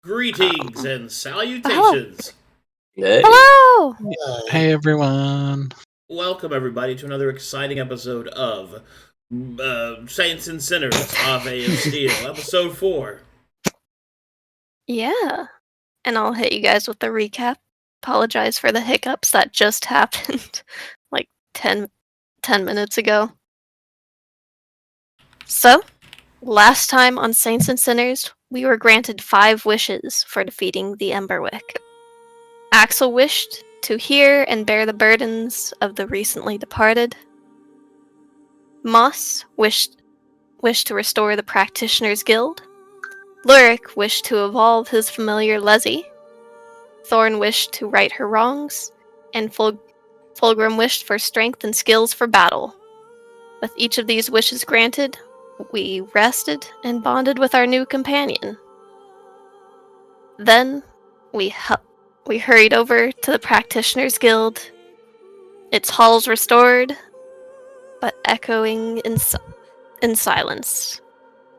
Greetings and salutations. Hey. Hello! Hey everyone. Welcome everybody to another exciting episode of Saints and Sinners of A of Steel, episode 4. Yeah. And I'll hit you guys with the recap. Apologize for the hiccups that just happened like 10 minutes ago. So, last time on Saints and Sinners, we were granted 5 wishes for defeating the Emberwick. Axel wished to hear and bear the burdens of the recently departed. Moss wished to restore the Practitioners Guild. Luric wished to evolve his familiar Leslie. Thorne wished to right her wrongs. And Fulgrim wished for strength and skills for battle. With each of these wishes granted, we rested and bonded with our new companion. Then, we hurried over to the Practitioners Guild. Its halls restored, but echoing in silence.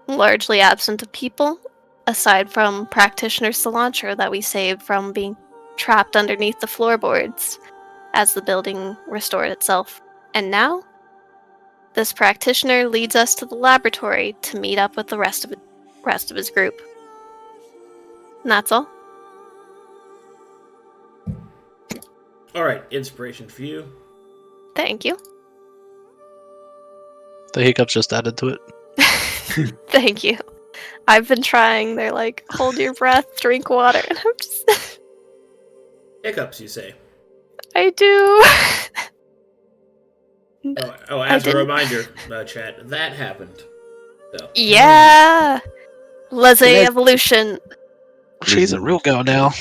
Largely absent of people, aside from Practitioner Cilantro that we saved from being trapped underneath the floorboards as the building restored itself. And now, this practitioner leads us to the laboratory to meet up with the rest of his group. And that's all. Alright, inspiration for you. Thank you. The hiccups just added to it. Thank you. I've been trying. They're like, hold your breath, drink water, and I'm just... Hiccups, you say? I do. As a reminder, chat, that happened. So. Yeah! Leslie evolution. She's a real girl now.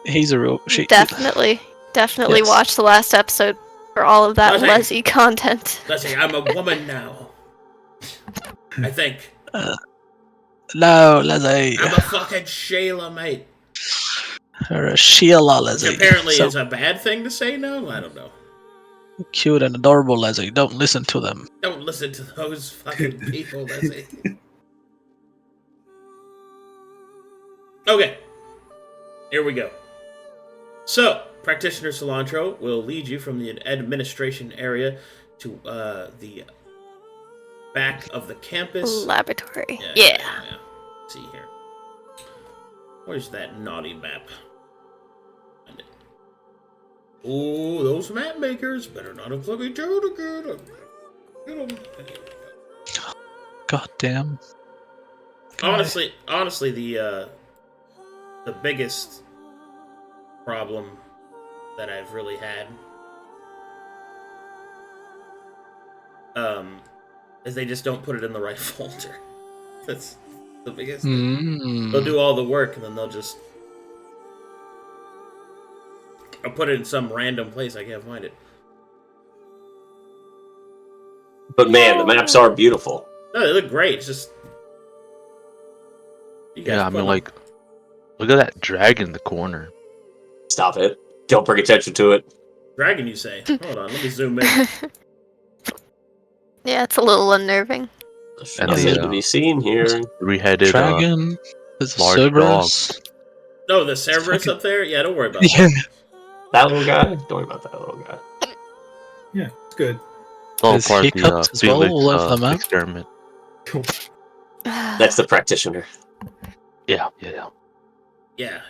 He's a real... Definitely Yes. watch the last episode for all of that Leslie content. Leslie, I'm a woman now. I think. No, Leslie. I'm a fucking Shayla, mate. Or a Sheila, Leslie. Which apparently So is a bad thing to say now? I don't know. cute and adorable, Leslie. Don't listen to them. Don't listen to those fucking people, Leslie. Okay. Here we go. So, Practitioner Cilantro will lead you from the administration area to the back of the campus. Laboratory. Yeah. Let's see here. Where's that naughty map? Find it. Ooh, those map makers better not have fucking told good. God damn. Honestly, the biggest problem that I've really had is they just don't put it in the right folder. That's the biggest thing. They'll do all the work and then they'll just I'll put it in some random place. I can't find it. But man, the maps are beautiful. No, they look great. It's just yeah, I mean, like, look at that dragon in the corner. Stop it. Don't bring attention to it. Dragon, you say? Hold on, let me zoom in. Yeah, it's a little unnerving. And nothing to be seen here. Three-headed dragon. large Cerberus. dog. Oh, the Cerberus up there? Yeah, don't worry about that. Yeah. That little guy? Don't worry about that little guy. Yeah, it's good. It's all There's part of the hiccups as well all over the map. experiment. That's the practitioner. Yeah. Yeah. Yeah.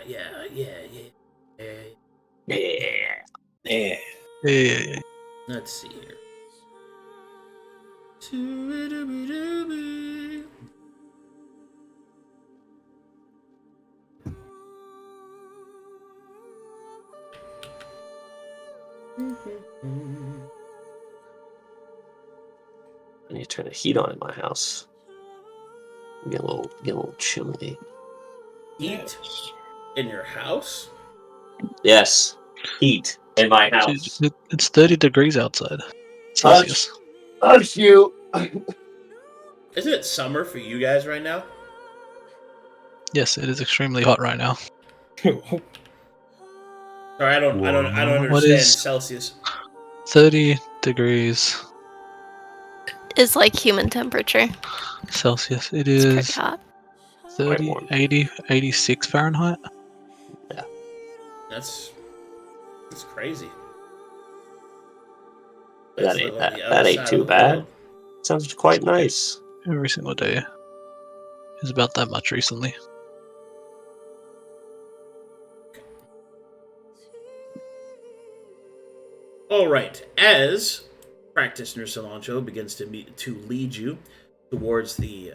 Let's see here. I need to turn the heat on in my house. Get a little chilly. Heat in your house? Yes. Heat in my house. It's 30 degrees outside. Celsius. Hush you! Isn't it summer for you guys right now? Yes, it is extremely hot right now. Sorry, I don't What understand is- Celsius. 30 degrees Is like human temperature. Celsius. It It's pretty is hot. 30, warm. 80, 86 Fahrenheit. That's crazy. That That's ain't, like on the that other ain't side too of the bad. world. Sounds quite nice. Every single day. It's about that much recently. All right. As Practitioner Cilantro begins to lead you towards the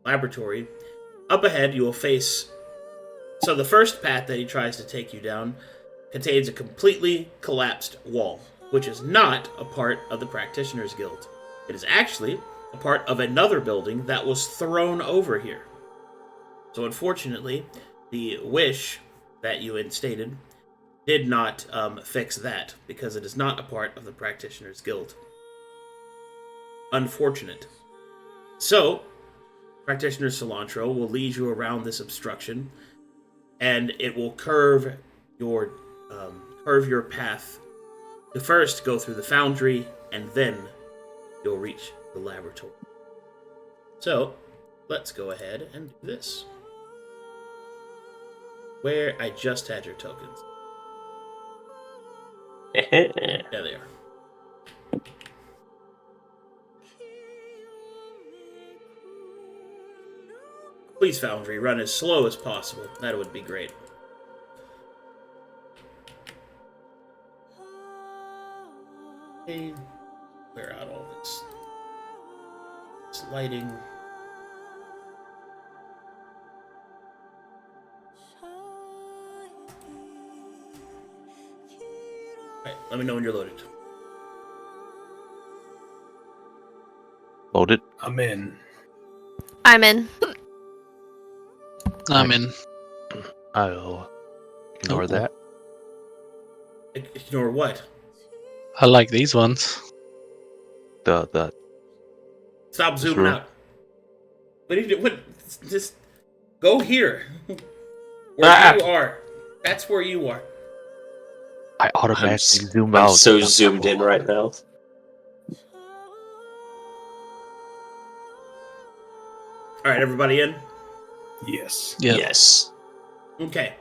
laboratory, up ahead you will face. So the first path that he tries to take you down contains a completely collapsed wall, which is not a part of the Practitioners Guild. It is actually a part of another building that was thrown over here. So unfortunately, the wish that you instated did not fix that, because it is not a part of the Practitioners Guild. Unfortunate. So, Practitioner Cilantro will lead you around this obstruction, and it will curve your path to first go through the foundry, and then you'll reach the laboratory. So, let's go ahead and do this. Where I just had your tokens. There they are. Please, Foundry, run as slow as possible. That would be great. Okay, clear out all this lighting. Alright, let me know when you're loaded. Loaded. I'm in. I'm in. I'm in. I'll ignore Oh. that. Ignore what? I like these ones. The Stop This zooming room. out. What do you do? What? Just go here. Where you are. That's where you are. I automatically zoom I'm out. so zoomed in right now. Alright, everybody in? Yes. Yeah. Yes. Okay.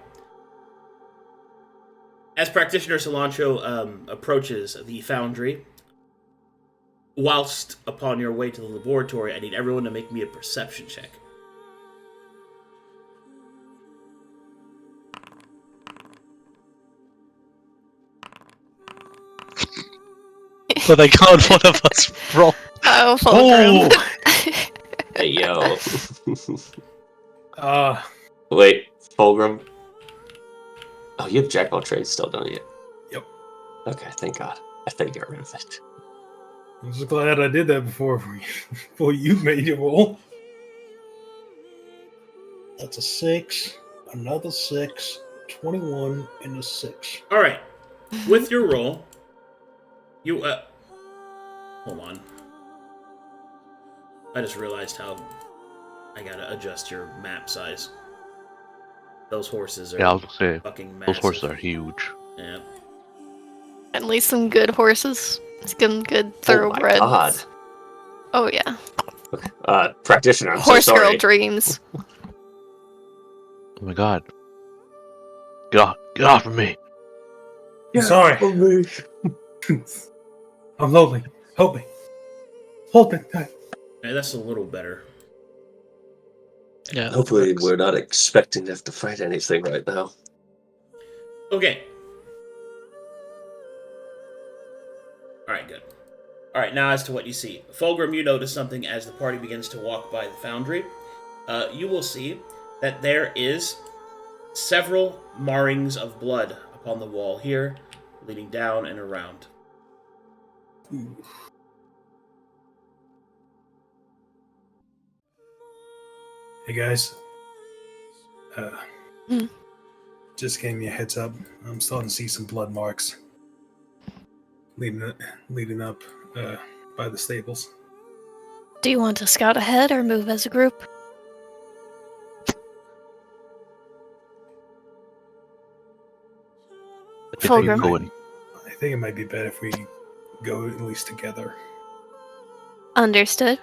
As Practitioner Cilantro approaches the foundry, whilst upon your way to the laboratory, I need everyone to make me a perception check. But they can't one of us roll. Oh, Fulgrim. Hey, yo. Wait. Wait, Fulgrim. Oh, you have Jack of all trades still, don't you? Yep. Okay, thank God. I thought you got rid of it. I'm just glad I did that before you made your roll. That's a 6, another 6, 21, and a 6. Alright. With your roll, you, hold on. I just realized how I gotta adjust your map size. Those horses are Yeah, I was gonna say fucking massive. those horses are huge. Yeah. At least some good horses. Some good Oh my thoroughbreds. God. Oh yeah. Okay. Practitioner, I'm Horse so sorry. girl dreams. Oh my God! Get off of me! Yeah, sorry. I'm lonely. Help me. Hold me tight. Hey, that's a little better. Yeah. that Hopefully works. we're not expecting to have to fight anything right now. Okay. Alright, good. Alright, now as to what you see. Fulgrim, you notice something as the party begins to walk by the foundry. You will see that there is several marrings of blood upon the wall here, leading down and around. Hey guys. Hmm. Just gave me a heads up. I'm starting to see some blood marks leading up by the stables. Do you want to scout ahead or move as a group? I think we Fulgrim. go in. I think it might be better if we go at least together. Understood.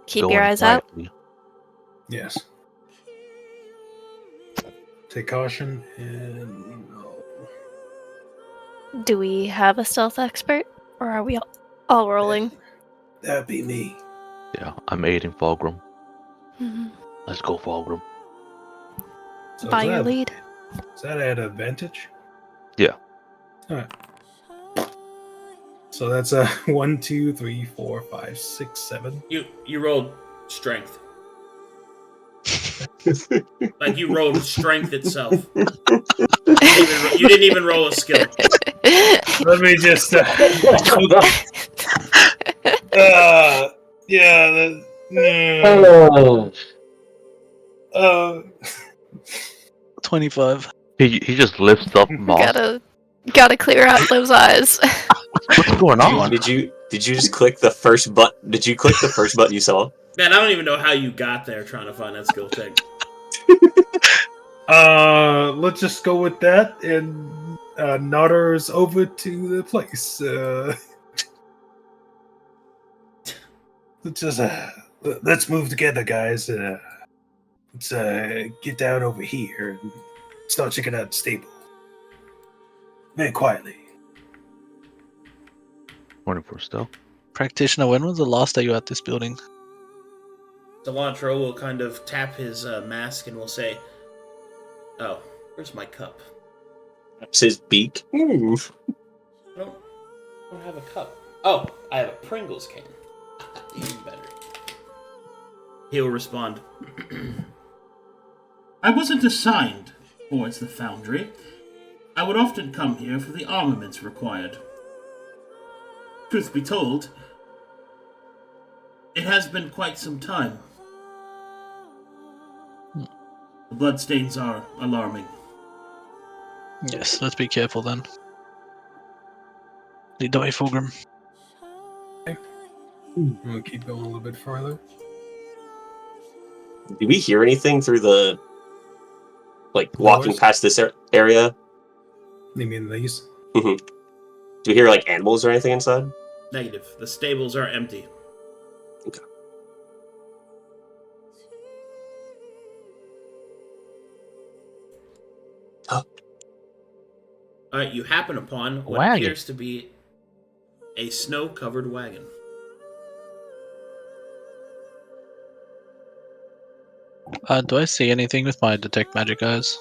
Keep Go your in eyes out. quietly. Yes. take caution and Do we have a stealth expert, or are we all rolling? that'd be me. Yeah, I'm aiding Fulgrim. Mhm. Let's go, Fulgrim. So By is your that- lead. Is that at advantage? Yeah. All right. So that's a 1, 2, 3, 4, 5, 6, 7. You rolled strength. Like you rolled strength itself. You didn't even roll a skill. Let me just. Yeah. Oh. 25. He just lifts up moss. Gotta clear out those eyes. What's going on? Did you just click the first button? Did you click the first button you saw? Man, I don't even know how you got there trying to find that skill check. Let's just go with that, and Nodders over to the place. Let's move together, guys. Let's get down over here and start checking out the stable. Very quietly. 24 still. Practitioner, when was the last day you were at this building? Cilantro will kind of tap his mask and will say, "Oh, where's my cup? It's his beak. Ooh. I don't have a cup. Oh, I have a Pringles can. Even better." He'll respond, "I wasn't assigned towards the foundry. I would often come here for the armaments required. Truth be told, it has been quite some time. The bloodstains are alarming." Yes, let's be careful then. Lead the way, Fulgrim. We'll keep going a little bit further. Do we hear anything through the walking Doors? past this area? You mean these? Do we hear animals or anything inside? Negative. The stables are empty. Okay. Alright, you happen upon what Wagon. appears to be a snow-covered wagon. Do I see anything with my detect magic eyes?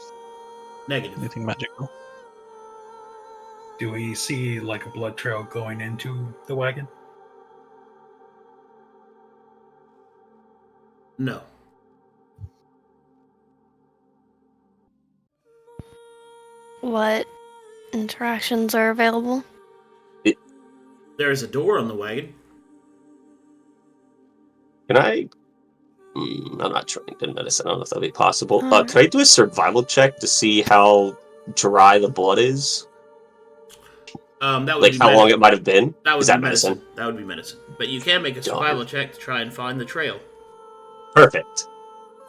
Negative. Anything magical? Do we see a blood trail going into the wagon? No. What interactions are available? There is a door on the wagon. Can I? I'm not trained in medicine. I don't know if that'll be possible. Alright. Can I do a survival check to see how dry the blood is? That would be How long it might have been? That would Is be that medicine? That would be medicine. But you can make a survival check to try and find the trail. Perfect.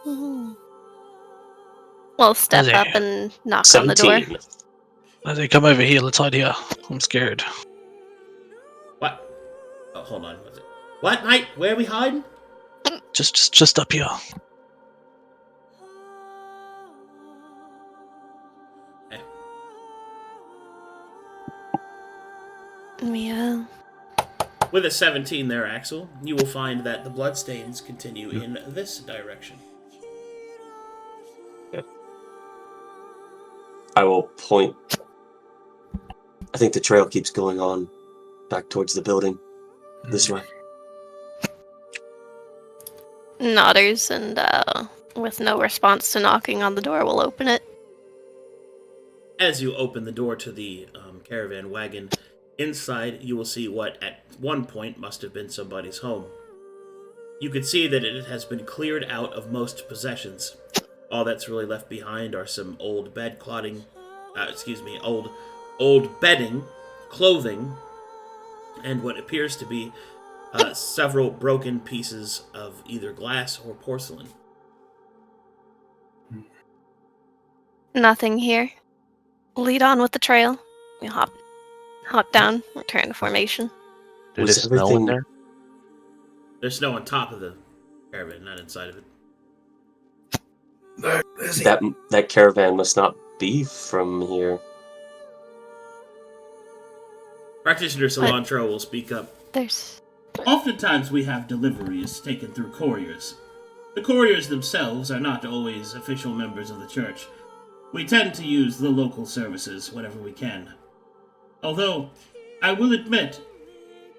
We'll step Is it- up and knock on the door. 17. As they come over here, let's hide here. I'm scared. What? Oh, hold on. Was it? What, mate? Where are we hiding? Just up here. Yeah. With a 17 there, Axel, you will find that the bloodstains continue in this direction. I will point. I think the trail keeps going on back towards the building. This way. Nodders and with no response to knocking on the door, we'll open it. As you open the door to the caravan wagon, inside you will see what at one point must have been somebody's home. You can see that it has been cleared out of most possessions. All that's really left behind are some old old bedding, clothing, and what appears to be several broken pieces of either glass or porcelain. Nothing here. Lead on with the trail. We hop down, return to formation. Did Was it snow in everything- there? There's snow on top of the caravan, not inside of it. Lizzie. That caravan must not be from here. Practitioner Cilantro will speak up. There's. Oftentimes we have deliveries taken through couriers. The couriers themselves are not always official members of the church. We tend to use the local services whenever we can. Although, I will admit,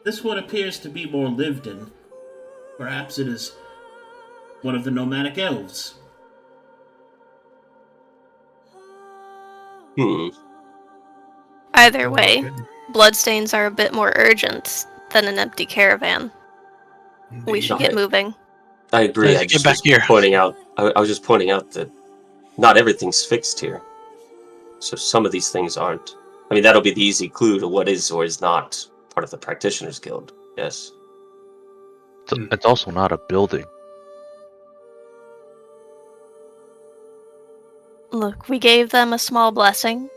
this one appears to be more lived in. Perhaps it is one of the nomadic elves. Either way, bloodstains are a bit more urgent than an empty caravan. We should get moving. I agree. Let's I get just back was here. pointing out. I was just pointing out that not everything's fixed here. So some of these things aren't. I mean, that'll be the easy clue to what is or is not part of the Practitioners Guild. Yes. It's also not a building. Look, we gave them a small blessing,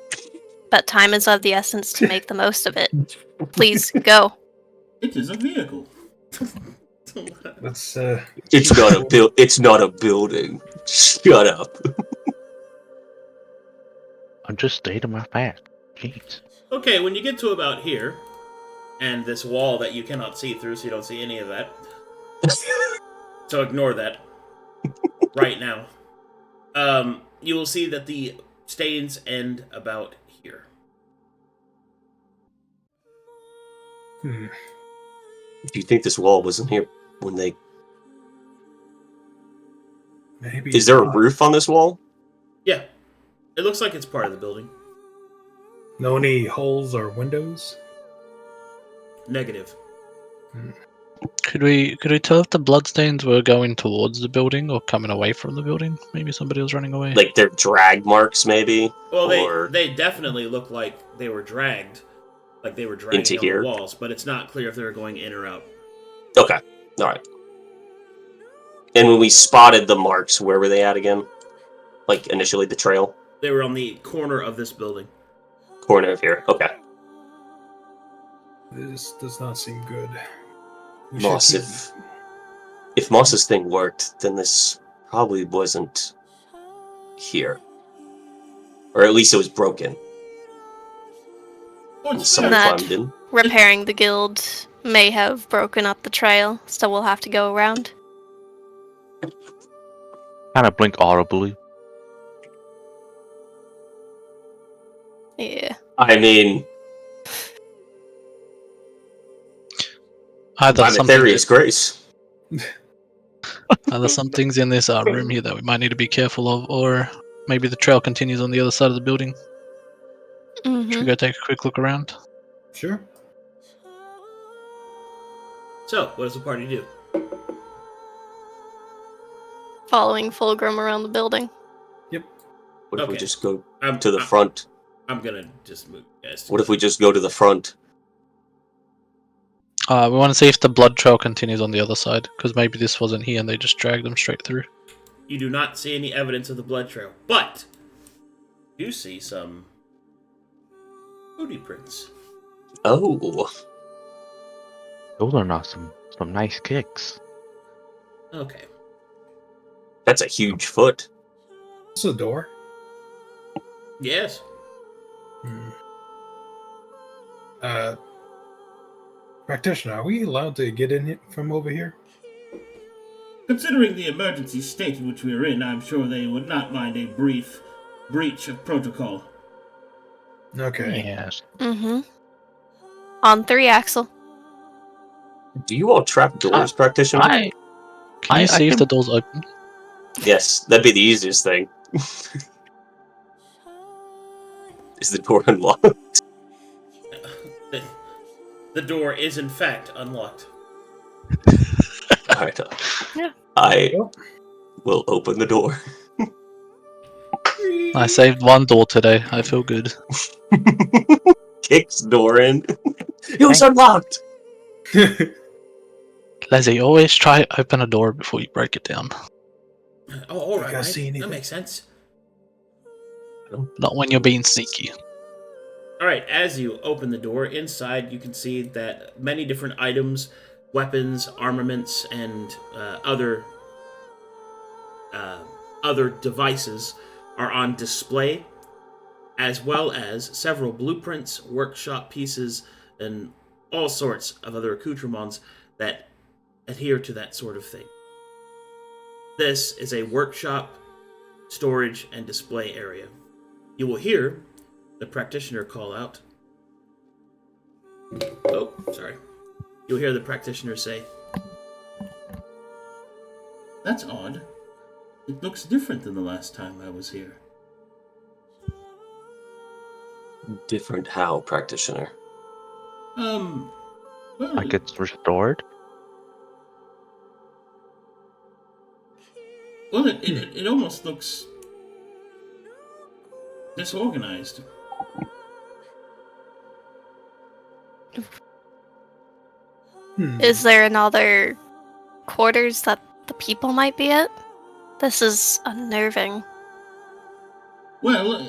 but time is of the essence to make the most of it. Please, go. It is a vehicle. Let's It's not a It's not a building. Shut up. I'm just stating my fact. Jeez. Okay, when you get to about here, and this wall that you cannot see through, so you don't see any of that. So ignore that. Right now. You will see that the stains end about here. Do you think this wall wasn't here when they... maybe. Is there a roof on this wall? Yeah. It looks like it's part of the building. No any holes or windows? Negative. Could we tell if the bloodstains were going towards the building or coming away from the building? Maybe somebody was running away. Like they're drag marks, maybe? Well, or... they definitely look like they were dragged. Like they were dragging Into on here? the walls, but it's not clear if they were going in or out. Okay. Alright. And when we spotted the marks, where were they at again? Like, initially, the trail? They were on the corner of this building. Corner of here. Okay. This does not seem good. We Moss, should if Moss's thing worked, then this probably wasn't here. Or at least it was broken. And someone That- climbed in. Repairing the guild may have broken up the trail, so we'll have to go around. Kind of blink audibly. Yeah. I mean, Either I'm Aetherius Grace. some things in this room here that we might need to be careful of, or maybe the trail continues on the other side of the building. Should we go take a quick look around? Sure. So, what does the party do? Following Fulgrim around the building. What if we Okay. just go I'm, to the I'm- front? I'm gonna just move you guys. What if we just go to the front? We want to see if the blood trail continues on the other side, because maybe this wasn't here and they just dragged them straight through. You do not see any evidence of the blood trail, but you see some booty prints. Oh, Those are not some nice kicks. Okay. that's a huge foot. It's a door. Yes. Practitioner, are we allowed to get in it from over here? Considering the emergency state in which we are in, I'm sure they would not mind a brief breach of protocol. Okay. Yes. On 3, Axel. Do you all trap doors, practitioner? Can you see if the door's open? Yes, that'd be the easiest thing. Is the door unlocked? The door is in fact unlocked. Alright. Yeah. I will open the door. I saved one door today. I feel good. Kicks door in. It was unlocked! Leslie, always try to open a door before you break it down. Oh, all right. I see That anything. makes sense. Not when you're being sneaky. All right. As you open the door, inside you can see that many different items, weapons, armaments, and other other devices are on display, as well as several blueprints, workshop pieces, and all sorts of other accoutrements that adhere to that sort of thing. This is a workshop, storage, and display area. You will hear the practitioner call out. Oh, sorry. You'll hear the practitioner say, That's odd. It looks different than the last time I was here. Different how, practitioner? Well, Like it's restored? well, it almost looks disorganized. Is there another quarters that the people might be at? This is unnerving. Well,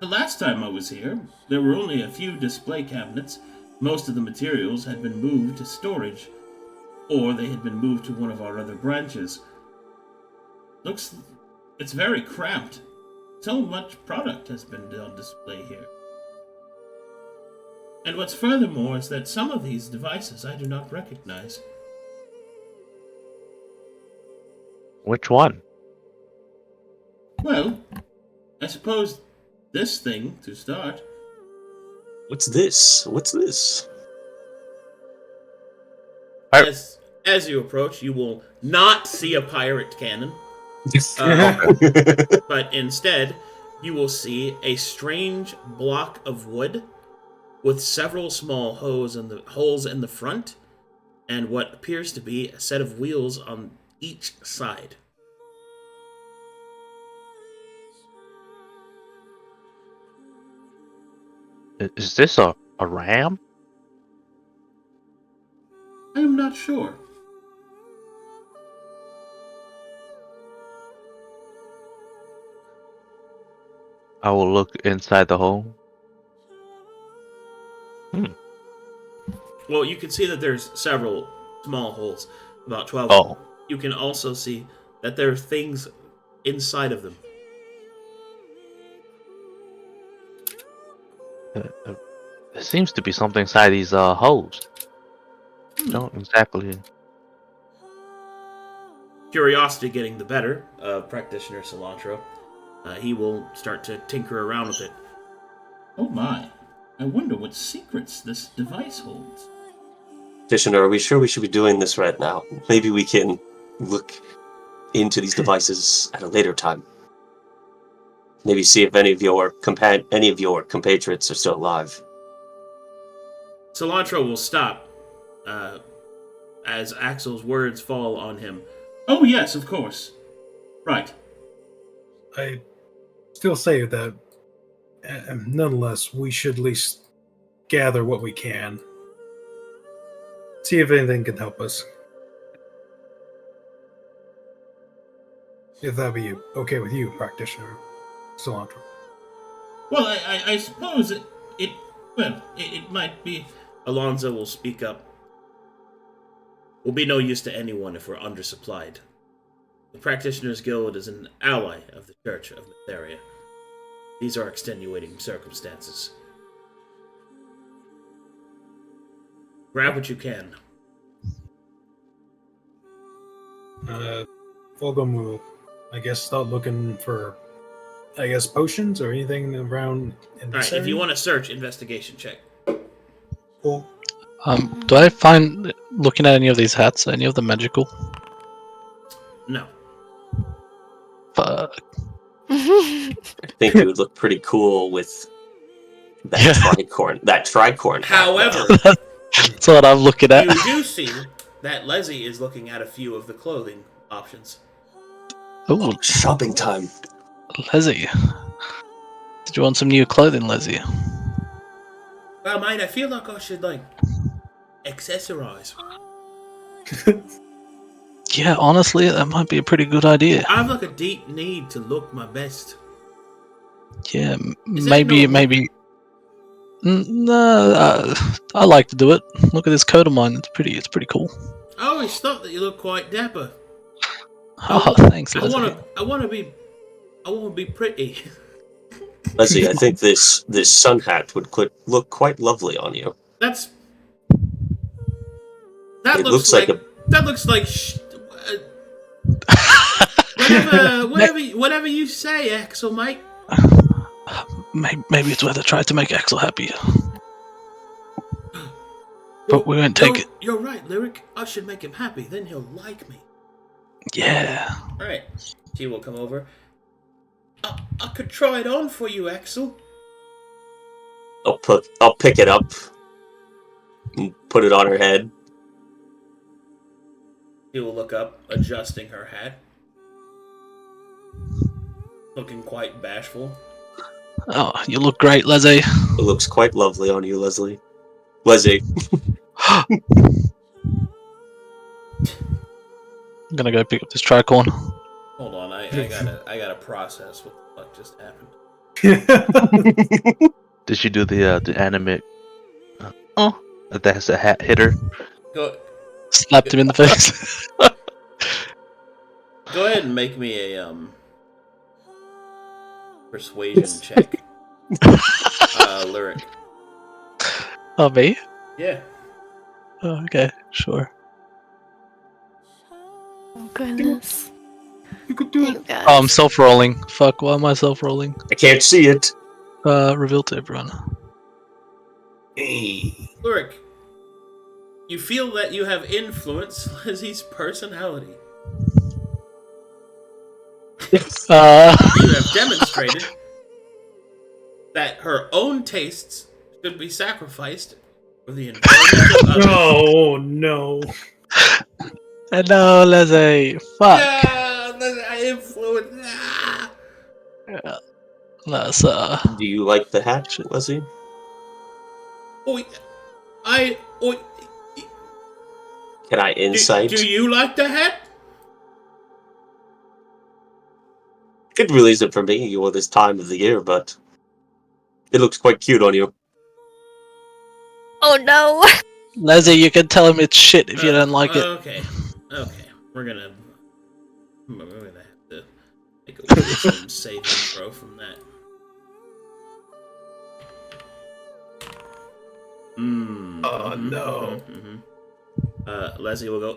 the last time I was here, there were only a few display cabinets. Most of the materials had been moved to storage, or they had been moved to one of our other branches. It's very cramped. So much product has been on display here. And what's furthermore is that some of these devices I do not recognize. Which one? Well, I suppose this thing, to start. What's this? What's this? as you approach, you will not see a pirate cannon, but instead, you will see a strange block of wood with several small holes in the front, and what appears to be a set of wheels on each side. Is this a ram? I am not sure. I will look inside the hole. Well, you can see that there's several small holes, about 12. Oh. You can also see that there are things inside of them. There seems to be something inside these holes. Don't exactly. Curiosity getting the better of Practitioner Cilantro. He will start to tinker around with it. Oh my. I wonder what secrets this device holds. Practitioner, are we sure we should be doing this right now? Maybe we can look into these devices at a later time. Maybe see if any of your compatriots are still alive. Cilantro will stop as Axel's words fall on him. Oh yes, of course. Right. I still say that, nonetheless, we should at least gather what we can. See if anything can help us. If that be okay with you, Practitioner Cilantro. Well, I suppose it might be. Alonzo will speak up. We'll be no use to anyone if we're undersupplied. The Practitioners Guild is an ally of the Church of Mytheria. These are extenuating circumstances. Grab what you can. Fulgrim will, I guess, start looking for, potions or anything around in this Alright, if you want to search, investigation check. Cool. Do I find, looking at any of these hats, any of them magical? No. Fuck. I think it would look pretty cool with that tricorn. However, That's what I'm looking at. you do see that Leslie is looking at a few of the clothing options. Ooh, Shopping time. Leslie. Did you want some new clothing, Leslie? Well, mate, I feel like I should, accessorize. Yeah, honestly, that might be a pretty good idea. I have, a deep need to look my best. Yeah, Is that maybe. normal? No, I like to do it. Look at this coat of mine. It's pretty cool. I always thought that you looked quite dapper. Oh, thanks, I Leslie. want to be pretty. Leslie, I think this sun hat would look quite lovely on you. That It looks looks like like a that looks like whatever you say, Axel, mate. Maybe it's worth a try to make Axel happy. But we won't take it. You're right, Lyric. I should make him happy, then he'll like me. Yeah. Alright. She will come over. I could try it on for you, Axel. I'll pick it up and put it on her head. She will look up, adjusting her hat. Looking quite bashful. Oh, you look great, Leslie. It looks quite lovely on you, Leslie. Leslie. I'm gonna go pick up this tricorn. Hold on, I gotta process what the fuck just happened. Did she do the animate? That's a hat hitter. Go Slapped him in the face. Go ahead and make me a persuasion check. Lyric. Oh, me? Yeah. Oh, okay, sure. Oh, goodness. You could do it. Guys. Oh, I'm self-rolling. Fuck, why am I self-rolling? I can't see it. Reveal to everyone. Hey. Lyric, you feel that you have influenced Lizzie's personality. You have demonstrated that her own tastes should be sacrificed for the enjoyment of others. Oh no. No, Leslie. Fuck. Yeah, I influenced. Yeah. That's, Do you like the hat, Leslie? Oi, Can I insight? Do you like the hat? It really isn't for me or this time of the year, but it looks quite cute on you. Oh no! Leslie, you can tell him it's shit if you don't like it. Okay. We're gonna have to make a wisdom saving throw from that. Oh no. Leslie will go.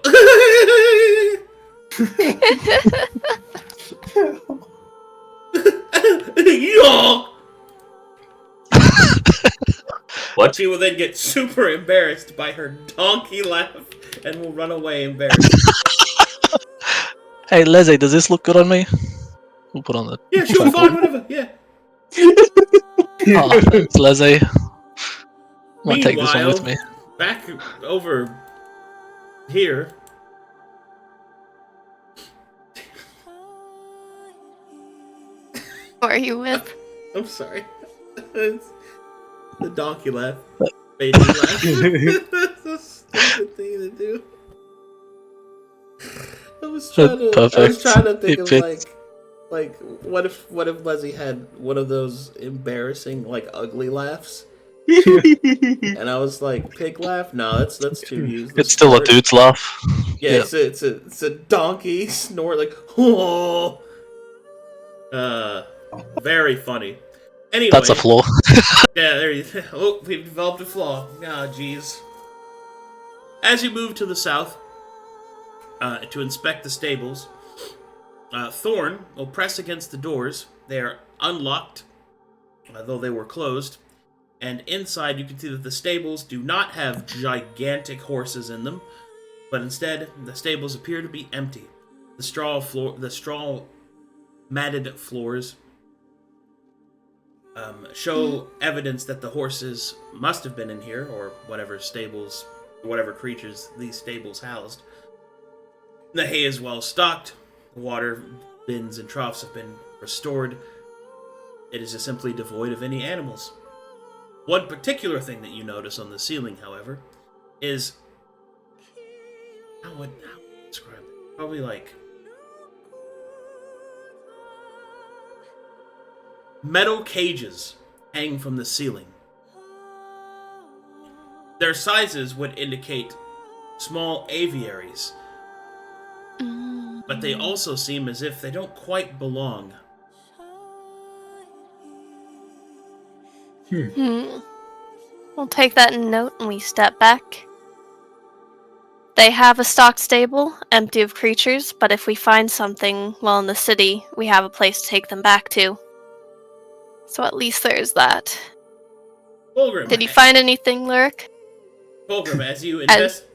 Yo! What? She will then get super embarrassed by her donkey laugh and will run away embarrassed. Hey, Leslie, does this look good on me? We'll put on the. Yeah, sure, fine, whatever. Yeah. Oh, thanks, Leslie. Might take this one with me. Back over here. Who are you with? I'm sorry. It's the donkey laugh made me laugh. That's a stupid thing to do. I was trying to think of like what if Leslie had one of those embarrassing like ugly laughs? And I was like, pig laugh? No, that's too used. It's still a dude's laugh. Yeah, it's a donkey snort like oh. Very funny. Anyway, That's a flaw. Yeah, there you go. Oh, we've developed a flaw. Ah, jeez. As you move to the south to inspect the stables, Thorne will press against the doors. They are unlocked, though they were closed. And inside, you can see that the stables do not have gigantic horses in them, but instead, the stables appear to be empty. The straw matted floors show evidence that the horses must have been in here, or whatever creatures these stables housed. The hay is well stocked. The water bins and troughs have been restored. It is just simply devoid of any animals. One particular thing that you notice on the ceiling, however, is how would I describe it? Probably like metal cages hang from the ceiling. Their sizes would indicate small aviaries. but they also seem as if they don't quite belong. We'll take that in note and we step back. They have a stocked stable, empty of creatures, but if we find something while in the city, we have a place to take them back to. So at least there's that. Fulgrim, Did you find anything, Luric? Fulgrim, as you investigate.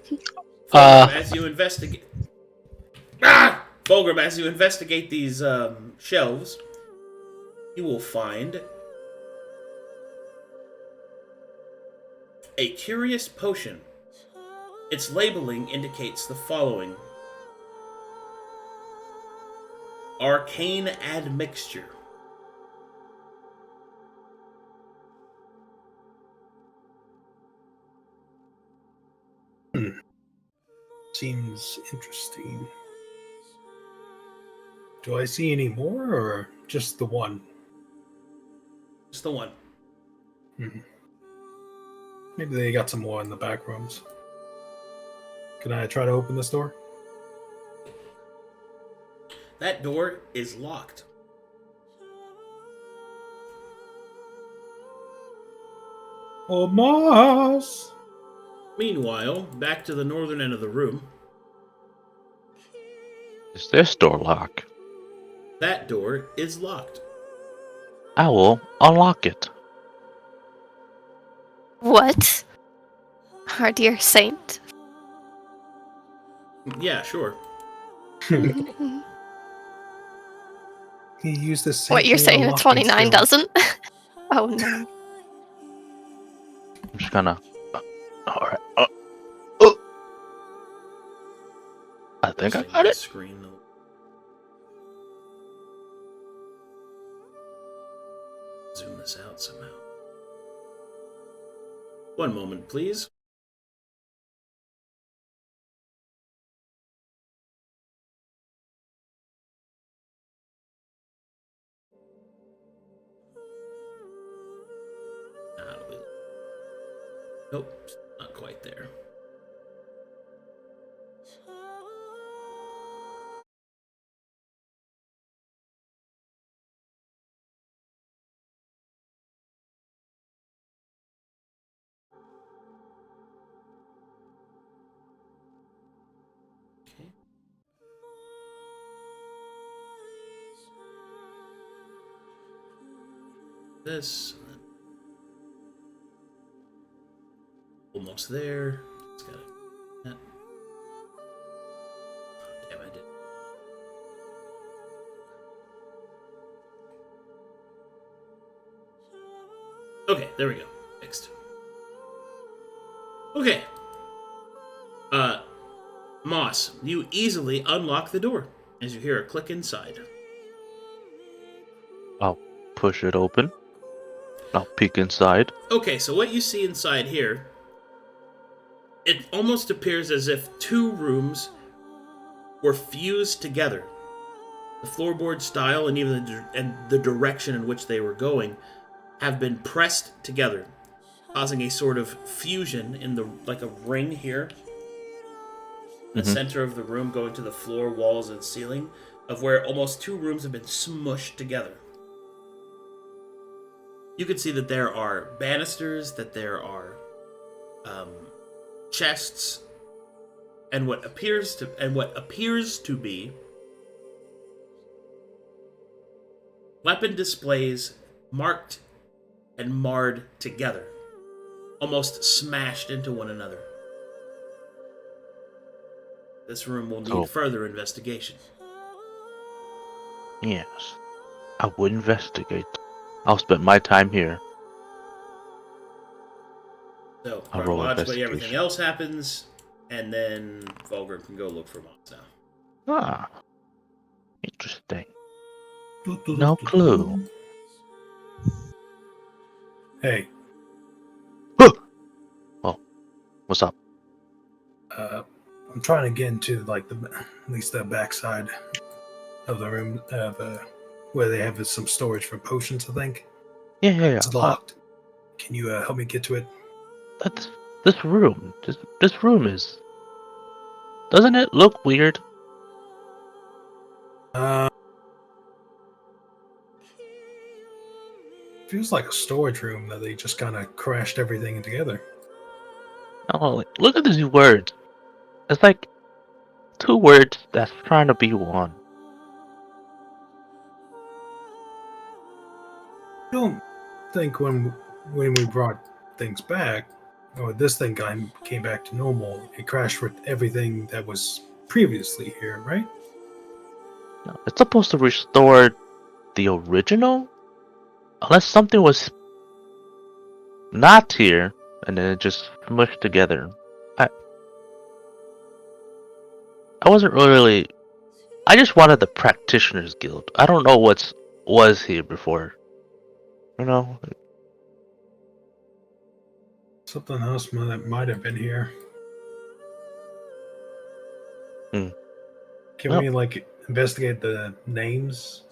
Fulgrim, as you investigate these shelves, you will find a curious potion. Its labeling indicates the following: Arcane Admixture. Seems interesting. Do I see any more, or just the one? Just the one. Maybe they got some more in the back rooms. Can I try to open this door? That door is locked. Oh, Moss! Meanwhile, back to the northern end of the room. Is this door locked? That door is locked. I will unlock it. What? Our dear saint. Yeah, sure. He used this. What, you're saying a 29 doesn't? Oh no. I'm just gonna. Alright. I think I got it. Screen. Zoom this out somehow. One moment, please. Nope, not quite there. Okay. This. Almost there. It's got it. Damn, I did. Okay, there we go. Fixed. Okay. Moss, you easily unlock the door as you hear a click inside. I'll push it open. I'll peek inside. Okay, so what you see inside here, it almost appears as if two rooms were fused together. The floorboard style and even the direction in which they were going have been pressed together, causing a sort of fusion in like a ring here. The center of the room going to the floor, walls, and ceiling, of where almost two rooms have been smushed together. You can see that there are banisters, that there are chests, and what appears to be weapon displays marked and marred together, almost smashed into one another. This room will need further investigation. Yes. I would investigate. I'll spend my time here. So, I'll roll chronologically, investigation. everything else happens, and then Fulgrim can go look for Moss now. Ah. Interesting. No clue. Hey. Oh, what's up? I'm trying to get into at least the backside of the room where they have some storage for potions. I think. Yeah. It's locked. Can you help me get to it? This room is. Doesn't it look weird? Feels like a storage room that they just kind of crashed everything together. Oh, look at these words. It's like two words that's trying to be one. I don't think when we brought things back, or this thing came back to normal, it crashed with everything that was previously here, right? No, it's supposed to restore the original? Unless something was not here, and then it just smushed together. I wasn't really... I just wanted the Practitioners Guild. I don't know what was here before. You know? Something else that might have been here. Hmm. Can we investigate the names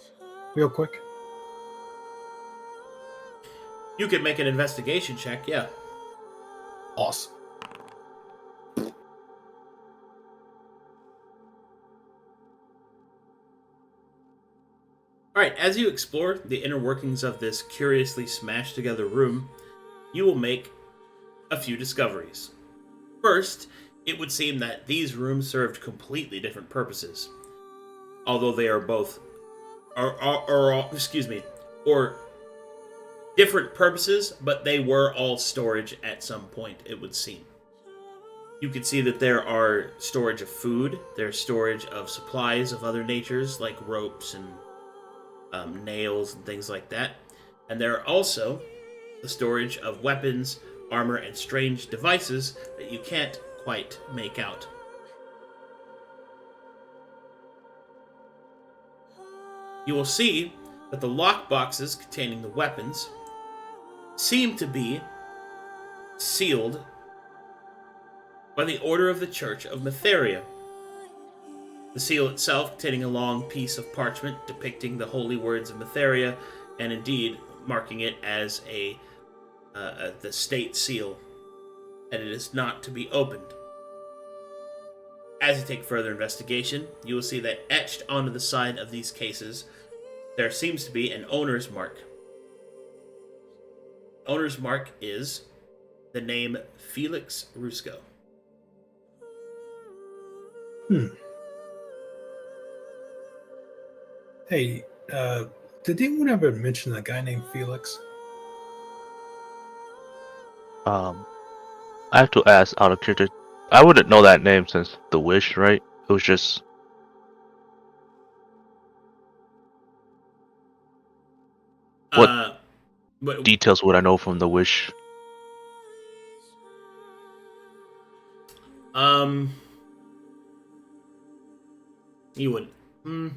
real quick? You could make an investigation check, yeah. Awesome. Alright, as you explore the inner workings of this curiously smashed together room, you will make a few discoveries. First, it would seem that these rooms served completely different purposes. Although they are both... or different purposes, but they were all storage at some point, it would seem. You can see that there are storage of food, there's storage of supplies of other natures, like ropes and nails and things like that. And there are also the storage of weapons, armor, and strange devices that you can't quite make out. You will see that the lockboxes containing the weapons seem to be sealed by the order of the Church of Metheria. The seal itself containing a long piece of parchment depicting the holy words of Metheria, and indeed marking it as the state seal, and it is not to be opened. As you take further investigation, you will see that etched onto the side of these cases, there seems to be an owner's mark. Owner's mark is the name Felix Rusco. Hey, did anyone ever mention a guy named Felix? I have to ask out of curiosity. I wouldn't know that name since The Wish, right? It was just... What details would I know from The Wish? You wouldn't. You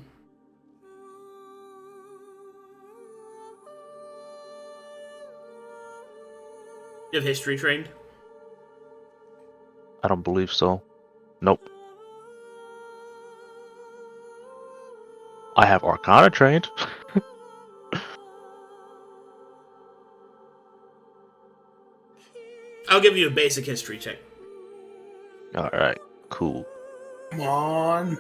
have history trained? I don't believe so. Nope. I have Arcana trained. I'll give you a basic history check. Alright, cool. Come on.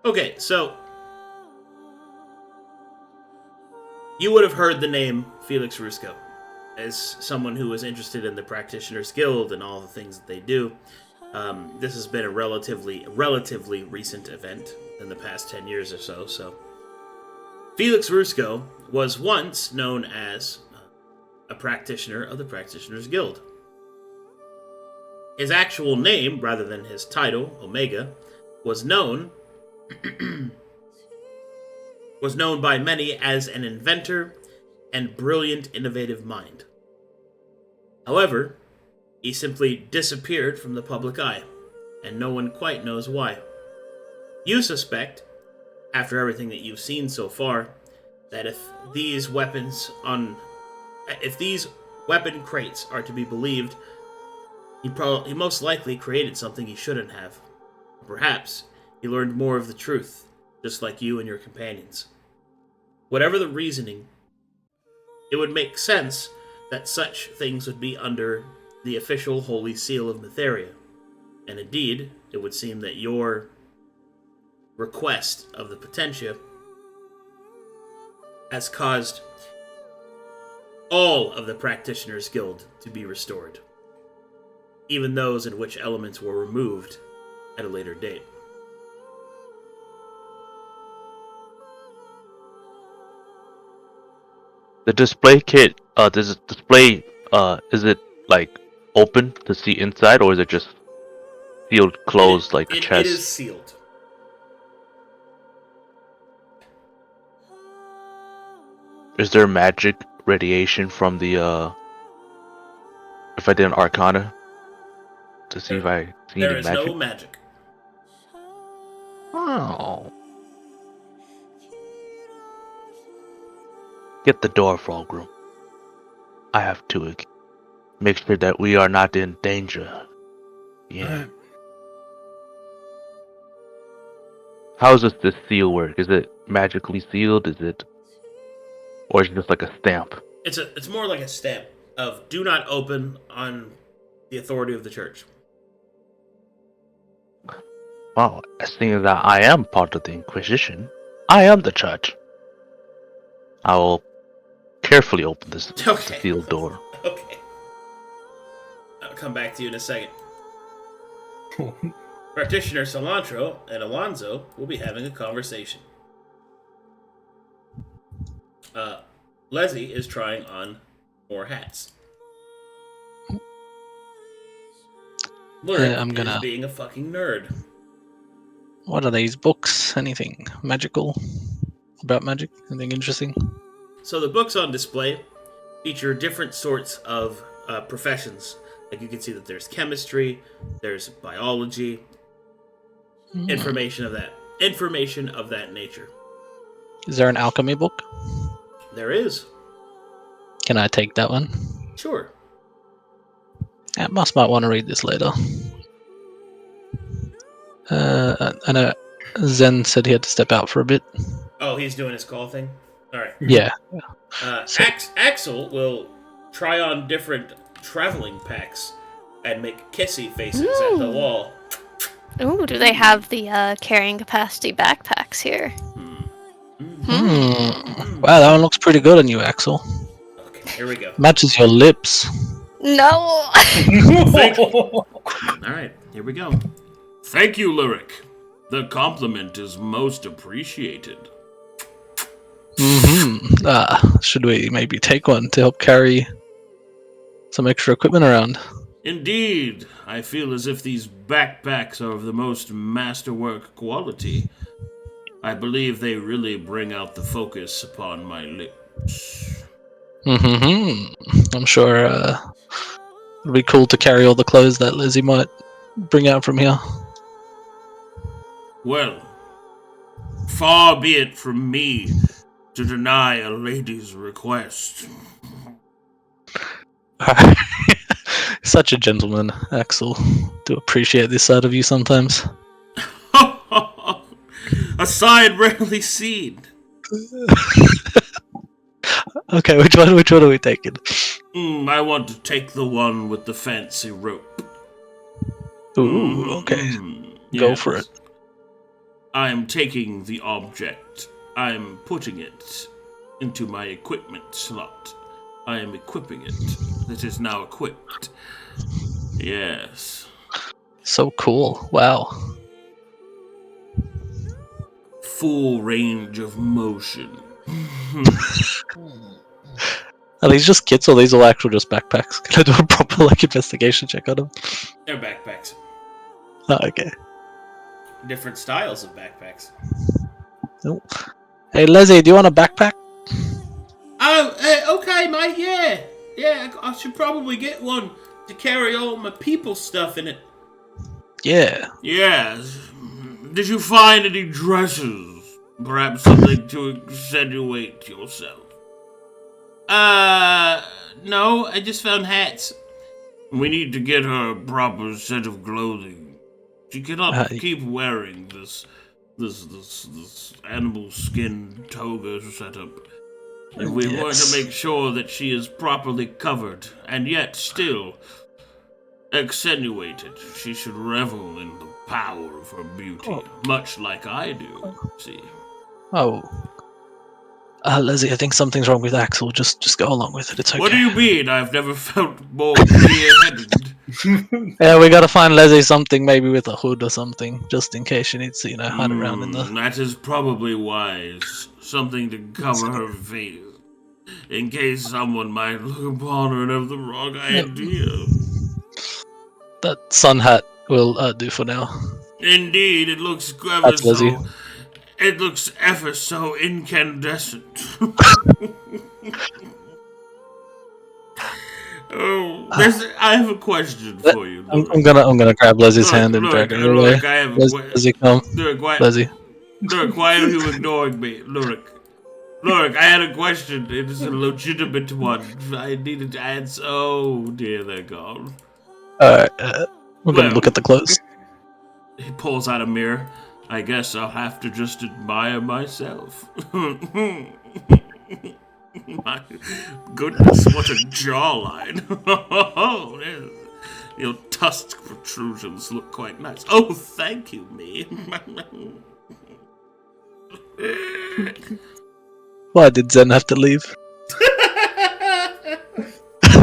Okay, so you would have heard the name Felix Rusco as someone who was interested in the Practitioners Guild and all the things that they do. This has been a relatively recent event in the past 10 years or so. Felix Rusco was once known as a practitioner of the Practitioners Guild. His actual name, rather than his title, Omega, was known by many as an inventor and brilliant, innovative mind. However, he simply disappeared from the public eye, and no one quite knows why. You suspect, after everything that you've seen so far, that if these weapon crates are to be believed, he most likely created something he shouldn't have. Perhaps he learned more of the truth, just like you and your companions. Whatever the reasoning, it would make sense that such things would be under the official Holy Seal of Metheria. And indeed, it would seem that your request of the Potentia has caused all of the Practitioners Guild to be restored, even those in which elements were removed at a later date. The display kit, this display, is it like open to see inside, or is it just sealed closed like the chest? It is sealed. Is there magic radiation from the if I did an Arcana to see if I see There any is magic? no magic. Oh. Get the door, Fulgrim. I have to make sure that we are not in danger. Yeah. How does this seal work? Is it magically sealed? Or is it just like a stamp? It's more like a stamp of "Do not open" on the authority of the church. Well, seeing that I am part of the Inquisition, I am the church. I will carefully open this sealed door. Okay. I'll come back to you in a second. Practitioner Cilantro and Alonzo will be having a conversation. Leslie is trying on more hats. Luric is being a fucking nerd. What are these books? Anything magical? About magic? Anything interesting? So the books on display feature different sorts of professions. Like you can see that there's chemistry, there's biology, information of that nature. Is there an alchemy book? There is. Can I take that one? Sure. I might want to read this later. I know Zen said he had to step out for a bit. Oh, he's doing his call thing? Alright. Yeah. Axel will try on different traveling packs and make kissy faces at the wall. Ooh, do they have the carrying capacity backpacks here? Wow, that one looks pretty good on you, Axel. Okay, here we go. Matches your lips. No! Alright, here we go. Thank you, Luric. The compliment is most appreciated. Should we maybe take one to help carry some extra equipment around? Indeed, I feel as if these backpacks are of the most masterwork quality. I believe they really bring out the focus upon my lips. I'm sure it'd be cool to carry all the clothes that Lizzie might bring out from here. Well, far be it from me to deny a lady's request. Such a gentleman, Axel. Do appreciate this side of you sometimes. A side rarely seen. Okay, which one are we taking? I want to take the one with the fancy rope. Ooh, okay. Go for it. I am taking the object. I am putting it into my equipment slot. I am equipping it. It is now equipped. Yes. So cool. Wow. Full range of motion. Are these just kits or are these all actual just backpacks? Can I do a proper investigation check on them? They're backpacks. Oh, okay. Different styles of backpacks. Oh. Hey, Leslie, do you want a backpack? Okay, mate, yeah. Yeah, I should probably get one to carry all my people's stuff in it. Yeah. Yes. Did you find any dresses? Perhaps something to accentuate yourself? No, I just found hats. We need to get her a proper set of clothing. She cannot keep wearing this animal skin toga setup. And we want to make sure that she is properly covered, and yet still extenuated. She should revel in the power of her beauty, much like I do, see. Oh. Lizzie, I think something's wrong with Axel. Just go along with it. It's okay. What do you mean? I've never felt more clear-headed. Yeah, we gotta find Leslie something, maybe with a hood or something, just in case she needs to, hide around in the... That is probably wise. Something to cover her face. In case someone might look upon her and have the wrong idea. That sun hat will do for now. Indeed, it looks That's Lizzie. It looks ever so incandescent. I have a question for you. I'm gonna grab Leslie's hand and drag her away. Look, I have Lizzie, come. Leslie. Look, why are you ignoring me? Look, I had a question. It is a legitimate one. I needed to answer. Oh dear, they're gone. Alright, we're gonna look at the clothes. He pulls out a mirror. I guess I'll have to just admire myself. My goodness, what a jawline. Your tusk protrusions look quite nice. Oh, thank you, me. Why did Zen have to leave? As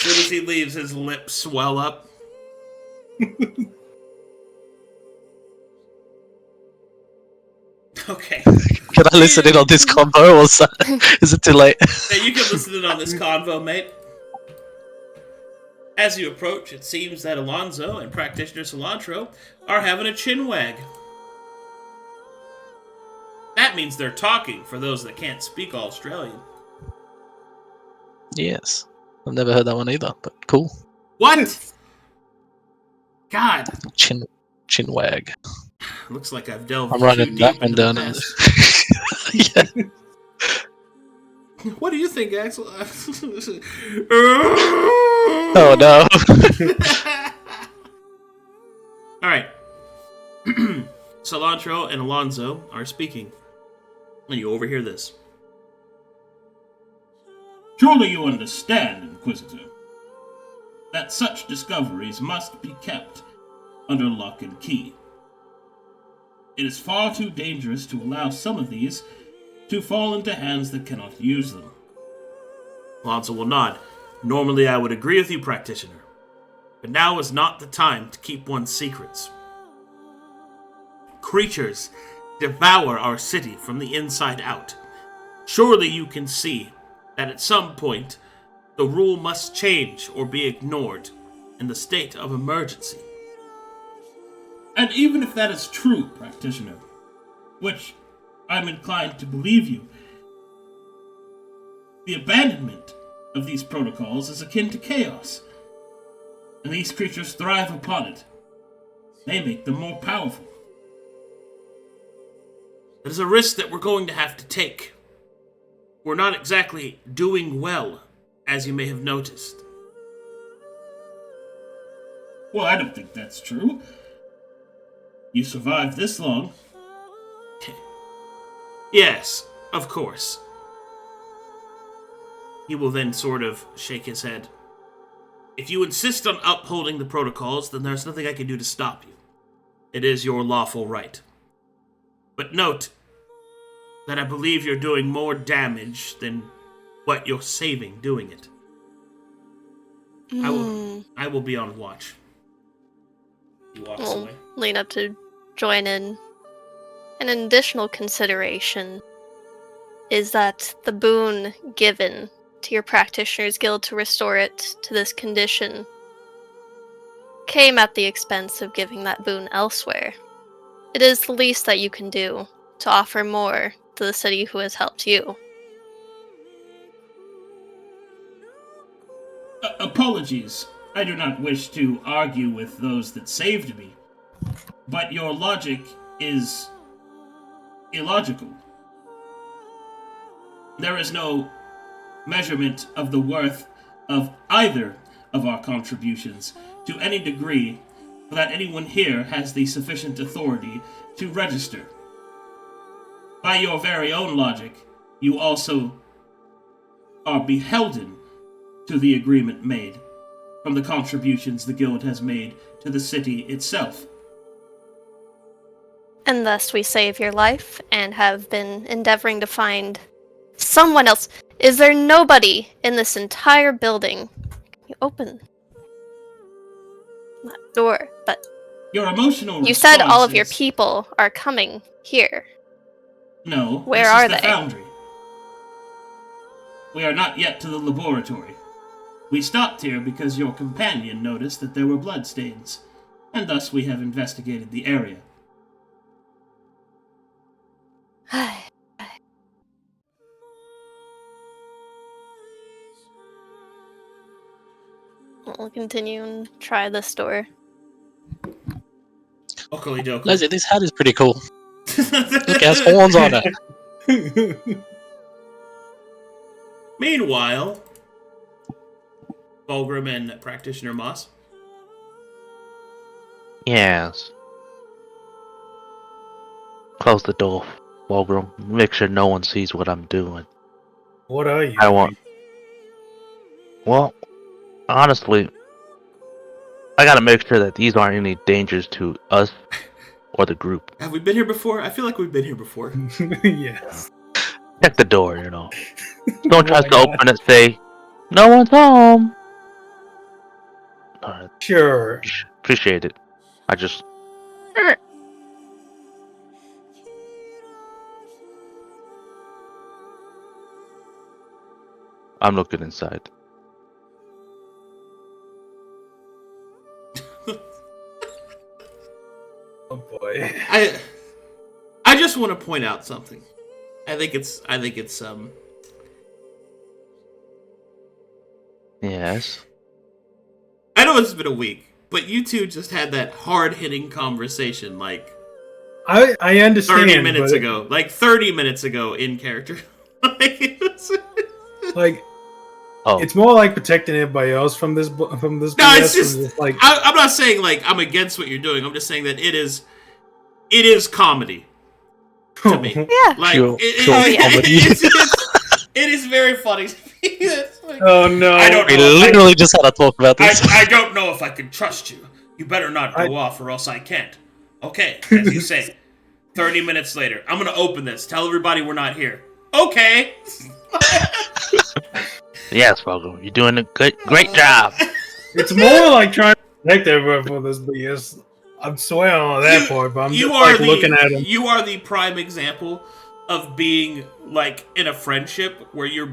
soon as he leaves, his lips swell up. Okay. Can I listen in on this convo, or is it too late? Yeah, you can listen in on this convo, mate. As you approach, it seems that Alonzo and Practitioner Cilantro are having a chinwag. That means they're talking, for those that can't speak Australian. Yes. I've never heard that one either, but cool. What? God. Chinwag. Looks like I've delved I'm too running deep up and into down. the past. Yeah. What do you think, Axel? Oh no. Alright. Cilantro and Alonzo are speaking. And you overhear this. Surely you understand, Inquisitor, that such discoveries must be kept under lock and key. It is far too dangerous to allow some of these to fall into hands that cannot use them. Alonzo will nod. Normally I would agree with you, Practitioner. But now is not the time to keep one's secrets. Creatures devour our city from the inside out. Surely you can see that at some point the rule must change or be ignored in the state of emergency. And even if that is true, Practitioner, which I'm inclined to believe you, the abandonment of these protocols is akin to chaos, and these creatures thrive upon it. They make them more powerful. It is a risk that we're going to have to take. We're not exactly doing well, as you may have noticed. Well, I don't think that's true. You survived this long. Yes, of course. He will then sort of shake his head. If you insist on upholding the protocols, then there's nothing I can do to stop you. It is your lawful right. But note that I believe you're doing more damage than what you're saving doing it. I will be on watch. He walks away. Lean up to join in. And an additional consideration is that the boon given to your Practitioners Guild to restore it to this condition came at the expense of giving that boon elsewhere. It is the least that you can do to offer more to the city who has helped you. Apologies. I do not wish to argue with those that saved me, but your logic is illogical. There is no measurement of the worth of either of our contributions to any degree that anyone here has the sufficient authority to register. By your very own logic, you also are beholden to the agreement made. from the contributions the guild has made to the city itself. And thus we save your life and have been endeavoring to find someone else. Is there nobody in this entire building? You open that door, but Your emotional you said all of your responses- people are coming here. No, Where this are is the they? Foundry. We are not yet to the laboratory. We stopped here because your companion noticed that there were bloodstains, and thus we have investigated the area. We'll continue and try this door. Oakley dokley. Leslie, this hat is pretty cool. Look, it has horns on it. Meanwhile, Fulgrim and Practitioner Moss. Yes. Close the door, Fulgrim. Make sure no one sees what I'm doing. What are you? I want. Well, honestly, I gotta make sure that these aren't any dangers to us or the group. Have we been here before? I feel like we've been here before. Yes. Check the door, you know. Don't try Oh to my God. open it, say, no one's home. Sure. Appreciate it. I just. I'm looking inside. Oh boy. I just want to point out something. I think it's Yes. I know it's been a week, but you two just had that hard-hitting conversation like I understand. 30 minutes but ago. Like 30 minutes ago in character. Like, Oh. it's more like protecting everybody else from this. From this. No, BS, it's just from this, like. I'm not saying like I'm against what you're doing. I'm just saying that it is comedy to me. Yeah. Like Pure comedy. it is very funny to me. It's like, Oh no! I don't We know. literally just had a talk about this. I don't know if I can trust you. You better not go off or else I can't. Okay, as you say. 30 minutes later, I'm gonna open this. Tell everybody we're not here. Okay. Yes, Fulgrim. You're doing a great job. It's more like trying to protect everyone from this BS. I'm swearing on that part, but I'm you just are like looking at him. You are the prime example of being like in a friendship where you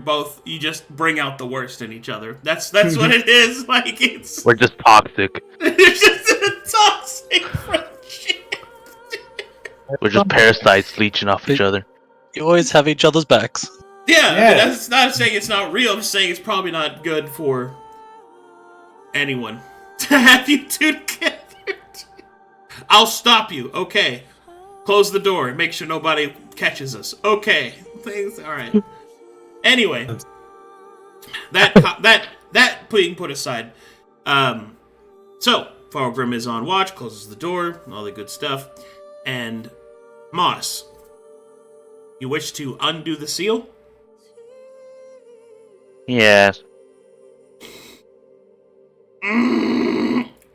just bring out the worst in each other. That's what it is. Like it's We're just toxic. it's just a toxic friendship. We're just parasites leeching off each other. You always have each other's backs. Yeah, I mean, Yeah. that's not saying it's not real. I'm just saying it's probably not good for anyone to have you two together. I'll stop you. Okay. Close the door and make sure nobody catches us. Okay. Things all right. Anyway, that being put aside, so Fulgrim is on watch, closes the door, all the good stuff, and Moss, you wish to undo the seal? Yes.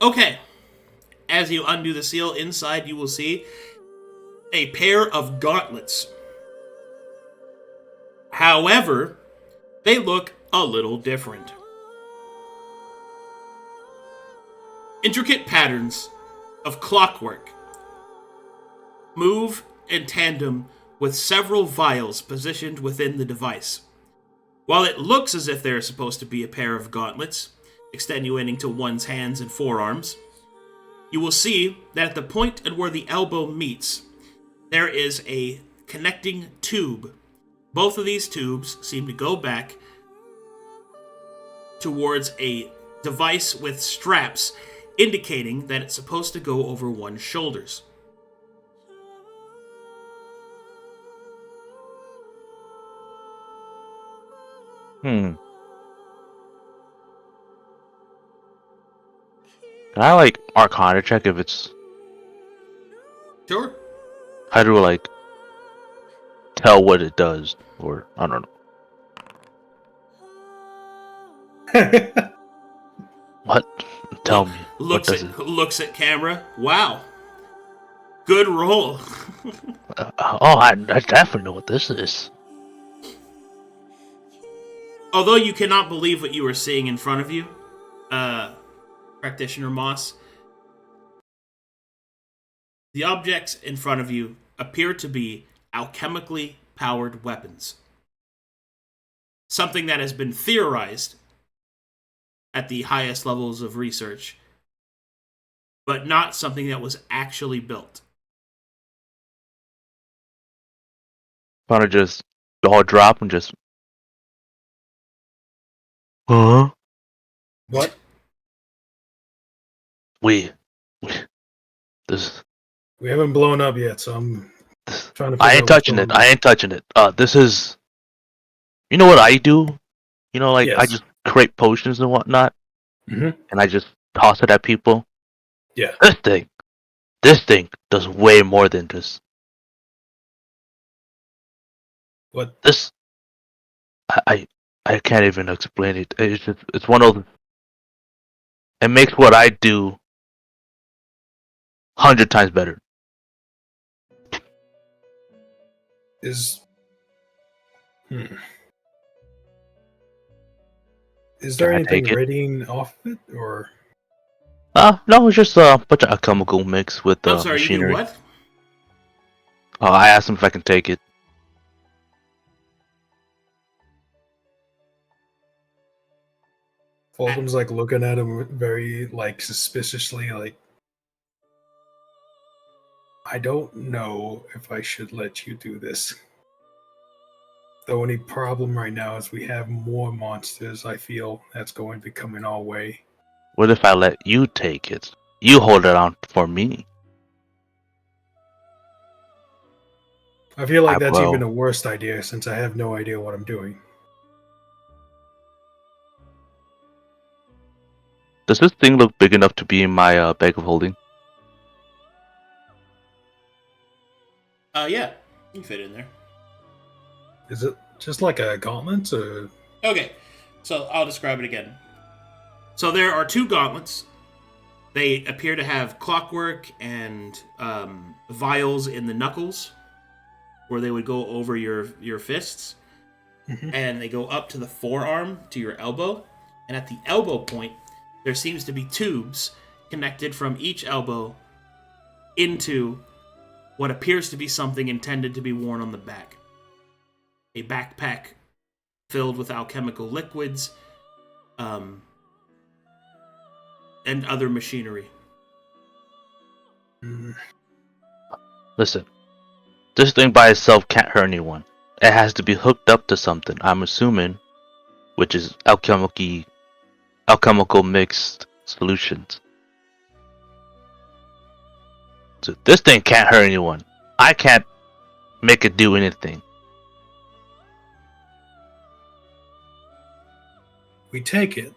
Okay. As you undo the seal, inside you will see a pair of gauntlets. However, they look a little different. Intricate patterns of clockwork move in tandem with several vials positioned within the device. While it looks as if they're supposed to be a pair of gauntlets, extenuating to one's hands and forearms, you will see that at the point at where the elbow meets, there is a connecting tube. Both of these tubes seem to go back towards a device with straps, indicating that it's supposed to go over one's shoulders. Can I like Arcana check if it's Sure. how do I like tell what it does, or I don't know. What? Tell me. What does it? Looks at camera. Wow. Good roll. I definitely know what this is. Although you cannot believe what you are seeing in front of you, Practitioner Moss, the objects in front of you appear to be alchemically powered weapons. Something that has been theorized at the highest levels of research, but not something that was actually built. Want to just all drop and just. Huh? What? This. We haven't blown up yet, so I'm trying to figure I out ain't what's touching going it. on. I ain't touching it. This is. You know what I do? You know, like I Yes. just create potions and whatnot, Mm-hmm. and I just toss it at people. Yeah. This thing does way more than just What? this. I can't even explain it. It's one of those. It makes what I do 100 times better. Is there Can I anything take it? radiating off of it, or? No, it's just a bunch of chemical mix with I'm sorry, you do machinery. what? I asked him if I can take it. Fulgrim's like looking at him very like suspiciously, like, I don't know if I should let you do this. The only problem right now is we have more monsters. I feel that's going to be coming our way. What if I let you take it? You hold it on for me. I feel like that's will. even a worse idea since I have no idea what I'm doing. Does this thing look big enough to be in my bag of holding? Yeah, you can fit in there. Is it just like a gauntlet, or? Okay, so I'll describe it again. So there are two gauntlets. They appear to have clockwork and vials in the knuckles, where they would go over your fists, and they go up to the forearm to your elbow. And at the elbow point, there seems to be tubes connected from each elbow into what appears to be something intended to be worn on the back. A backpack filled with alchemical liquids, and other machinery. Listen, this thing by itself can't hurt anyone. It has to be hooked up to something, I'm assuming, which is alchemical mixed solutions. So this thing can't hurt anyone. I can't make it do anything. We take it,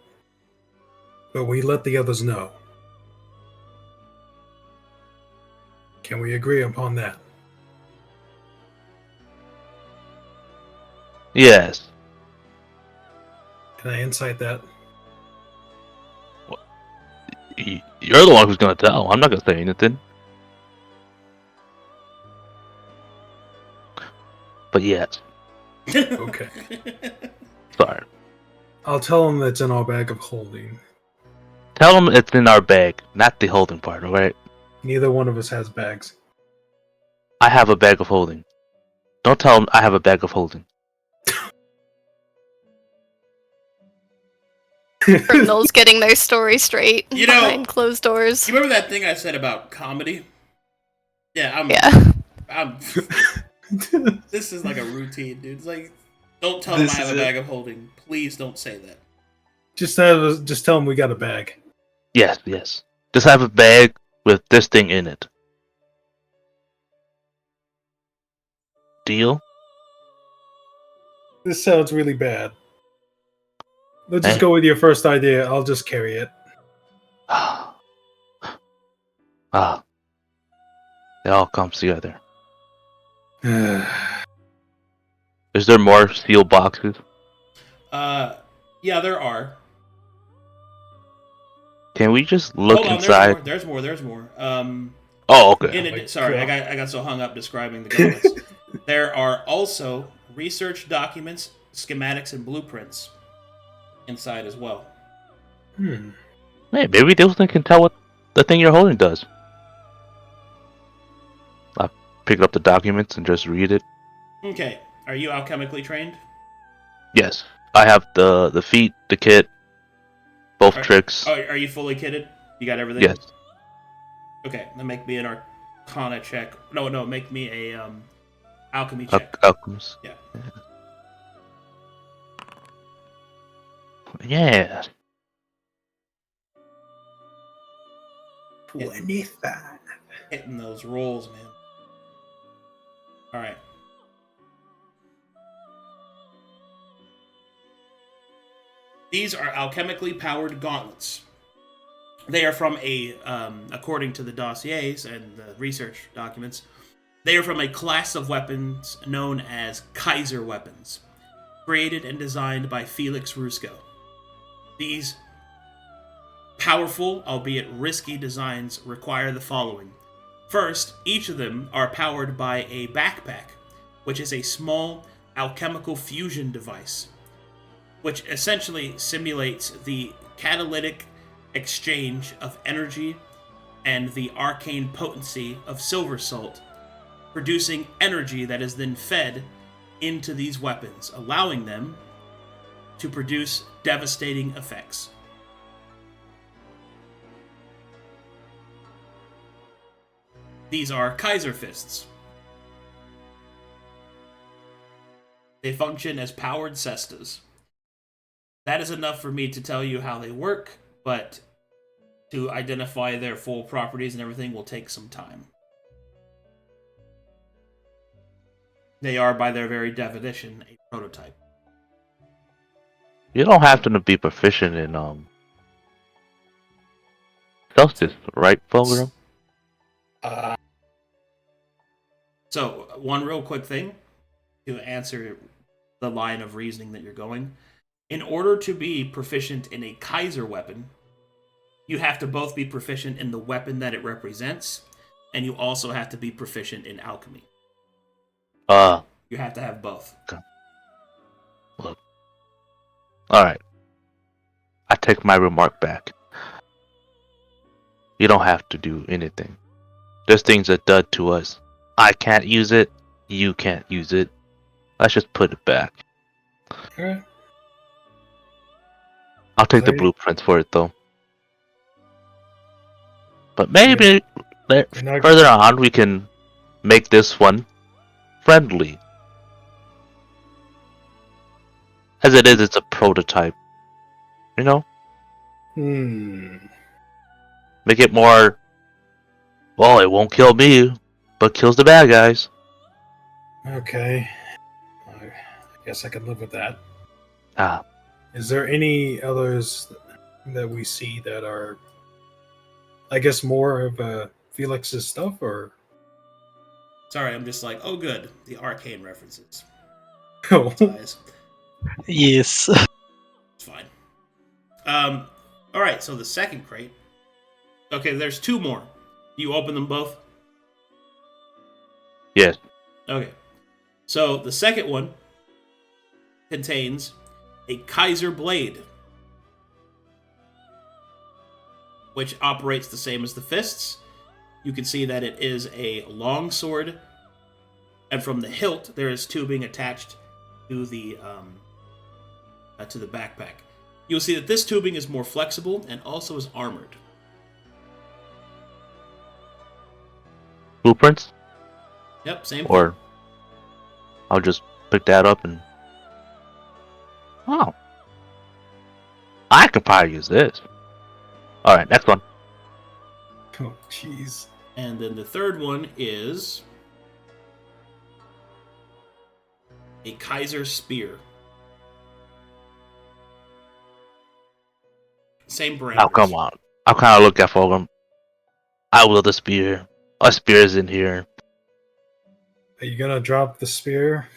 but we let the others know. Can we agree upon that? Yes. Can I insight that? You're the one who's gonna tell. I'm not gonna say anything. But yes. Okay. Sorry. I'll tell him that's in our bag of holding. Tell them it's in our bag, not the holding part, alright? Neither one of us has bags. I have a bag of holding. Don't tell them I have a bag of holding. Criminals getting their story straight You know, behind closed doors. You remember that thing I said about comedy? Yeah, I'm this is like a routine, dude. It's like, don't tell them I have a bag of holding. Please don't say that. Just tell him we got a bag. Yes. Just have a bag with this thing in it. Deal? This sounds really bad. Let's just Hey. go with your first idea. I'll just carry it. It all comes together. Is there more sealed boxes? Yeah, there are. Can we just look Hold on, inside? there's more. Oh, okay. Sorry, I got so hung up describing the gauntlets. There are also research documents, schematics, and blueprints inside as well. Hey, maybe those things can tell what the thing you're holding does. I pick up the documents and just read it. Okay, are you alchemically trained? Yes, I have the feet, the kit, both tricks. Are you fully kitted? You got everything? Yes. Okay, then make me an Arcana check. No, make me a alchemy check. Alchemist. Yeah. Yeah. 25. Hitting those rolls, man. All right. These are alchemically powered gauntlets. They are from according to the dossiers and the research documents, they are from a class of weapons known as Kaiser weapons, created and designed by Felix Rusko. These powerful, albeit risky designs require the following. First, each of them are powered by a backpack, which is a small alchemical fusion device, which essentially simulates the catalytic exchange of energy and the arcane potency of silver salt, producing energy that is then fed into these weapons, allowing them to produce devastating effects. These are Kaiser fists. They function as powered cestas. That is enough for me to tell you how they work, but to identify their full properties and everything will take some time. They are, by their very definition, a prototype. You don't have to be proficient in Celsius, right, Fulgrim? So, one real quick thing to answer the line of reasoning that you're going. In order to be proficient in a Kaiser weapon, you have to both be proficient in the weapon that it represents, and you also have to be proficient in alchemy. You have to have both. Okay. Look. Alright. I take my remark back. You don't have to do anything. There's things that done to us. I can't use it. You can't use it. Let's just put it back. Alright. I'll take the blueprints for it, though. But maybe further on we can make this one friendly. As it is, it's a prototype. You know? Make it more... Well, it won't kill me, but kills the bad guys. Okay. I guess I can live with that. Ah. Is there any others that we see that are, I guess, more of Felix's stuff, or? Sorry, I'm just like, oh good, the arcane references. Oh. Yes. It's fine. Alright, so the second crate. Okay, there's two more. You open them both? Yes. Okay. So the second one contains a Kaiser blade, which operates the same as the fists. You can see that it is a long sword, and from the hilt there is tubing attached to the backpack. You'll see that this tubing is more flexible and also is armored. Blueprints? Yep, same thing. Or I'll just pick that up and... Oh. I could probably use this. Alright, next one. Oh, jeez. And then the third one is a Kaiser spear. Same brand. Oh, come on. I'll kind of look at Fulgrim. I will the spear. A spear is in here. Are you gonna drop the spear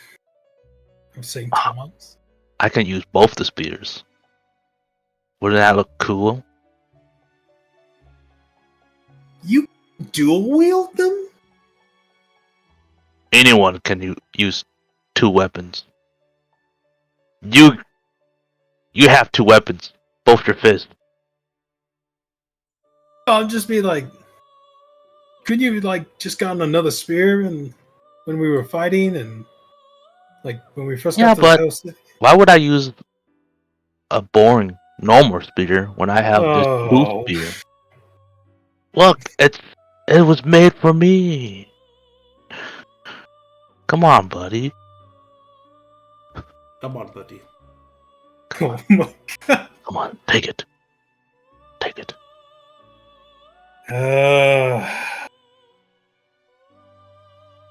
of St. Thomas? I can use both the spears. Wouldn't that look cool? You dual wield them? Anyone can use 2 weapons. You have 2 weapons, both your fists. I'll just be like, couldn't you like just gotten another spear and when we were fighting and like when we first got to the house? Why would I use a boring normal spear when I have this 2 spear? Look, it was made for me. Come on, buddy. Come on, buddy. Oh my god. Come on, take it. Take it.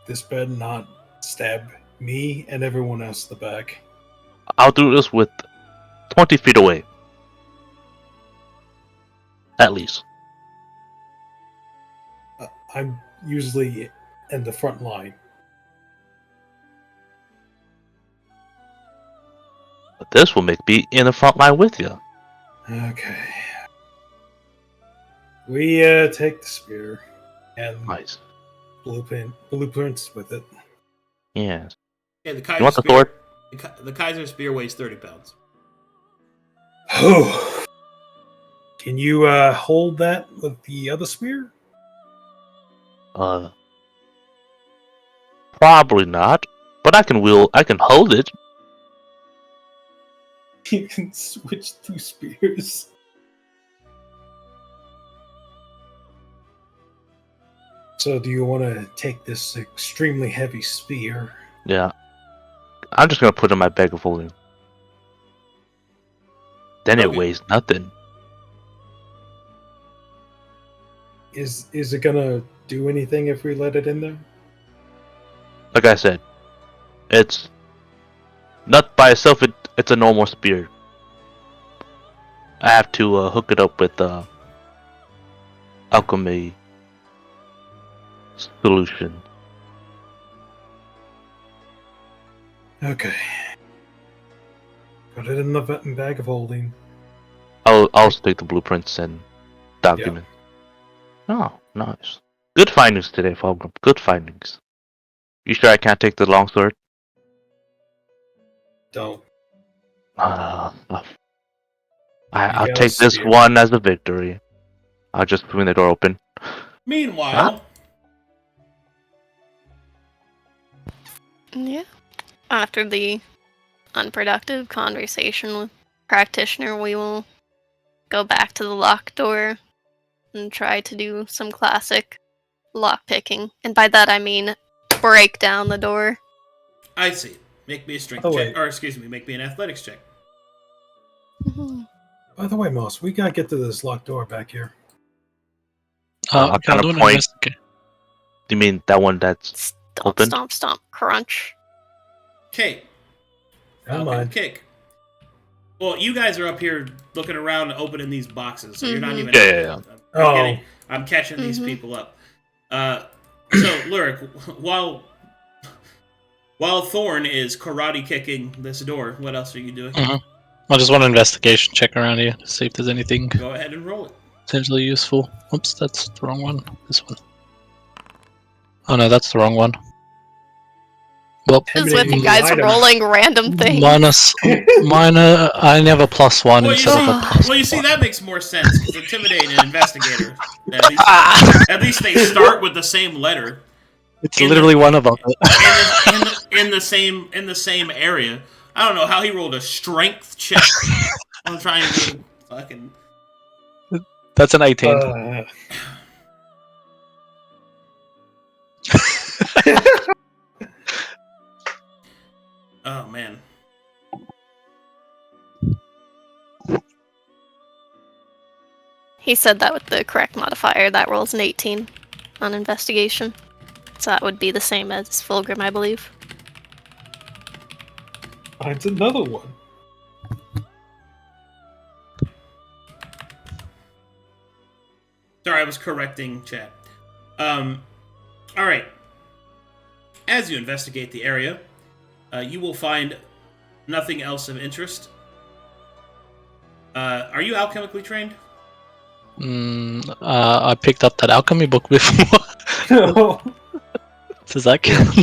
This better not stab me and everyone else in the back. I'll do this with 20 feet away. At least. I'm usually in the front line. But this will make me in the front line with you. Okay. We take the spear and Nice. blueprints with it. Yes. Yeah, the You Kaiser want the spear. sword? The Kaiser spear weighs 30 pounds. Oh. Can you hold that with the other spear? Probably not. But I can hold it. You can switch 2 spears. So do you want to take this extremely heavy spear? Yeah. I'm just gonna put it in my bag of holding. Then it weighs nothing. Is it gonna do anything if we let it in there? Like I said, it's not by itself. It's a normal spear. I have to hook it up with alchemy solution. Okay. Put it in the bag of holding. I'll take the blueprints and documents. Oh, nice. Good findings today, Fulgrim. Good findings. You sure I can't take the longsword? Don't. I'll got take a this spear. one as a victory. I'll just swing the door open. Meanwhile, Yeah. After the unproductive conversation with practitioner, we will go back to the locked door and try to do some classic lock picking. And by that I mean break down the door. I see. Make me a strength Oh, check. wait. Or, excuse me, make me an athletics check. By the way, Moss, we gotta get to this locked door back here. What I'll kind of do an point? investigate. Do you mean that one that's Stomp, open? stomp, stomp, crunch. Cake. Never Okay, mind. cake. Well, you guys are up here looking around opening these boxes, so you're not even... Yeah. I'm catching these people up. So, Luric, while Thorne is karate kicking this door, what else are you doing? I just want an investigation check around here to see if there's anything Go ahead and roll it. potentially useful. Oops, that's the wrong one. This one. Oh no, that's the wrong one. Well, Just with you guys rolling random things. minor. I only have a +1 instead of a +1. Well, you see, that makes more sense because intimidating an investigator. At least they start with the same letter. It's literally one of them. in the same area. I don't know how he rolled a strength check. I'm trying to fucking. That's an 18. Oh man. He said that with the correct modifier. That rolls an 18 on investigation. So that would be the same as Fulgrim, I believe. It's another one. Sorry, I was correcting chat. Alright. As you investigate the area, you will find nothing else of interest. Are you alchemically trained? I picked up that alchemy book before. Does that count?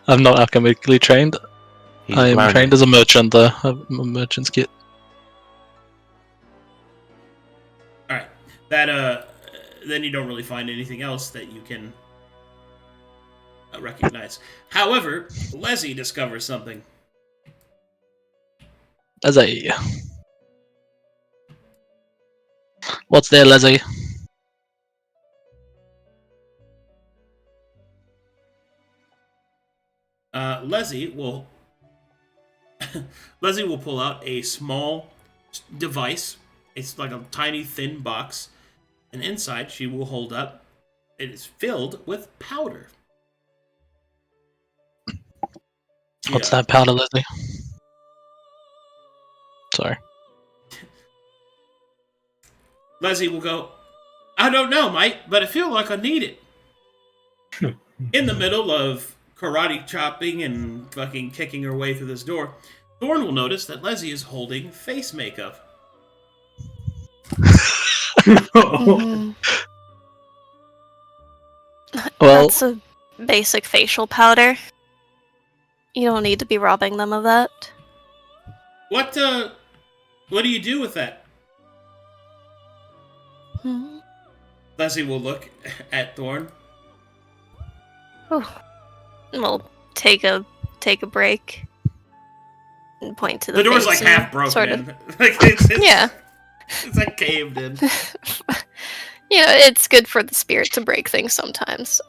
I'm not alchemically trained. I am trained as a merchant, though. I have a merchant's kit. Alright. That, then you don't really find anything else that you can recognize. However, Leslie discovers something. Leslie. What's there, Leslie? Leslie will Leslie will pull out a small device. It's like a tiny, thin box, and inside she will hold up. It is filled with powder. What's that powder, Leslie? Sorry. Leslie will go, I don't know, mate, but I feel like I need it. In the middle of karate chopping and fucking kicking her way through this door, Thorne will notice that Leslie is holding face makeup. Well, that's a basic facial powder. You don't need to be robbing them of that. What do you do with that? Leslie will look at Thorne. Oh. We'll take a break and point to the door's face like half broken sort in. of... Like it's yeah. It's like caved in. It's good for the spirit to break things sometimes.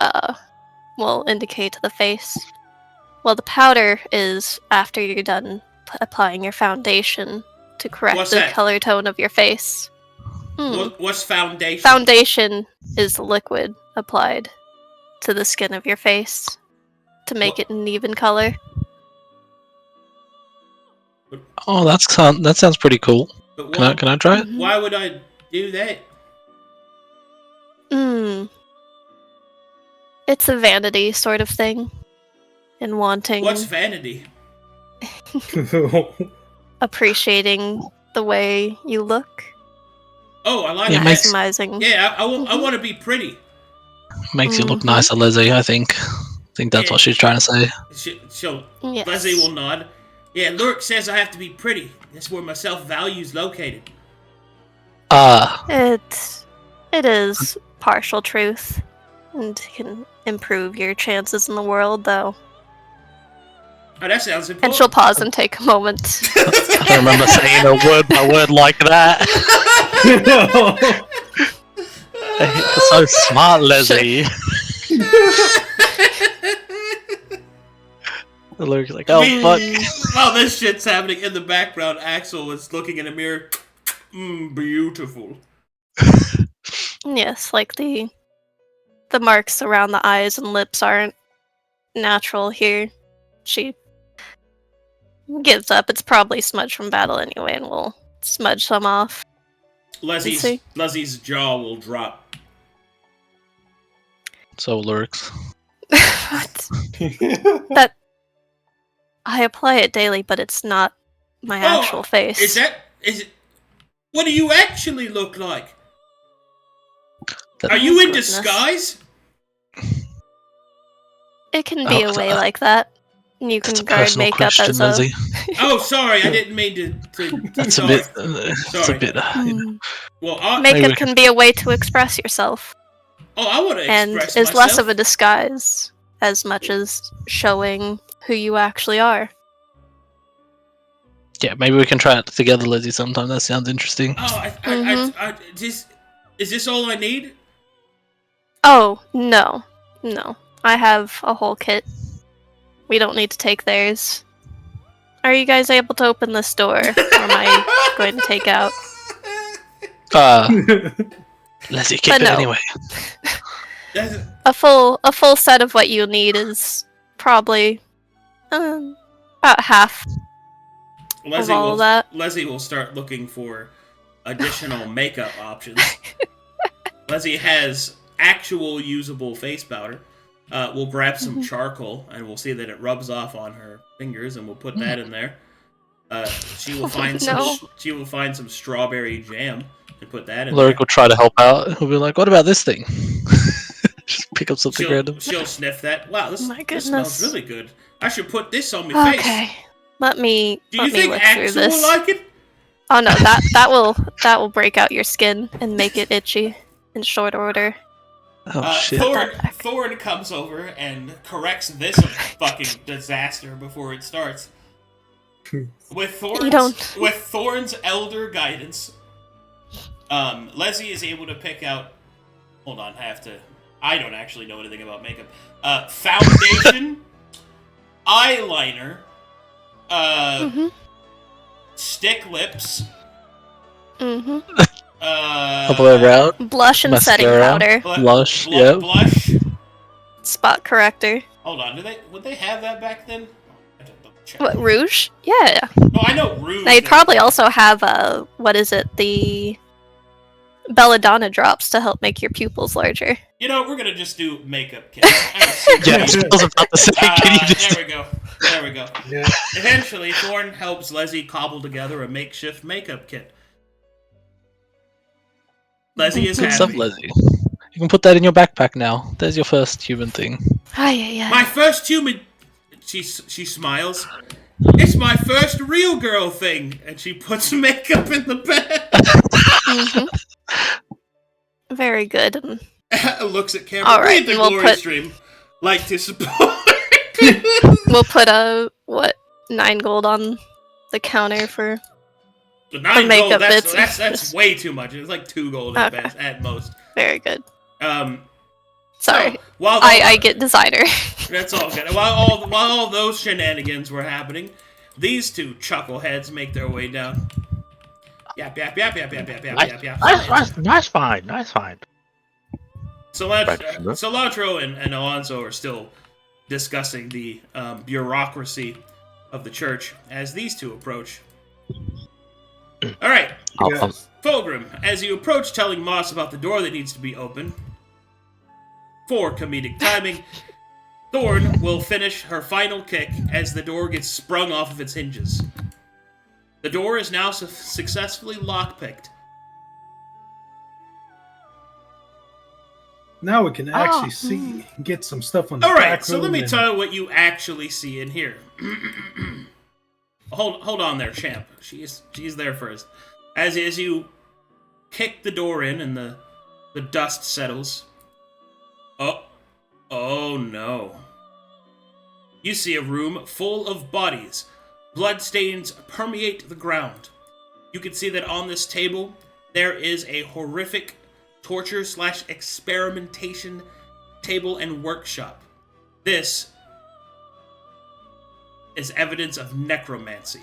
We'll indicate to the face. Well, the powder is after you're done applying your foundation to correct What's the that? color tone of your face. What's foundation? Foundation is the liquid applied to the skin of your face to make it an even color. Oh, that sounds pretty cool. Can I try it? Why would I do that? It's a vanity sort of thing. And wanting... What's vanity? appreciating the way you look. Oh, I like that. Maximizing. Yeah, I want to be pretty. Makes you look nicer, Leslie, I think. I think that's what she's trying to say. Yes. Leslie will nod. Yeah, Luric says I have to be pretty. That's where my self-value's located. It is partial truth. And can improve your chances in the world, though. Oh, that sounds important. And she'll pause and take a moment. I don't remember saying a word by word like that. So smart, Leslie. Luric's like, oh fuck. While this shit's happening in the background, Axel is looking in a mirror. Beautiful. Yes, like the marks around the eyes and lips aren't natural here. She gives up. It's probably smudged from battle anyway, and we'll smudge some off. Leslie's jaw will drop. So Luric's. That I apply it daily, but it's not my actual face. Is it? What do you actually look like? Are you in disguise? It can be a way like that. You can guard makeup as a... Oh, sorry, I didn't mean to That's sorry. It's a bit... Well, makeup can be a way to express yourself. Oh, I want to express myself. And is less of a disguise as much as showing who you actually are. Yeah, maybe we can try it together, Lizzie, sometime. That sounds interesting. Oh, is this all I need? Oh, no. I have a whole kit. We don't need to take theirs. Are you guys able to open this door? Or am I going to take out? Lizzie, keep it anyway. A full set of what you need is probably about half of all of that. Leslie will start looking for additional makeup options. Leslie has actual usable face powder. We'll grab some charcoal and we'll see that it rubs off on her fingers, and we'll put that in there. She will find she will find some strawberry jam and put that in Luric there. will try to help out. He'll be like, "What about this thing?" Just pick up something random. She'll sniff that. Wow, this goodness. smells really good. I should put this on my face. Okay, let me. Do you let me think look Axel through this. will like it? Oh no, that will break out your skin and make it itchy in short order. Oh shit! Thorne comes over and corrects this fucking disaster before it starts. With Thorne's elder guidance, Leslie is able to pick out. Hold on, I don't actually know anything about makeup. Foundation, eyeliner, stick lips. Other way around. Blush and setting Mascara. powder. Blush. Yeah. Blush. Spot corrector. Hold on, would they have that back then? I have to double check. What, rouge? Yeah. No, I know rouge. They'd probably also have what is it? The belladonna drops to help make your pupils larger. You know, we're gonna just do makeup kit. Yeah, I was about to say, can you just... There we go. Yeah. Eventually, Thorne helps Leslie cobble together a makeshift makeup kit. Leslie is Good stuff, happy. Leslie. You can put that in your backpack now. There's your first human thing. My first human... She smiles. It's my first real girl thing. And she puts makeup in the bag. Very good. Looks at camera. All right, Read the glory stream. Like to support. We'll put 9 gold on the counter for... So 9 makeup gold, bits. that's way too much. It's like 2 gold at most. Very good. Sorry. So, while I get designer. That's all good. While all those shenanigans were happening, these two chuckleheads make their way down. Yap. Nice find. Cilantro and Alonso are still discussing the bureaucracy of the church as these two approach. All right, Fulgrim, as you approach telling Moss about the door that needs to be open, for comedic timing, Thorne will finish her final kick as the door gets sprung off of its hinges. The door is now successfully lockpicked. Now we can actually get some stuff on the All right, back so let me room tell you what you actually see in here. Hold on there, champ. She's there first. As you kick the door in and the dust settles. Oh no. You see a room full of bodies. Bloodstains permeate the ground. You can see that on this table there is a horrific torture/experimentation table and workshop. This is evidence of necromancy.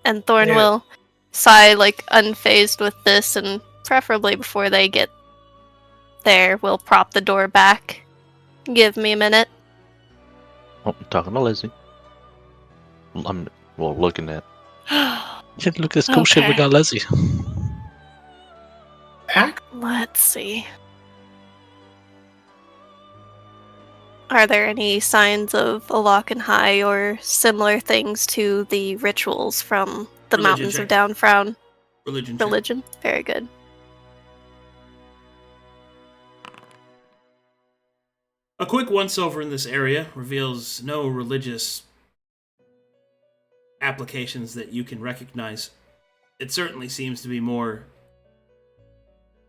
And Thorne will sigh, unfazed with this, and preferably before they get there, we'll prop the door back. Give me a minute. Oh, I'm talking to Leslie. I'm looking at. Look at this cool shit we got, Leslie. Let's see. Are there any signs of High or similar things to the rituals from the Mountains of Downfrown? Religion. Very good. A quick once-over in this area reveals no religious applications that you can recognize. It certainly seems to be more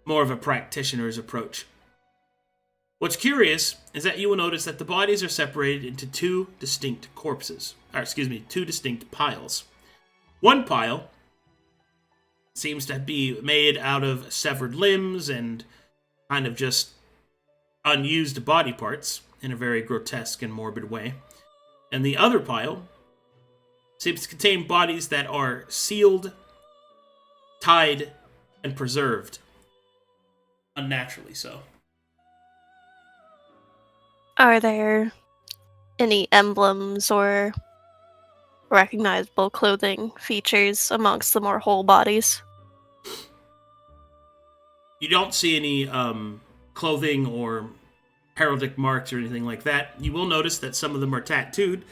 of a practitioner's approach. What's curious is that you will notice that the bodies are separated into two distinct piles. One pile seems to be made out of severed limbs and kind of just unused body parts in a very grotesque and morbid way. And the other pile seems to contain bodies that are sealed, tied, and preserved. Unnaturally so. Are there any emblems or recognizable clothing features amongst the more whole bodies? You don't see any clothing or heraldic marks or anything like that. You will notice that some of them are tattooed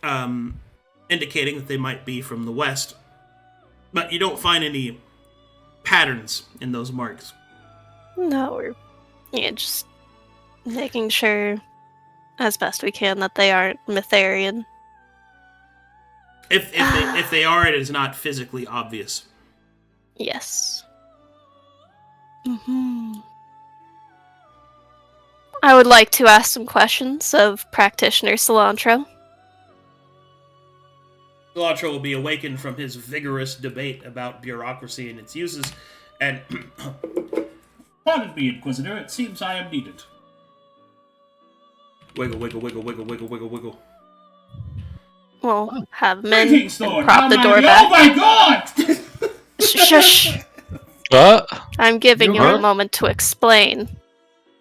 indicating that they might be from the west. But you don't find any patterns in those marks. No, we're just making sure as best we can that they aren't Mytharian. If they are, it is not physically obvious. Yes. I would like to ask some questions of Practitioner Cilantro. Cilantro will be awakened from his vigorous debate about bureaucracy and its uses, and Pardon me, Inquisitor, it seems I am needed. wiggle, wiggle, wiggle, wiggle, wiggle, wiggle, wiggle. Well, have men Greetings, and Thorne. prop the How door mighty- back. Oh my god! Shush! What? I'm giving you Huh? a moment to explain.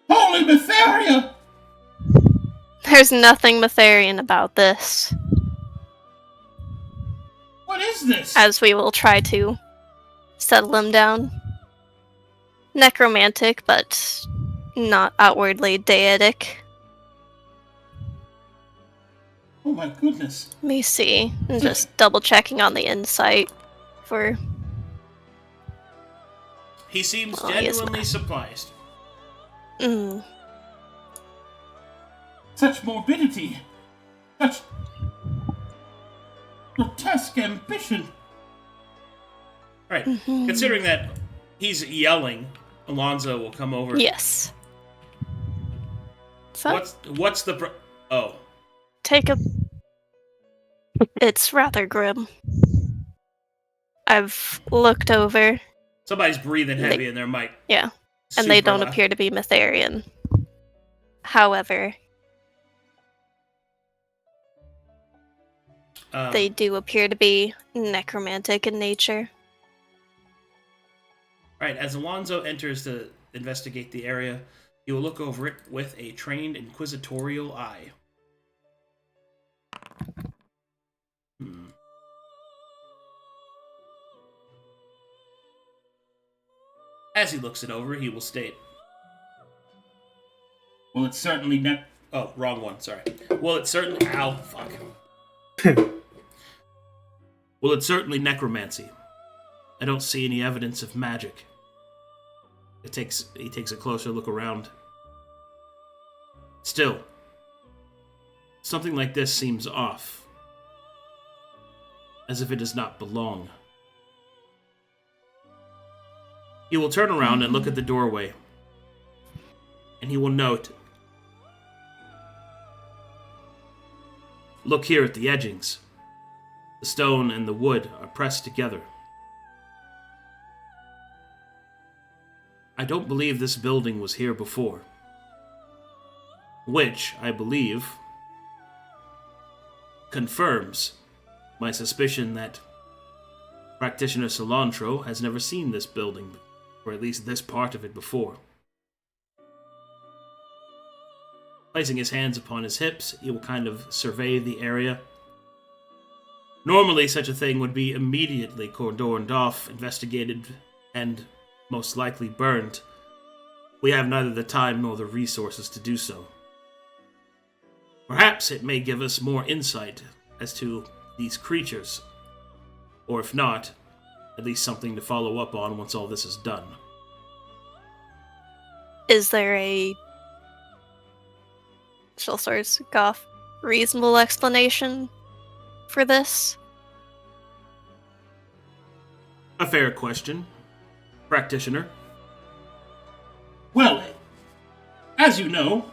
Holy Mytheria! There's nothing Mytharian about this, What is this? as we will try to settle him down. Necromantic, but not outwardly deitic. Oh my goodness. Let me see. I'm just double checking on the insight for. He seems Well, he is genuinely not. surprised. Such morbidity. Such grotesque ambition. Right. Considering that he's yelling, Alonzo will come over. Yes. So What's the oh. take a. It's rather grim. I've looked over. Somebody's breathing heavy in their mic. Yeah. And they Super don't loud. appear to be Mytharian. However, they do appear to be necromantic in nature. Right, as Alonzo enters to investigate the area, he will look over it with a trained inquisitorial eye. As he looks it over, he will state, Well, it's certainly oh, wrong one, sorry. Well, it's certainly... Ow, fuck. Well, it's certainly necromancy. I don't see any evidence of magic. He takes a closer look around. Still, something like this seems off. As if it does not belong. He will turn around and look at the doorway. And he will note, look here at the edgings. The stone and the wood are pressed together. I don't believe this building was here before. Which, I believe, confirms my suspicion that Practitioner Cilantro has never seen this building, or at least this part of it, before. Placing his hands upon his hips, he will kind of survey the area. Normally, such a thing would be immediately cordoned off, investigated, and most likely burned. We have neither the time nor the resources to do so. Perhaps it may give us more insight as to these creatures, or if not, at least something to follow up on once all this is done. Is there a. She'll sort of scoff. Reasonable explanation for this? A fair question, Practitioner. Well, as you know,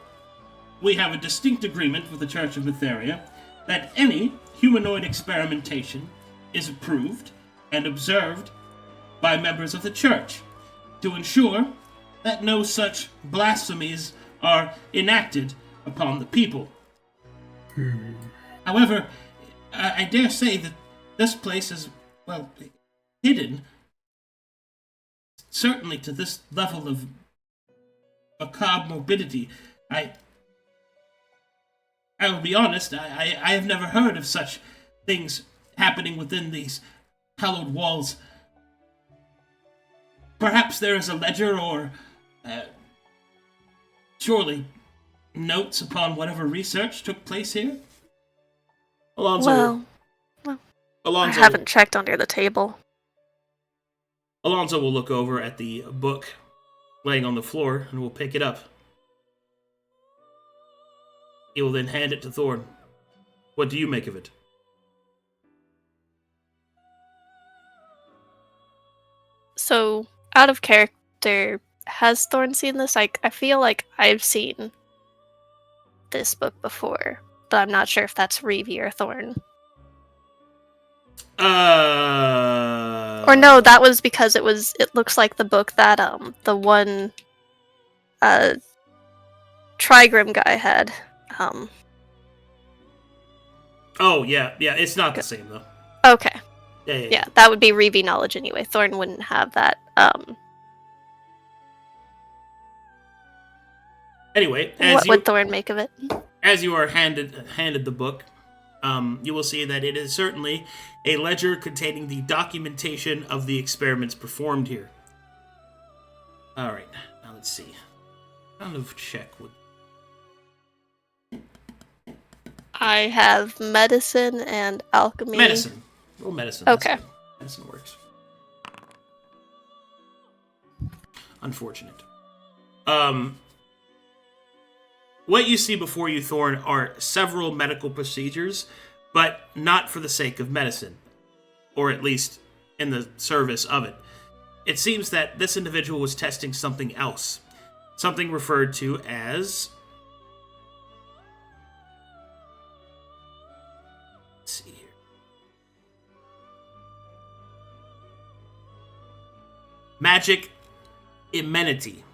we have a distinct agreement with the Church of Mytheria that any humanoid experimentation is approved and observed by members of the Church to ensure that no such blasphemies are enacted upon the people. However, I dare say that this place is, well, hidden, certainly to this level of macabre morbidity. I will be honest, I have never heard of such things happening within these hallowed walls. Perhaps there is a ledger or, surely, notes upon whatever research took place here? Alonso, I Alonso, haven't checked under the table. Alonso will look over at the book laying on the floor and will pick it up. He will then hand it to Thorne. What do you make of it? So, out of character, has Thorne seen this? I feel like I've seen this book before, but I'm not sure if that's Reevee or Thorne. Or no, that was because it looks like the book that the one Trigrim guy had. Oh yeah, it's not the same though. Okay. Yeah. That would be Reevee knowledge anyway. Thorne wouldn't have that. Anyway, what would Thorne make of it? As you are handed the book, you will see that it is certainly a ledger containing the documentation of the experiments performed here. All right, now let's see. Kind of check with. I have medicine and alchemy. Medicine. Roll medicine. Okay. Medicine works. Unfortunate. What you see before you, Thorne, are several medical procedures, but not for the sake of medicine, or at least in the service of it. It seems that this individual was testing something else, something referred to as... Let's see here. Magic immunity.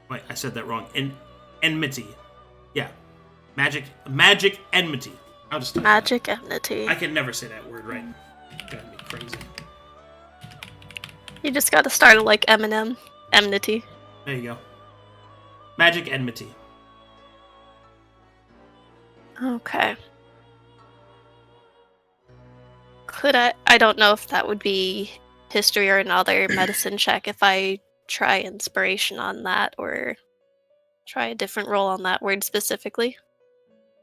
Wait, I said that wrong. Enmity. Yeah. Magic enmity. I'll just Magic enmity. I can never say that word right. Drive me crazy. You just gotta start it like Eminem. Enmity. There you go. Magic enmity. Okay. Could I don't know if that would be history or another medicine check if I try inspiration on that or try a different roll on that word specifically.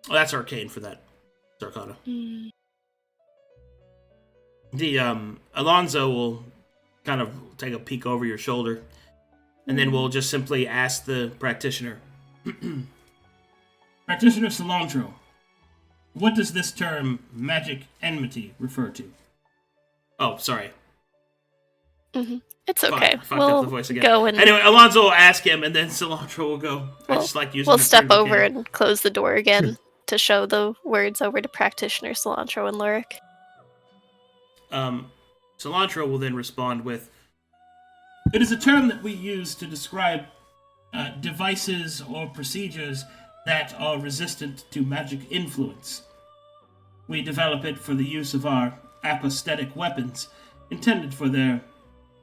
Oh, that's arcane for that. It's Arcana. The Alonso will kind of take a peek over your shoulder, and then we'll just simply ask the practitioner. Practitioner Cilantro, what does this term magic enmity refer to? Oh, sorry. It's okay. Fucked up the voice again. Go and anyway, Alonso will ask him, and then Cilantro will go. I just like using. We'll step over and close the door again to show the words over to practitioner Cilantro and Luric. Cilantro will then respond with, "It is a term that we use to describe devices or procedures that are resistant to magic influence. We develop it for the use of our apostatic weapons, intended for their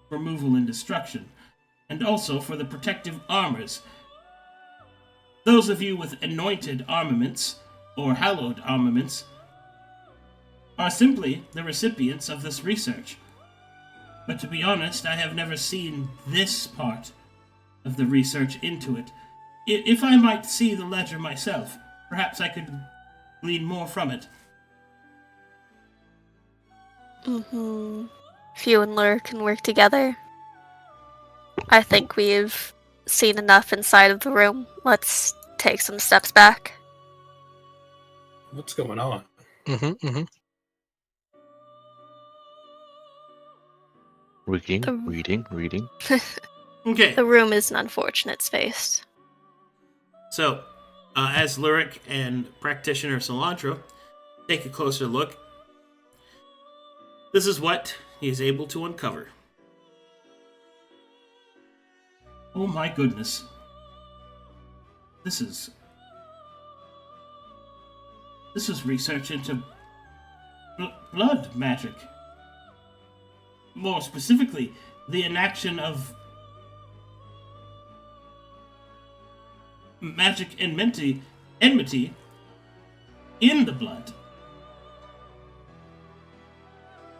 removal and destruction, and also for the protective armors. Those of you with anointed armaments, or hallowed armaments, are simply the recipients of this research. But to be honest, I have never seen this part of the research into it. If I might see the ledger myself, perhaps I could glean more from it." If you and Luric can work together, I think we've seen enough inside of the room. Let's take some steps back. What's going on? Reading. Okay. The room is an unfortunate space. So, as Luric and practitioner Cilantro take a closer look, this is what he is able to uncover. Oh my goodness. This is research into blood magic. More specifically, the enaction of magic enmity in the blood.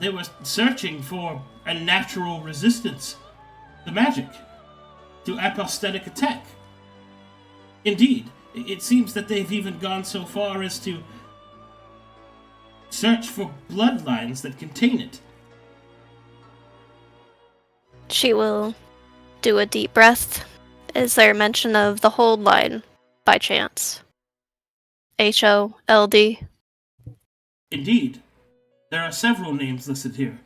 They were searching for a natural resistance to magic, to apostatic attack. Indeed, it seems that they've even gone so far as to search for bloodlines that contain it. She will do a deep breath. Is there mention of the hold line, by chance? HOLD? Indeed. There are several names listed here.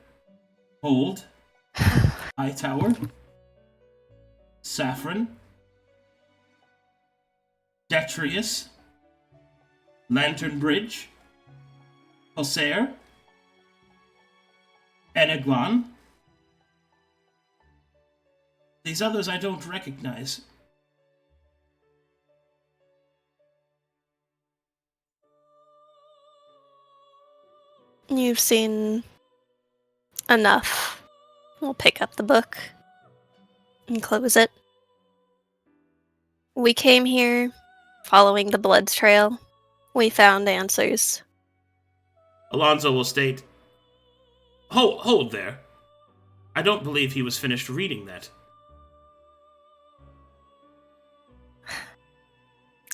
Hold, Hightower, Saffron, Detrius, Lantern Bridge, Hosser, Eneglan. These others I don't recognize. You've seen enough. We'll pick up the book and close it. We came here following the blood trail. We found answers. Alonzo will state, Hold there. I don't believe he was finished reading that.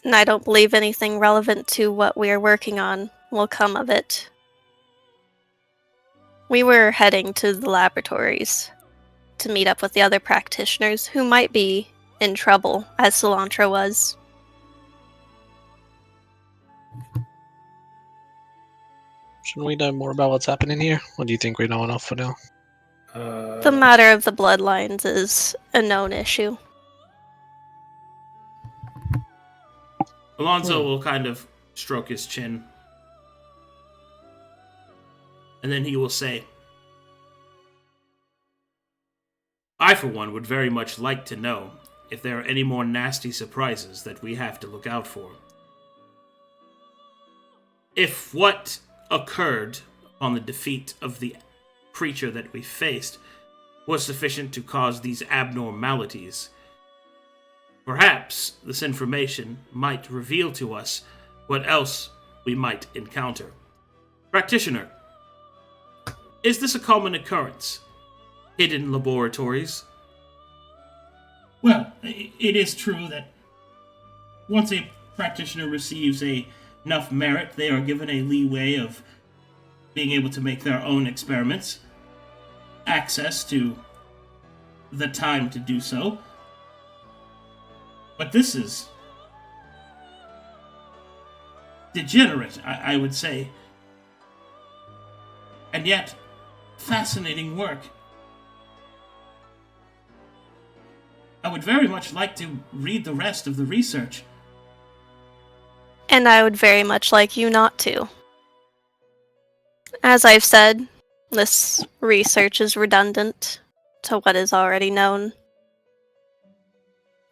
And I don't believe anything relevant to what we are working on will come of it. We were heading to the laboratories to meet up with the other practitioners who might be in trouble, as Cilantro was. Shouldn't we know more about what's happening here? Or do you think we know enough for now? The matter of the bloodlines is a known issue. Alonzo will kind of stroke his chin. And then he will say, I, for one, would very much like to know if there are any more nasty surprises that we have to look out for. If what occurred upon the defeat of the creature that we faced was sufficient to cause these abnormalities, perhaps this information might reveal to us what else we might encounter. Practitioner, is this a common occurrence? Hidden laboratories? Well, it is true that once a practitioner receives enough merit, they are given a leeway of being able to make their own experiments, access to the time to do so. But this is degenerate, I would say. And yet, fascinating work. I would very much like to read the rest of the research. And I would very much like you not to. As I've said, this research is redundant to what is already known.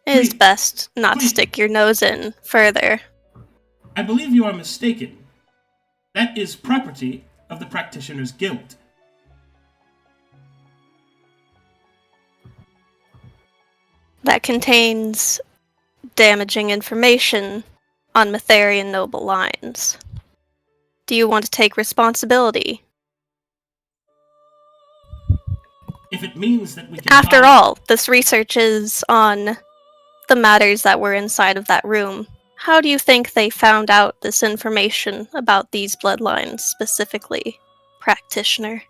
It is best not to stick your nose in further. I believe you are mistaken. That is property of the Practitioners Guild. That contains damaging information on Metherian noble lines. Do you want to take responsibility? If it means that we can After all, this research is on the matters that were inside of that room. How do you think they found out this information about these bloodlines specifically, practitioner?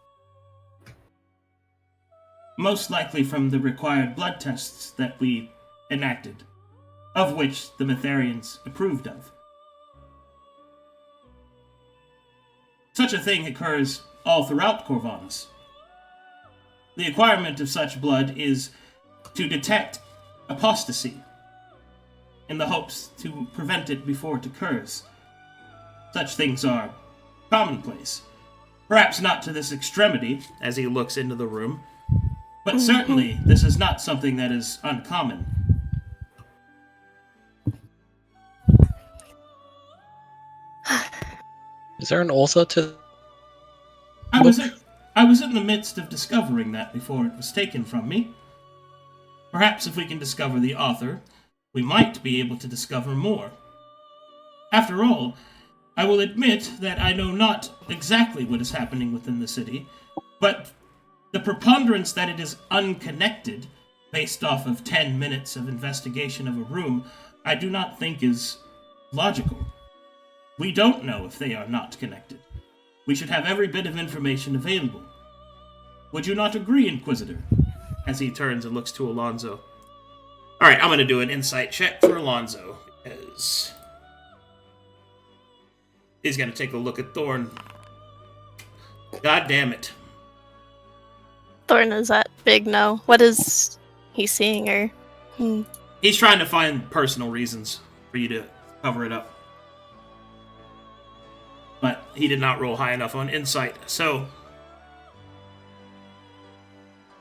Most likely from the required blood tests that we enacted, of which the Metherians approved of. Such a thing occurs all throughout Corvallis. The requirement of such blood is to detect apostasy, in the hopes to prevent it before it occurs. Such things are commonplace. Perhaps not to this extremity, as he looks into the room. But certainly, this is not something that is uncommon. Is there an author to... I was in the midst of discovering that before it was taken from me. Perhaps if we can discover the author, we might be able to discover more. After all, I will admit that I know not exactly what is happening within the city, but the preponderance that it is unconnected, based off of 10 minutes of investigation of a room, I do not think is logical. We don't know if they are not connected. We should have every bit of information available. Would you not agree, Inquisitor? As he turns and looks to Alonso. Alright, I'm going to do an insight check for Alonso, because he's going to take a look at Thorne. God damn it. Thorne is that big no. What is he seeing her? He's trying to find personal reasons for you to cover it up. But he did not roll high enough on insight, so...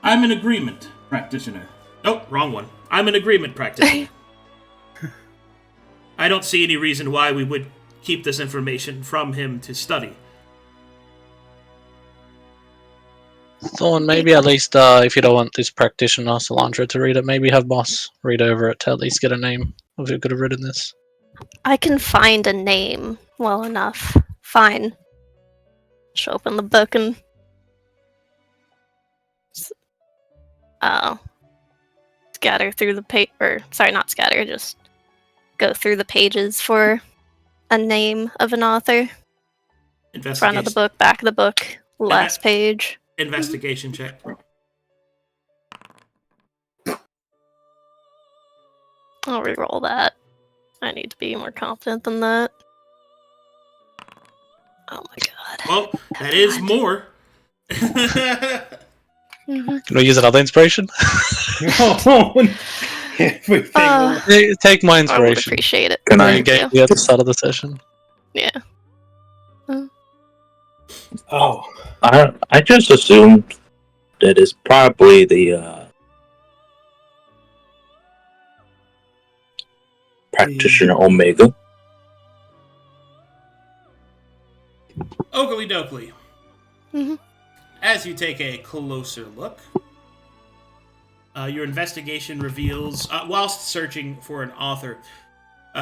I'm in agreement, practitioner. Nope, wrong one. I'm in agreement, practitioner. I don't see any reason why we would keep this information from him to study. Thorne, maybe at least if you don't want this practitioner Cilantro to read it, maybe have Boss read over it to at least get a name of who could have written this. I can find a name well enough. Fine. Just open the book and... scatter through the paper. Sorry, not scatter, just go through the pages for a name of an author. Front of the book, back of the book, last page. Investigation check. I'll reroll that. I need to be more confident than that. Oh my god. Well, that is more. Can we use another inspiration? Take Take my I would inspiration. appreciate it. Can I Thank Get you. you at the start of the session. Yeah. Oh, I just assumed that it's probably the practitioner Omega. Oakley dokley. Mhm. As you take a closer look, your investigation reveals, whilst searching for an author,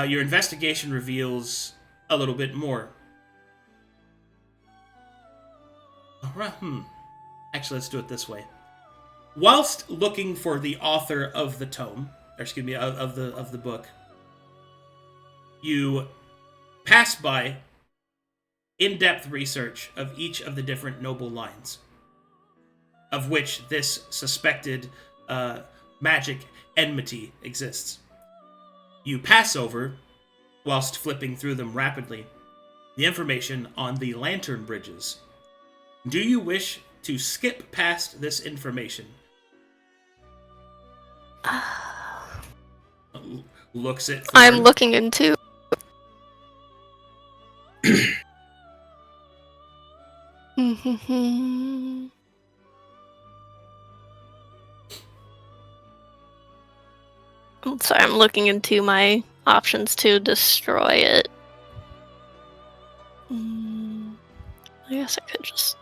your investigation reveals a little bit more. Alright, Actually, let's do it this way. Whilst looking for the author of the tome, or excuse me, of the book, you pass by in-depth research of each of the different noble lines, of which this suspected magic enmity exists. You pass over, whilst flipping through them rapidly, the information on the lantern bridges. Do you wish to skip past this information? Looks at Thorne. I'm looking into... Sorry, I'm looking into my options to destroy it. I guess I could just...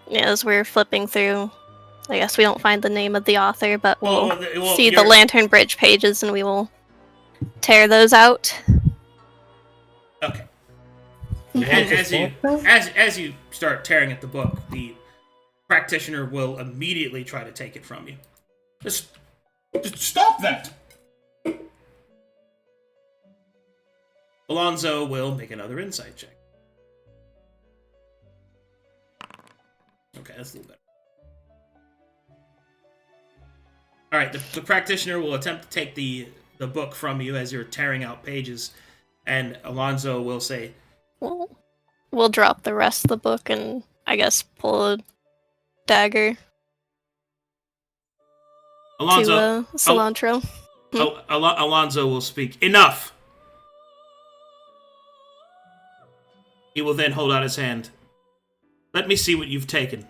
Yeah, as we're flipping through, I guess we don't find the name of the author, but we'll see the Lantern Bridge pages and we will tear those out. Okay. As you start tearing at the book, the practitioner will immediately try to take it from you. Just stop that! Alonso will make another insight check. Okay, that's a little better. Alright, the practitioner will attempt to take the book from you as you're tearing out pages, and Alonso will say, We'll drop the rest of the book and, I guess, pull a dagger Alonso, to Cilantro. Alonso will speak, "Enough!" He will then hold out his hand. "Let me see what you've taken."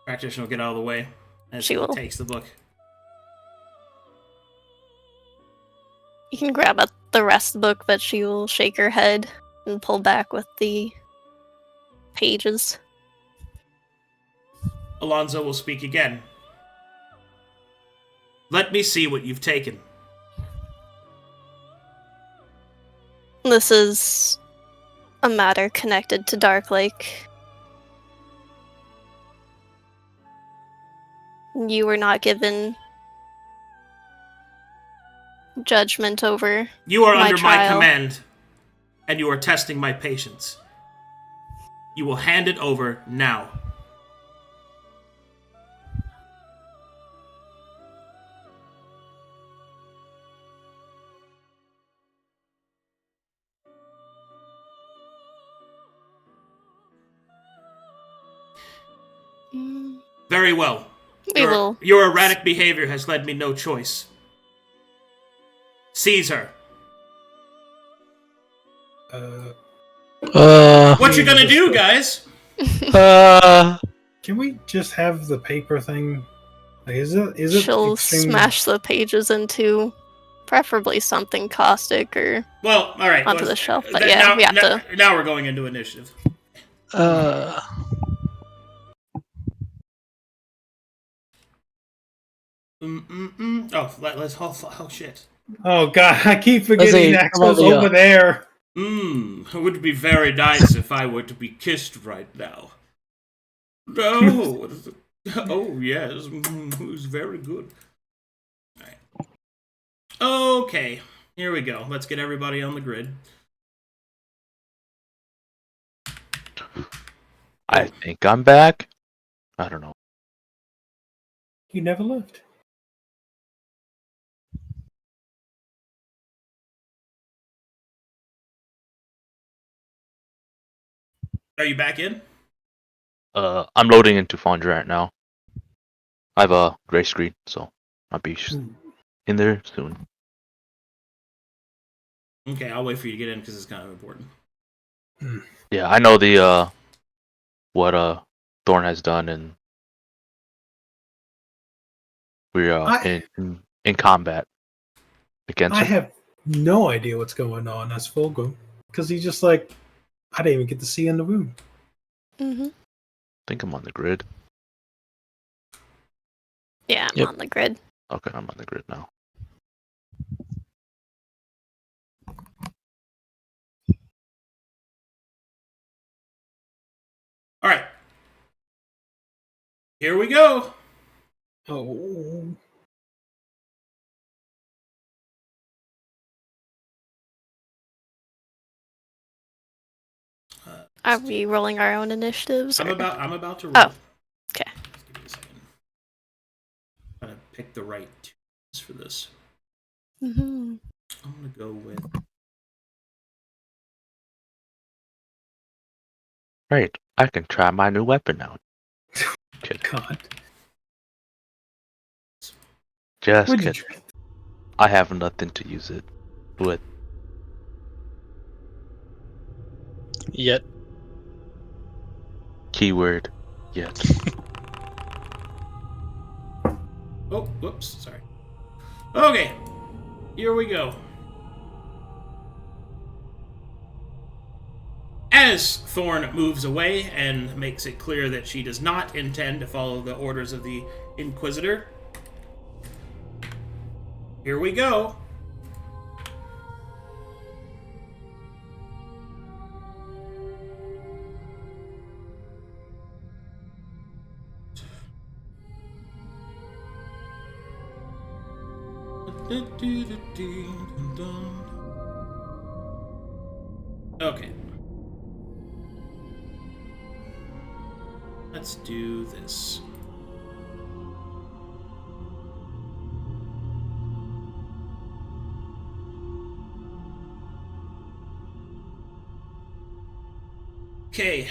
Practitioner will get out of the way as She he will. takes the book. You can grab at the rest of the book, but she will shake her head and pull back with the pages. Alonso will speak again. "Let me see what you've taken." This is a matter connected to Dark Lake. You were not given judgment over You are my under my trial. command, and you are testing my patience. You will hand it over now. Very well. We will. Your erratic behavior has led me no choice. Seize her. What you gonna do, guys? Can we just have the paper thing? Like, is it She'll extreme- smash the pages into preferably something caustic or Well, all right. onto the shelf. But now, we have to. Now we're going into initiative. Oh, let's. Oh, shit. Oh god, I keep forgetting Axel's over there. It would be very nice if I were to be kissed right now. No. Oh, yes. It was very good. All right. Okay. Here we go. Let's get everybody on the grid. I think I'm back. I don't know. You never left. Are you back in? I'm loading into Foundry right now. I have a gray screen, so I'll be in there soon. Okay, I'll wait for you to get in because it's kind of important. Yeah, I know the what Thorne has done, and we're in combat against I him. have no idea what's going on as Fulgrim, because he's just like, I didn't even get to see in the room. Mm-hmm. I think I'm on the grid. Yeah, I'm on the grid. Okay, I'm on the grid now. All right. Here we go. Oh. Are we rolling our own initiatives? I'm or- about to roll. Oh, okay. Just give me a second. I'm gonna pick the right tunes for this. Mm-hmm. I'm gonna go with. Right, I can try my new weapon now. Kidding. God. Just Where'd kidding. you- I have nothing to use it with. Yet. Keyword yet. Oh, whoops, sorry. Okay, here we go. As Thorne moves away and makes it clear that she does not intend to follow the orders of the Inquisitor, here we go. Okay. Let's do this. Okay.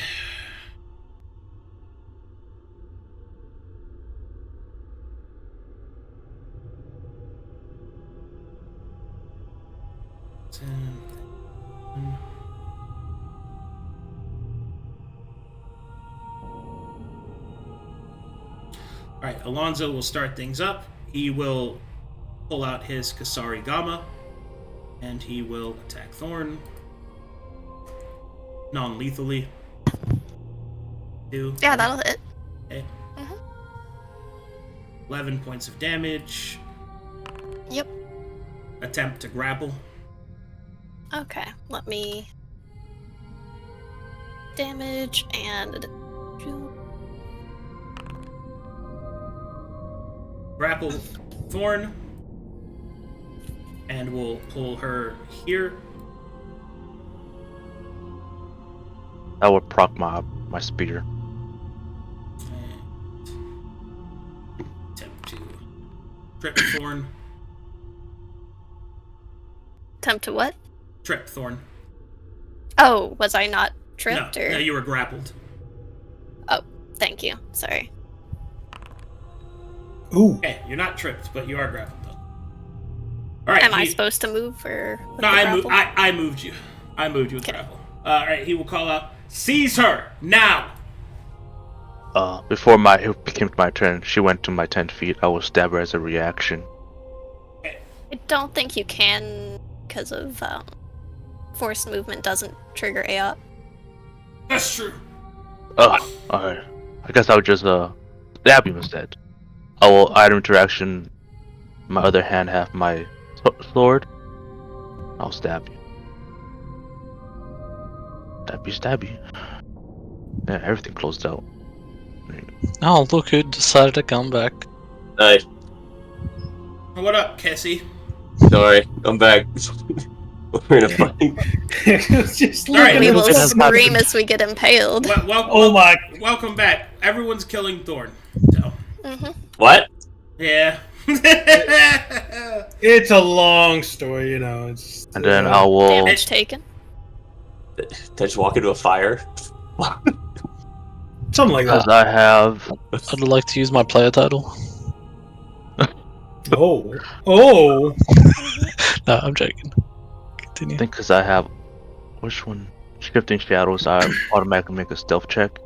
Alright, Alonzo will start things up. He will pull out his Kasari Gamma, and he will attack Thorne. Non-lethally. Yeah, that'll hit. Okay. Mhm. 11 points of damage. Yep. Attempt to grapple. Okay, let me damage and Grapple Thorne. and we'll pull her here. I would proc my spear. Attempt to trip Thorne. Attempt to what? Trip Thorne. Oh, was I not tripped? No, you were grappled. Oh, thank you. Sorry. Ooh. Okay, you're not tripped, but you are grappled though. All right. Am I supposed to move or? No, I moved you. I moved you with grapple. All right. He will call out, "Seize her now!" Before it became my turn, she went to my 10 feet. I will stab her as a reaction. I don't think you can because of forced movement doesn't trigger AOP. That's true. Alright. I guess I would just stab you instead. I will item interaction. My other hand have my sword. I'll stab you. Stabby. Yeah, everything closed out. Oh, look who decided to come back. Nice. What up, Cassie? Sorry, I'm back. We're in a fight. Just All right, We will It has scream happened. as we get impaled. Oh my! Welcome back. Everyone's killing Thorne. So, What? yeah. It's a long story, you know. It's And then I will. Damage taken. Did I just walk into a fire? something like Because that. I have. I'd like to use my player title. Oh, No, I'm joking. Continue. I think because I have. Which one? Shifting Shadows, I automatically make a stealth check.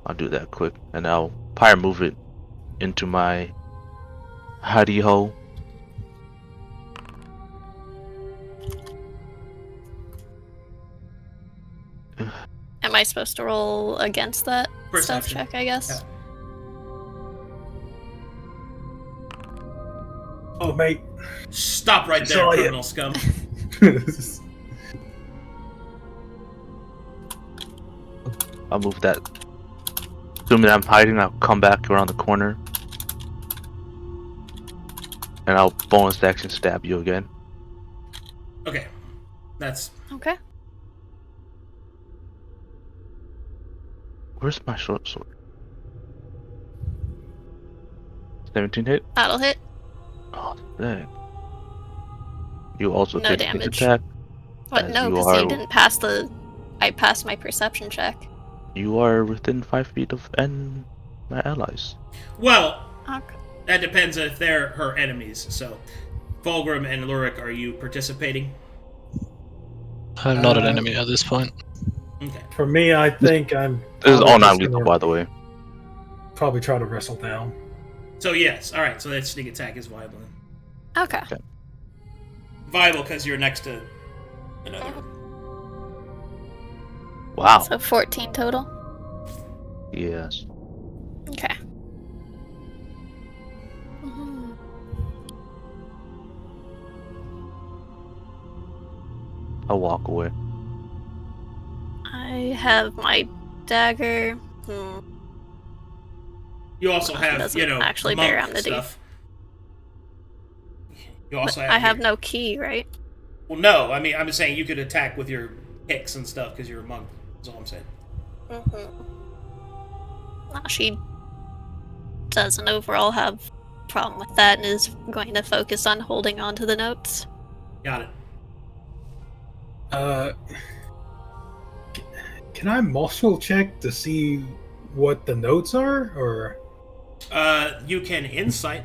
I'll do that quick. And I'll pyre move it into my hidey hole. Am I supposed to roll against that stealth Perception. check, I guess? Yeah. oh, mate. Stop right there, Saw ya. criminal scum. I'll move that. Assuming I'm hiding, I'll come back around the corner. And I'll bonus action stab you again. Okay. That's Okay. Where's my short sword? 17 hit? That'll hit. Oh, dang. You also No take sneak damage. attack. What? As No, you because are- you didn't pass the. I passed my perception check. You are within 5 feet of my allies. well. Okay. That depends if they're her enemies. So, Fulgrim and Luric, are you participating? I'm not an enemy at this point. Okay. For me, I think I'm. This is probably all just non-lethal, gonna by the way. Probably try to wrestle down. So yes. All right. So that sneak attack is viable. Then. Okay. Viable because you're next to another. Wow. So 14 total. Yes. Okay. Mhm. I'll walk away. I have my dagger. You also have, doesn't actually monk bear enmity. stuff. You But also have. I have no key, right? Well, no. I mean, I'm just saying you could attack with your picks and stuff because you're a monk. That's all I'm saying. Well, she doesn't overall have a problem with that and is going to focus on holding on to the notes. Got it. Can I muscle check to see what the notes are, or? You can insight.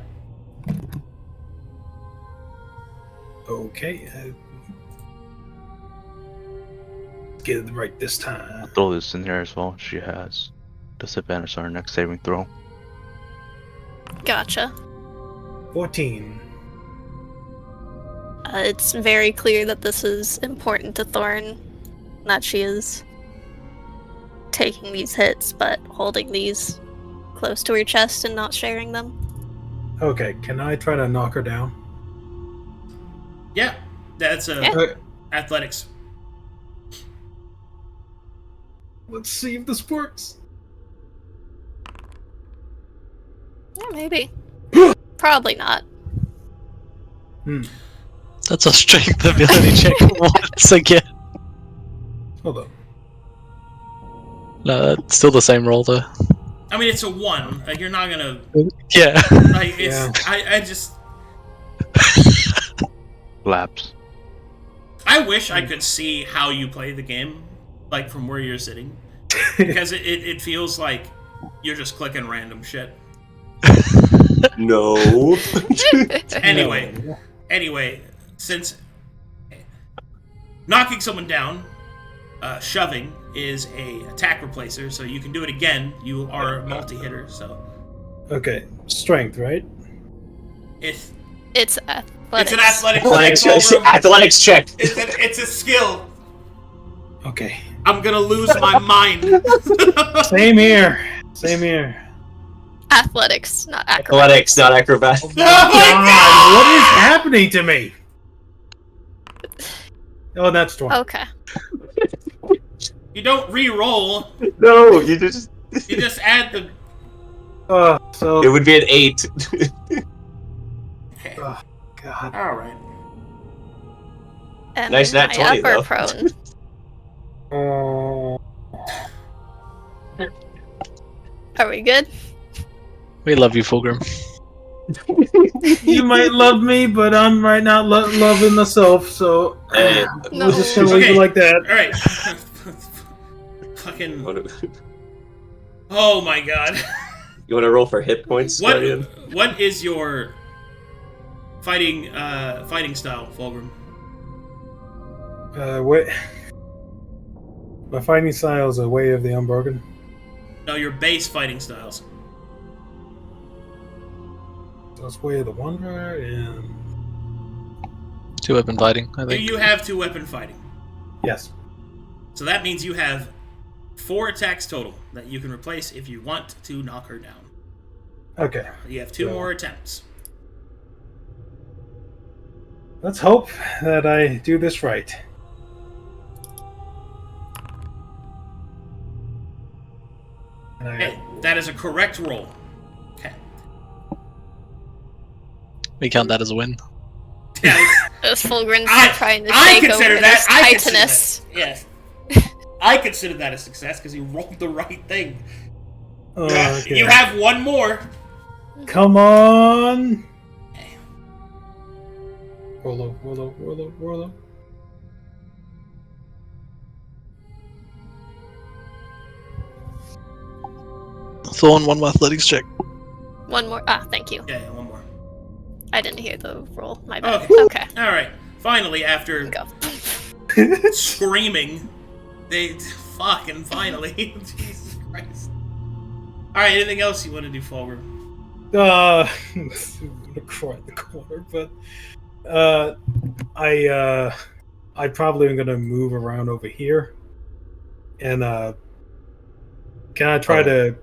Okay. Get it right this time. I'll throw this in here as well. She has disadvantage on her next saving throw. Gotcha. 14. It's very clear that this is important to Thorne, that she is taking these hits, but holding these close to her chest and not sharing them. Okay, can I try to knock her down? Yeah. That's Yeah. athletics. Let's see if this works. Yeah, maybe. Probably not. That's a strength ability check once again. Hold on. No, it's still the same roll though. I mean, it's a 1. Like, you're not gonna. Yeah. Like, it's. Yeah. I just. Laps. I wish I could see how you play the game, like from where you're sitting, because it feels like you're just clicking random shit. No. Anyway, since knocking someone down, shoving is a attack replacer, so you can do it again. You are a multi-hitter, so Okay, strength, right? it's athletics. an athletics check. Athletics check. It's a skill. Okay. I'm gonna lose my mind. Same here. Athletics, not acrobatics. Athletics, not acrobatics. Oh my God, what is happening to me? Oh, that's 20. Okay. You don't re-roll. No, you just. You just add the. So. It would be an 8. Okay. Oh, God. All right. Am Nice nat I 20 up or though. prone? Are we good? We love you, Fulgrim. You might love me, but I'm right now loving myself, so Hey. No. we're just gonna leave it like that. All right. Fucking. Oh my god. You want to roll for hit points, Guardian? What is your fighting style, Fulgrim? Wait. My fighting style is a way of the unbroken. No, your base fighting styles. That's way of the wanderer and 2-weapon fighting, I Do think. you have 2-weapon fighting? yes. So that means you have 4 attacks total that you can replace if you want to knock her down. Okay. You have 2 So- more attempts. Let's hope that I do this right. And I Hey, that is a correct roll. Okay. We count that as a win. Yeah, As Fulgrim's trying to I take consider over that. this I consider Titanus. that. Yes. I consider that a success because you rolled the right thing. okay. You have 1 more. Come on! Roll up. Thorne, 1 more athletics check. One more. Thank you. Yeah, 1 more. I didn't hear the roll. My bad. Okay. Okay. All right. Finally, after Go. screaming, they finally. Jesus Christ. All right. Anything else you want to do, Fulgrim? I'm gonna cry in the corner, but I probably am gonna move around over here, and can I try to?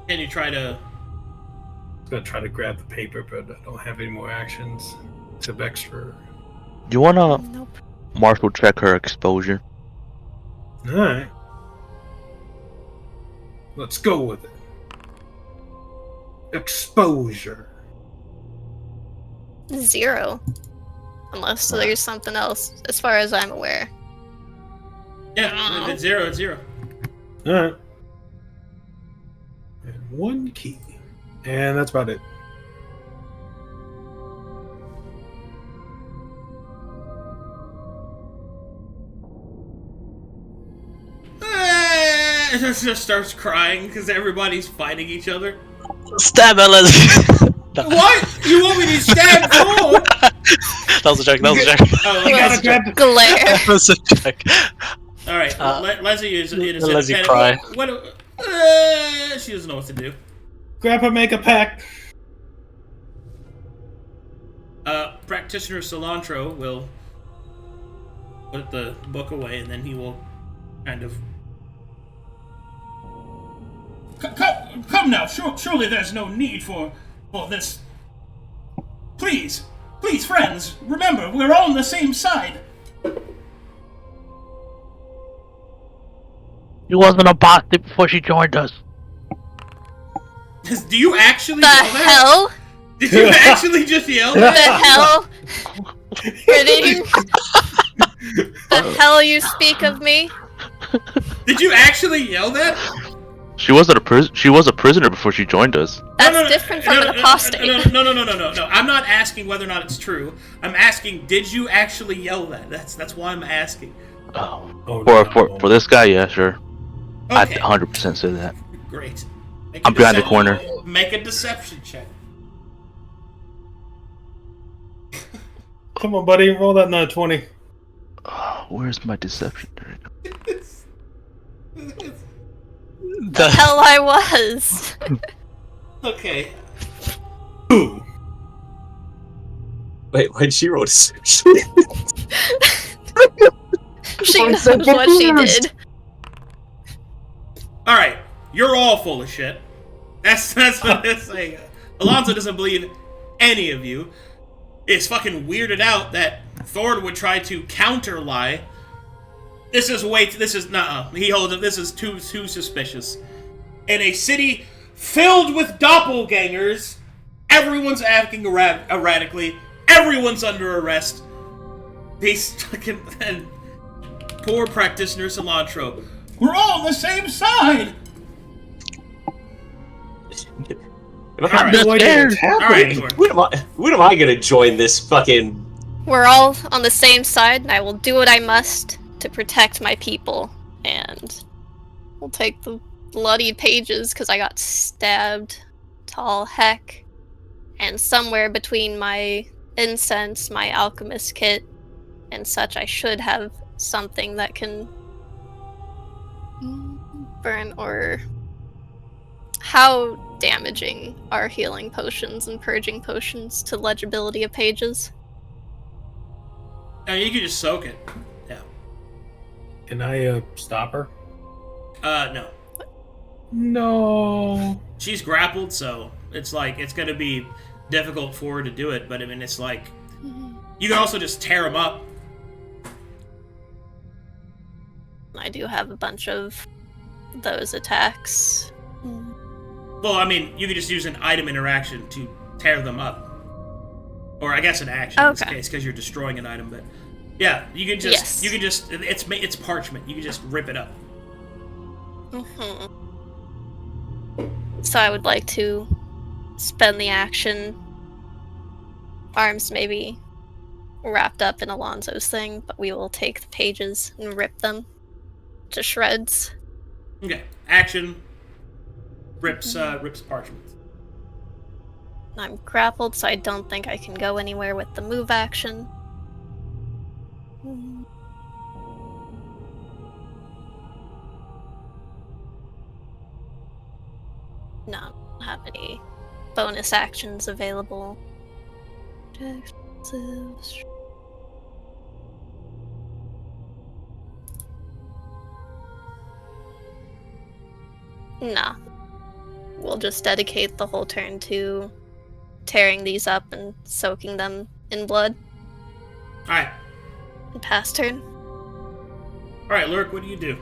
Can you try to? I'm gonna try to grab the paper, but I don't have any more actions. It's a extra. You wanna Nope. Marshall check her exposure? All right, let's go with it. Exposure. 0. Unless there's something else, as far as I'm aware. Yeah, if it's 0, it's 0. All right. And 1 key, and that's about it. It just starts crying because everybody's fighting each other. Stab her, Leslie! What? You want me to stab Thorne? That was a joke, Oh, You okay. gotta grab the Glare. That was a joke. All right. Leslie is innocent. Leslie Okay, cry. What? She doesn't know what to do. grab her, make a pact. Practitioner Cilantro will put the book away, and then he will kind of. Come now. Surely there's no need for this. Please, friends, remember we're all on the same side. She wasn't a bastard before she joined us. Do you actually The know that? hell? Did you actually just yell The that? hell? Kidding? The hell you speak of me? Did you actually yell that? She was a prisoner before she joined us. That's different from an apostate. No. I'm not asking whether or not it's true. I'm asking, did you actually yell that? That's why I'm asking. For this guy, yeah, sure. Okay. I'd 100% say that. Great. I'm behind the corner. Make a deception check. Come on, buddy, roll that nut 20. Where's my deception? The hell I was. Okay. Ooh. Wait, why'd she roll deception? She knows what she did. Alright, you're all full of shit. That's what it's saying. Alonso doesn't believe any of you. It's fucking weirded out that Thorne would try to counter lie. This is too suspicious. In a city filled with doppelgangers, everyone's acting erratically, everyone's under arrest. And poor practitioner Cilantro. We're all on the same side! I have no idea what's happening. Alright, When am I gonna join this fucking... We're all on the same side, and I will do what I must to protect my people. And we'll take the bloodied pages, because I got stabbed to all heck. And somewhere between my incense, my alchemist kit, and such, I should have something that can burn. Or how damaging are healing potions and purging potions to legibility of pages? you can just soak it. Yeah. Can I stop her? No. No. She's grappled, so it's gonna be difficult for her to do it, but I mean, it's like, you can also just tear them up. I do have a bunch of those attacks. Well, I mean, you could just use an item interaction to tear them up. Or I guess an action in this case, because you're destroying an item, but yeah, you can just, it's parchment, you can just rip it up. So I would like to spend the action, arms maybe wrapped up in Alonso's thing, but we will take the pages and rip them to shreds. Okay, action, rips parchment. I'm grappled, so I don't think I can go anywhere with the move action. No, I don't have any bonus actions available. No. We'll just dedicate the whole turn to tearing these up and soaking them in blood. Alright. And pass turn. Alright, Luric, what do you do?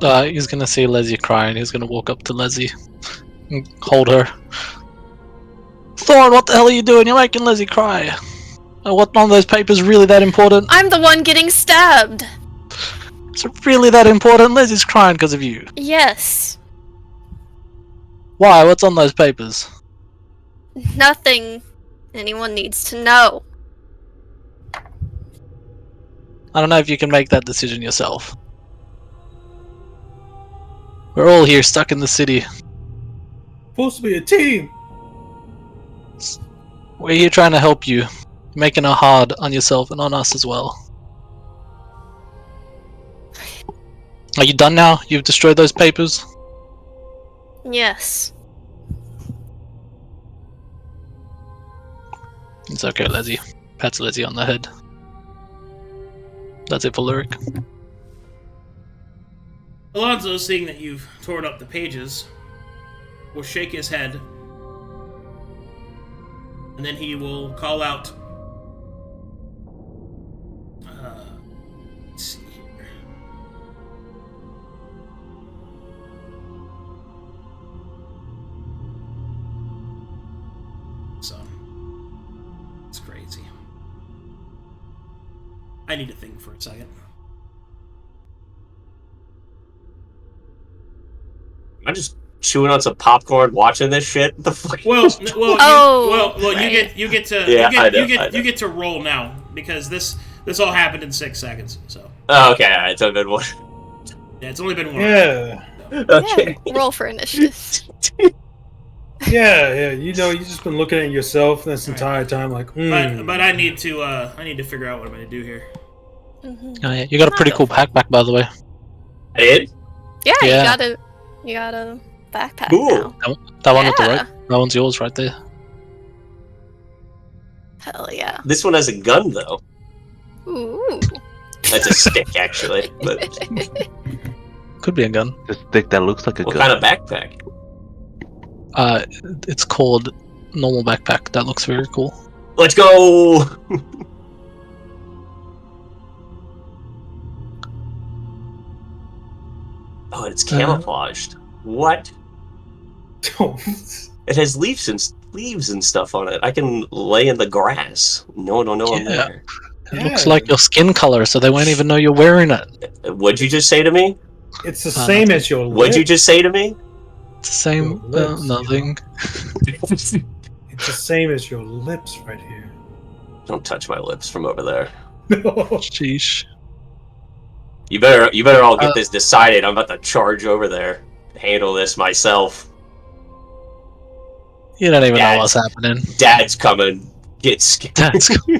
He's gonna see Leslie crying. He's gonna walk up to Leslie and hold her. Thorne, what the hell are you doing? You're making Leslie cry. What, one of those papers really that important? I'm the one getting stabbed! Is it really that important? Leslie's crying because of you. Yes. Why? What's on those papers? Nothing anyone needs to know. I don't know if you can make that decision yourself. We're all here stuck in the city. Supposed to be a team. We're here trying to help you, making it hard on yourself and on us as well. Are you done now? You've destroyed those papers? Yes. It's okay, Leslie. Pats Leslie on the head. That's it for Luric. Alonso, seeing that you've torn up the pages, will shake his head, and then he will call out, let's see here. crazy. I need to think for a second. I'm just chewing on some popcorn, watching this shit. The fuck? You get to you get to roll now because this all happened in 6 seconds. So. Oh, okay, alright, it's only been one. Yeah, it's only been one. Yeah. Okay. Yeah, roll for initiative. Yeah. You've just been looking at yourself this entire time, like. But I need to figure out what I'm gonna do here. Mm-hmm. Oh, yeah. You got a pretty cool backpack, by the way. I did? Yeah, Yeah. you got a backpack Cool. now. That one at the Yeah. right. That one's yours right there. Hell yeah. This one has a gun, though. Ooh. That's a stick, actually. But Could be a gun. This stick that looks like a what gun. kind of backpack? It's called normal backpack. That looks very cool. Let's go! Oh, it's camouflaged. What? It has leaves and stuff on it. I can lay in the grass. No one will know I'm Yeah. there. It looks like your skin color, so they won't even know you're wearing it. What'd you just say to me? It's the same as your lip. What'd you just say to me? It's the same. Your lips, Nothing. It's the same as your lips right here. Don't touch my lips from over there. Sheesh. You better all get this decided. I'm about to charge over there. Handle this myself. You don't even know what's happening. Dad's coming. Get scared. That's cool.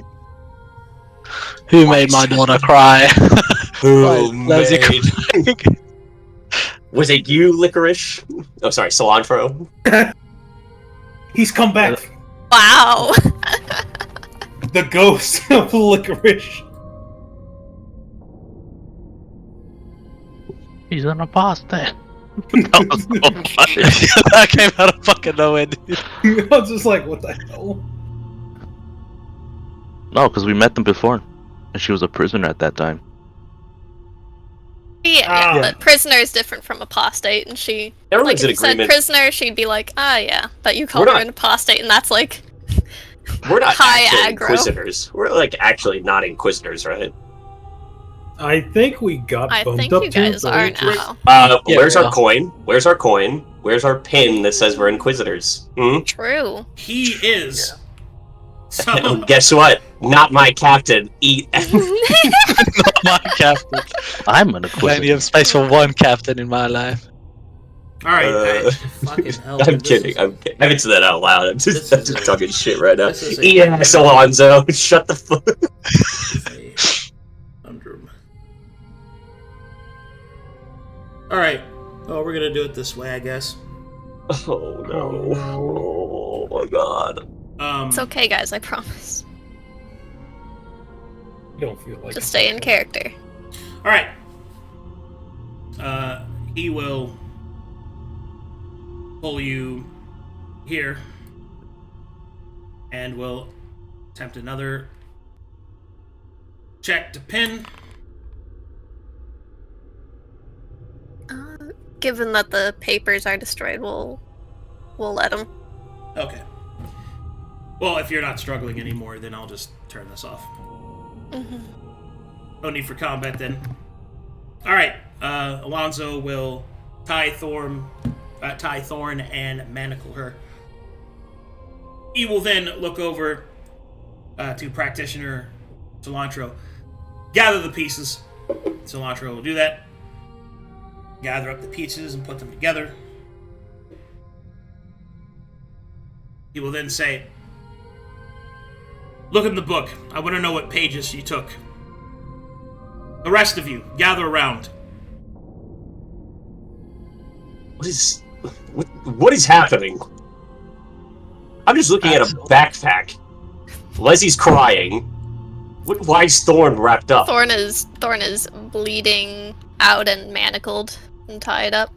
Who made my daughter cry? Who Leslie made? Was it you, Licorice? Oh, sorry, Cilantro. He's come back. Wow. The ghost of Licorice. He's an apostate. That was so funny. That came out of fucking nowhere, dude. I was just like, what the hell? No, because we met them before, and she was a prisoner at that time. Yeah, but prisoner is different from apostate, and she. Everyone's like, in if you said agreement. prisoner, she'd be like, yeah. But you called We're her not- an apostate, and that's like. We're not High actually aggro. Inquisitors. We're like actually not Inquisitors, right? I think we got I bumped think up you to guys are now. Yeah, Where's we our are. coin? Where's our coin? Where's our pin that says we're Inquisitors? Hmm? True. He is. So, Oh, guess what? Not my captain. Eat. Not my captain. I'm an I only inquisitor. have space for one captain in my life. all right. Uh, fucking hell. I'm dude, this kidding. is- I'm kidding. I haven't said that out loud. I'm This just is a- talking shit right now. this is a- Yes, Alonzo. Shut the fuck. this is a conundrum. All right. Oh, we're gonna do it this way, I guess. Oh no. Oh my god. It's okay, guys. I promise. I don't feel like Just stay in character. All right. He will pull you here, and will attempt another check to pin. Given that the papers are destroyed, we'll let him. Okay. Well, if you're not struggling anymore, then I'll just turn this off. No need for combat then. All right. Alonzo will tie Thorne and manacle her. He will then look over to practitioner Cilantro. Gather the pieces. Cilantro will do that. Gather up the pieces and put them together. He will then say, "Look in the book. I want to know what pages you took. The rest of you, gather around." What is happening? I'm just looking at a backpack. Leslie's crying. Why is Thorne wrapped up? Thorne is bleeding out and manacled and tied up.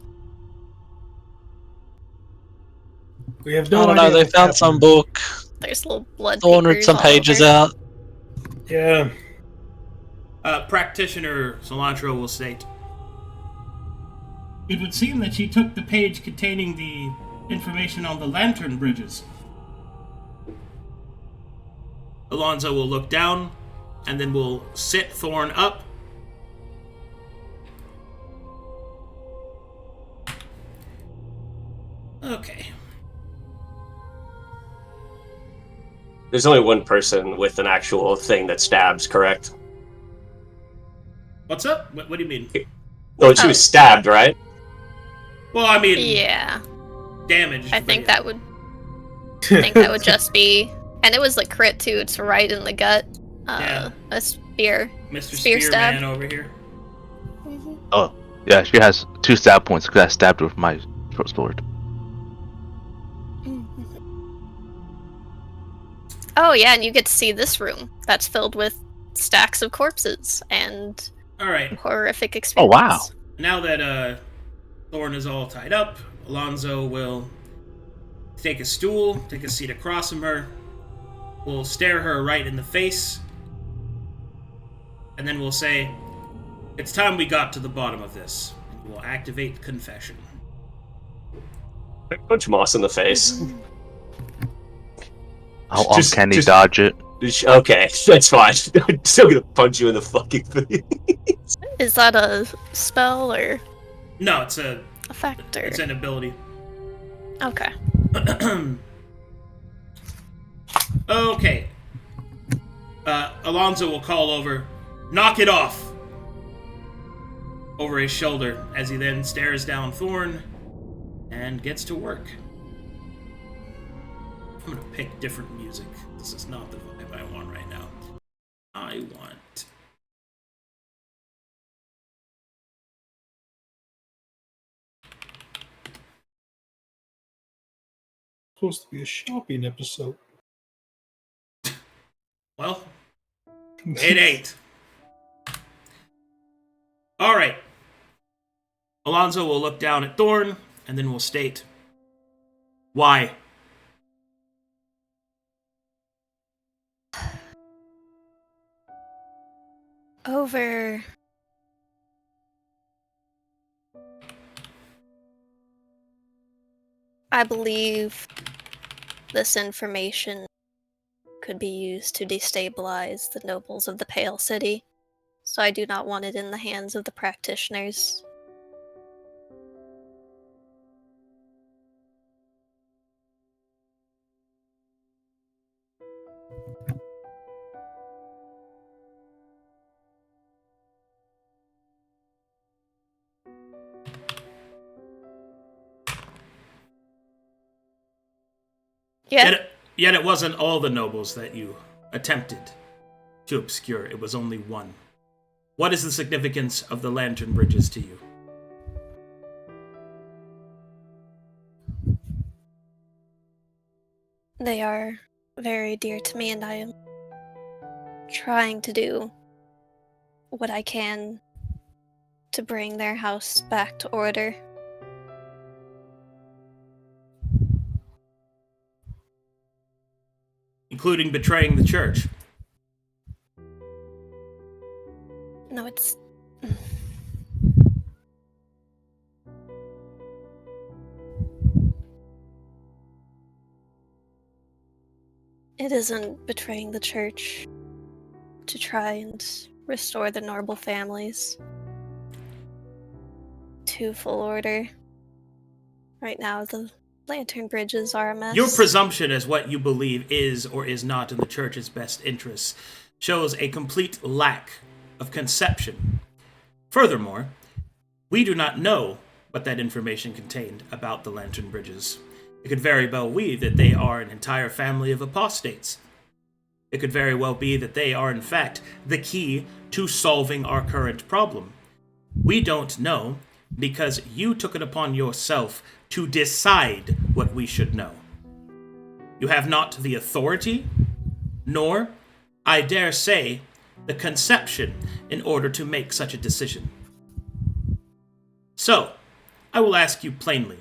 we have I no don't know. idea They what's found some happening. book. There's little blood. Thorne read papers some all pages over. out. Yeah. Practitioner Cilantro will state, "It would seem that she took the page containing the information on the lantern bridges." Alonzo will look down, and then we'll sit Thorne up. Okay. There's only one person with an actual thing that stabs, correct? What's up? What do you mean? No, she was stabbed, right? Well, I mean, Yeah. damaged. I but think yeah. that would. I think that would just be, and it was like crit too. It's right in the gut. Yeah. A spear. Mr. Spear stab. Spearman over here. Oh, yeah, she has 2 stab points because I stabbed her with my short sword. Oh yeah, and you get to see this room that's filled with stacks of corpses and All right. horrific Oh, experience. wow. Now that Thorne is all tied up, Alonzo will take a stool, take a seat across from her. We'll stare her right in the face. And then we'll say, "It's time we got to the bottom of this." And we'll activate confession. Punch Moss in the face. How Just- uncanny just- dodge it. Okay, that's fine. I'm still gonna punch you in the fucking face. Is that a spell or No, it's a effect or? it's an ability. Okay. Okay. Alonzo will call over, "Knock it off!" over his shoulder as he then stares down Thorne and gets to work. I'm gonna pick different music. This is not the vibe I want right now. I want... Supposed to be a shopping episode. Well, it ain't. Alright. Alonzo will look down at Thorne, and then will state, "Why?" Over. I believe this information could be used to destabilize the nobles of the Pale City, so I do not want it in the hands of the practitioners. Yeah. Yet it wasn't all the nobles that you attempted to obscure. It was only one. What is the significance of the lantern bridges to you? They are very dear to me, and I am trying to do what I can to bring their house back to order. Including betraying the church. No, it's... It isn't betraying the church to try and restore the Norble families to full order. Right now, the lantern bridges are a mess. Your presumption as what you believe is or is not in the church's best interests shows a complete lack of conception. Furthermore, we do not know what that information contained about the lantern bridges. It could very well be that they are an entire family of apostates. It could very well be that they are, in fact, the key to solving our current problem. We don't know because you took it upon yourself to decide what we should know. You have not the authority, nor, I dare say, the conception in order to make such a decision. So, I will ask you plainly.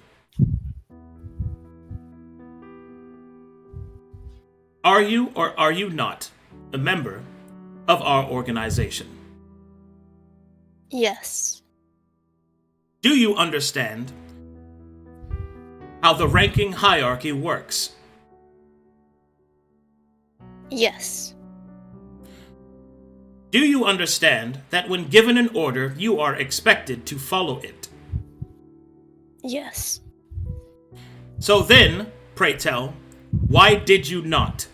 Are you or are you not a member of our organization? Yes. Do you understand how the ranking hierarchy works? Yes. Do you understand that when given an order, you are expected to follow it? Yes. So then, pray tell, why did you not?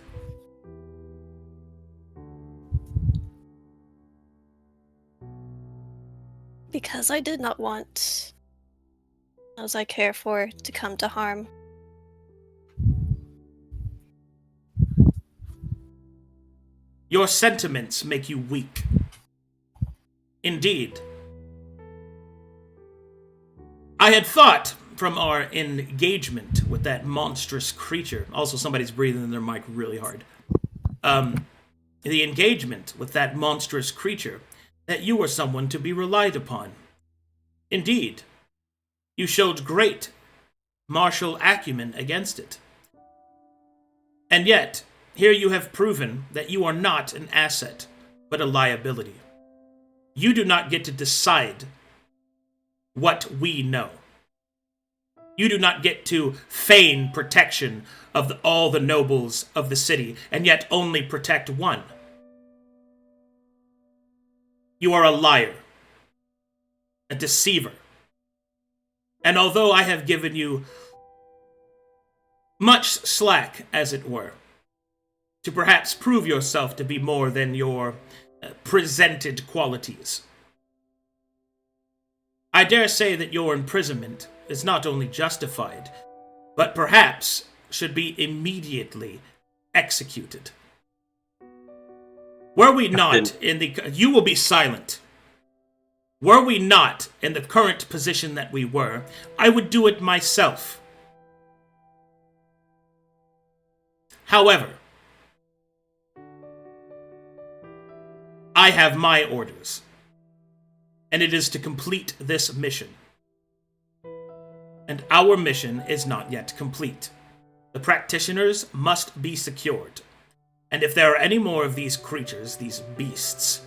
Because I did not want those I care for to come to harm. Your sentiments make you weak. Indeed. I had thought from our engagement with that monstrous creature, also somebody's breathing in their mic really hard, the engagement with that monstrous creature, that you were someone to be relied upon. Indeed, you showed great martial acumen against it. And yet, here you have proven that you are not an asset, but a liability. You do not get to decide what we know. You do not get to feign protection of all the nobles of the city, and yet only protect one. You are a liar, a deceiver. And although I have given you much slack, as it were, to perhaps prove yourself to be more than your presented qualities, I dare say that your imprisonment is not only justified, but perhaps should be immediately executed. Were we not in the... You will be silent. Were we not in the current position that we were, I would do it myself. However, I have my orders, and it is to complete this mission. And our mission is not yet complete. The practitioners must be secured. And if there are any more of these creatures, these beasts,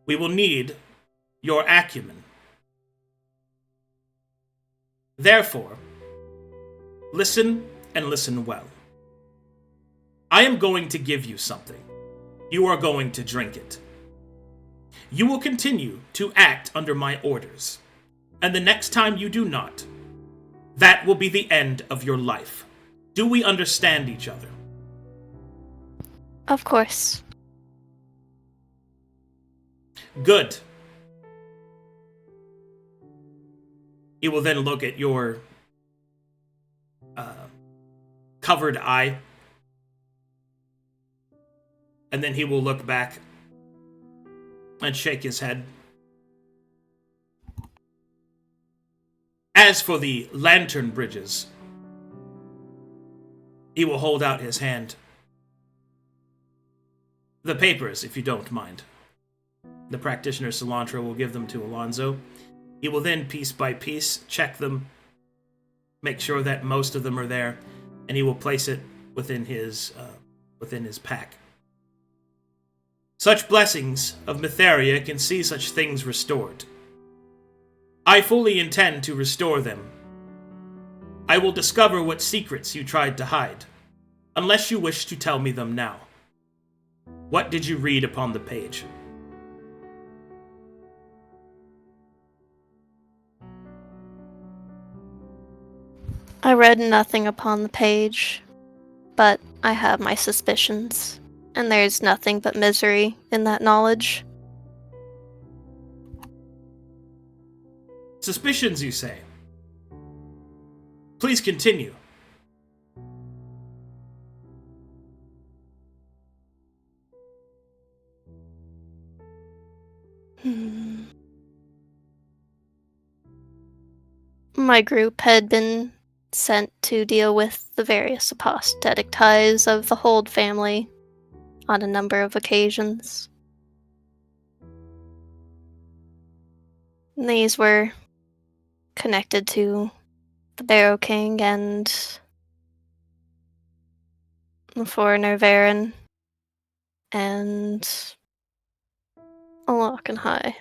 we will need your acumen. Therefore, listen and listen well. I am going to give you something. You are going to drink it. You will continue to act under my orders. And the next time you do not, that will be the end of your life. Do we understand each other? Of course. Good. He will then look at your covered eye, and then he will look back and shake his head. As for the lantern bridges, he will hold out his hand. The papers, if you don't mind. The practitioner Cilantro will give them to Alonzo. He will then, piece by piece, check them, make sure that most of them are there, and he will place it within his pack. Such blessings of Mytheria can see such things restored. I fully intend to restore them. I will discover what secrets you tried to hide, unless you wish to tell me them now. What did you read upon the page? I read nothing upon the page, but I have my suspicions, and there's nothing but misery in that knowledge. Suspicions, you say? Please continue. My group had been sent to deal with the various apostatic ties of the Hold family on a number of occasions. These were connected to the Barrow King and the foreigner Varen and High.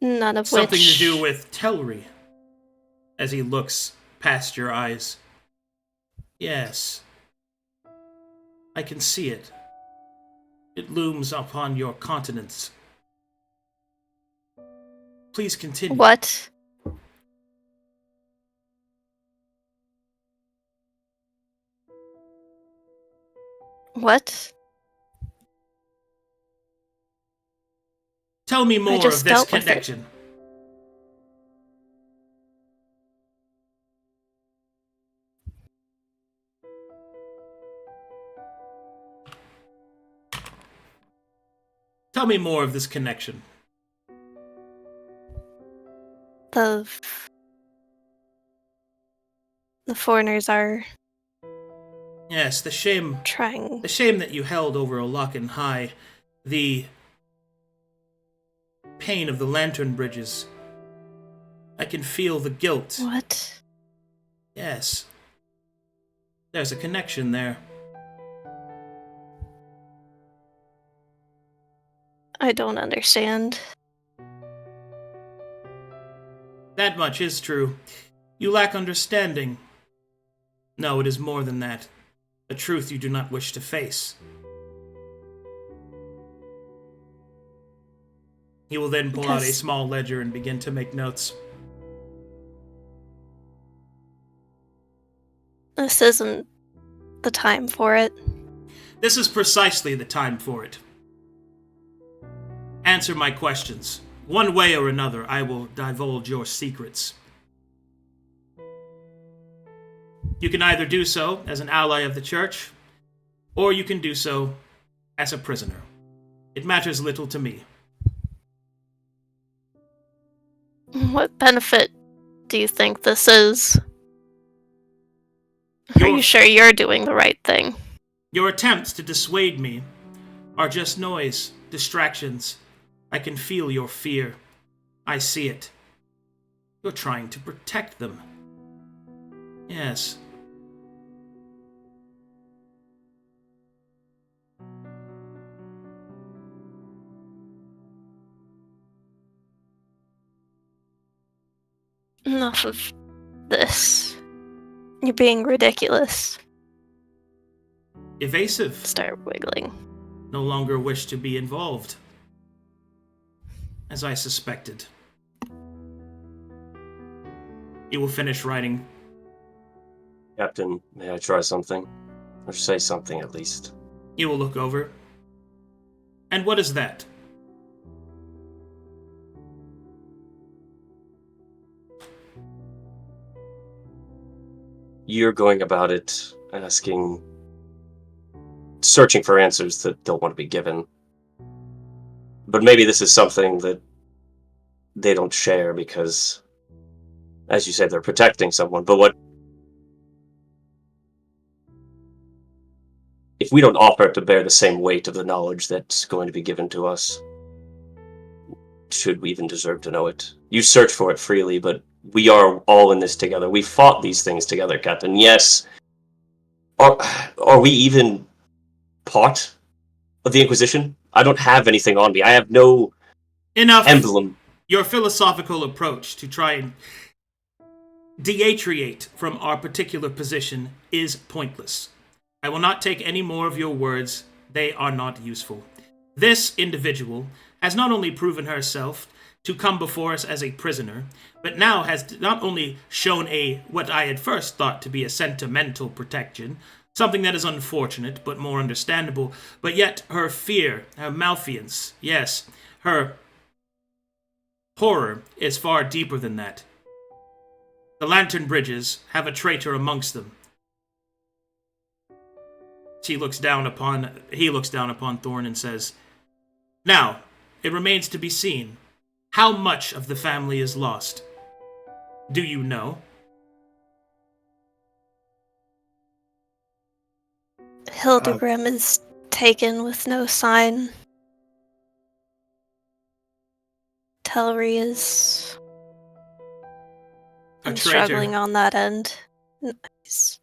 None of Something which... to do with Telri, as he looks past your eyes. Yes. I can see it. It looms upon your countenance. Please continue. What? What? Tell me more just of this dealt with it. connection. Tell me more of this connection. The foreigners are Yes, the shame trying. The shame that you held over Olakan High, the pain of the lantern bridges. I can feel the guilt. What? Yes. There's a connection there. I don't understand. That much is true. You lack understanding. No, it is more than that. A truth you do not wish to face. He will then pull out a Because- small ledger and begin to make notes. This isn't the time for it. This is precisely the time for it. Answer my questions. One way or another, I will divulge your secrets. You can either do so as an ally of the church, or you can do so as a prisoner. It matters little to me. What benefit do you think this is? Are Your- you sure you're doing the right thing? Your attempts to dissuade me are just noise, distractions. I can feel your fear. I see it. You're trying to protect them. Yes. Enough of this. You're being ridiculous. Evasive. Start wiggling. No longer wish to be involved. As I suspected. He will finish writing. Captain, may I try something? Or say something at least. He will look over. And what is that? You're going about it searching for answers that don't want to be given. But maybe this is something that they don't share because, as you said, they're protecting someone. But if we don't offer to bear the same weight of the knowledge that's going to be given to us, should we even deserve to know it? You search for it freely, but we are all in this together. We fought these things together, Captain. Yes. Are we even part of the Inquisition? I don't have anything on me. I have no Enough! emblem. Your philosophical approach to try and deatriate from our particular position is pointless. I will not take any more of your words. They are not useful. This individual has not only proven herself to come before us as a prisoner, but now has not only shown what I had first thought to be a sentimental protection, something that is unfortunate but more understandable, but yet her fear, her malfeasance, yes, her horror is far deeper than that. The lantern bridges have a traitor amongst them. He looks down upon Thorne and says, "Now, it remains to be seen how much of the family is lost. Do you know?" Hildegrim is taken with no sign. Tellery is... A I'm traitor. struggling on that end. Nice.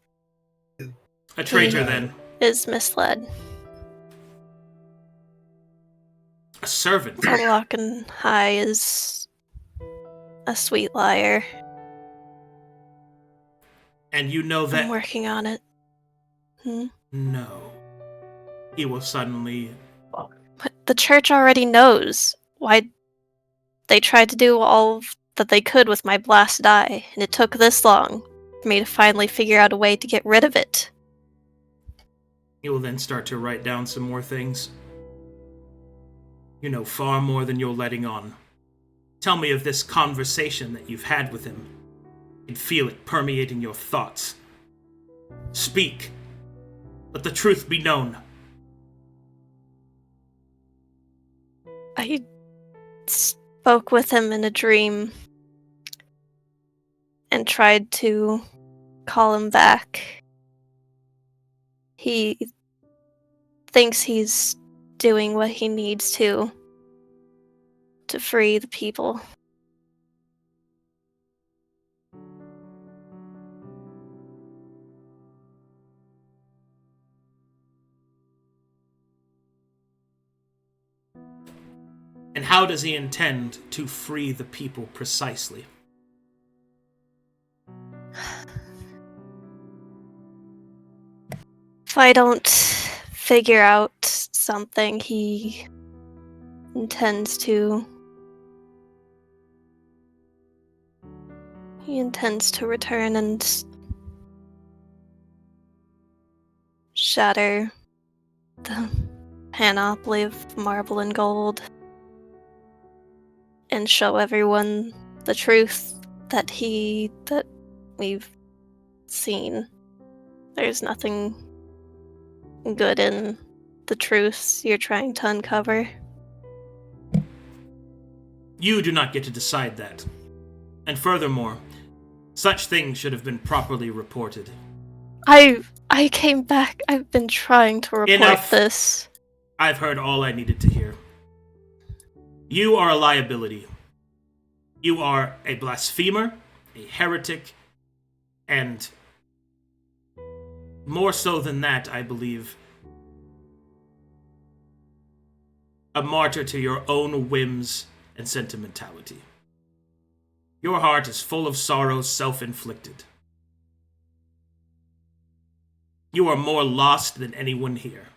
A traitor, Yeah. then. Is misled. A servant. Locken High is a sweet liar. And you know I'm that... working on it. No. he will suddenly... But the church already knows. Why they tried to do all that they could with my blasted eye, and it took this long for me to finally figure out a way to get rid of it. He will then start to write down some more things. You know far more than you're letting on. Tell me of this conversation that you've had with him. You can feel it permeating your thoughts. Speak. Let the truth be known. I spoke with him in a dream and tried to call him back. He thinks he's doing what he needs to free the people. And how does he intend to free the people precisely? If I don't figure out something, he intends to return and shatter the panoply of marble and gold and show everyone the truth that we've seen. There's nothing good in the truths you're trying to uncover. You do not get to decide that. And furthermore, such things should have been properly reported. I came back. I've been trying to report Enough. this. I've heard all I needed to hear. You are a liability. You are a blasphemer, a heretic, and more so than that, I believe, a martyr to your own whims and sentimentality. Your heart is full of sorrows self-inflicted. You are more lost than anyone here.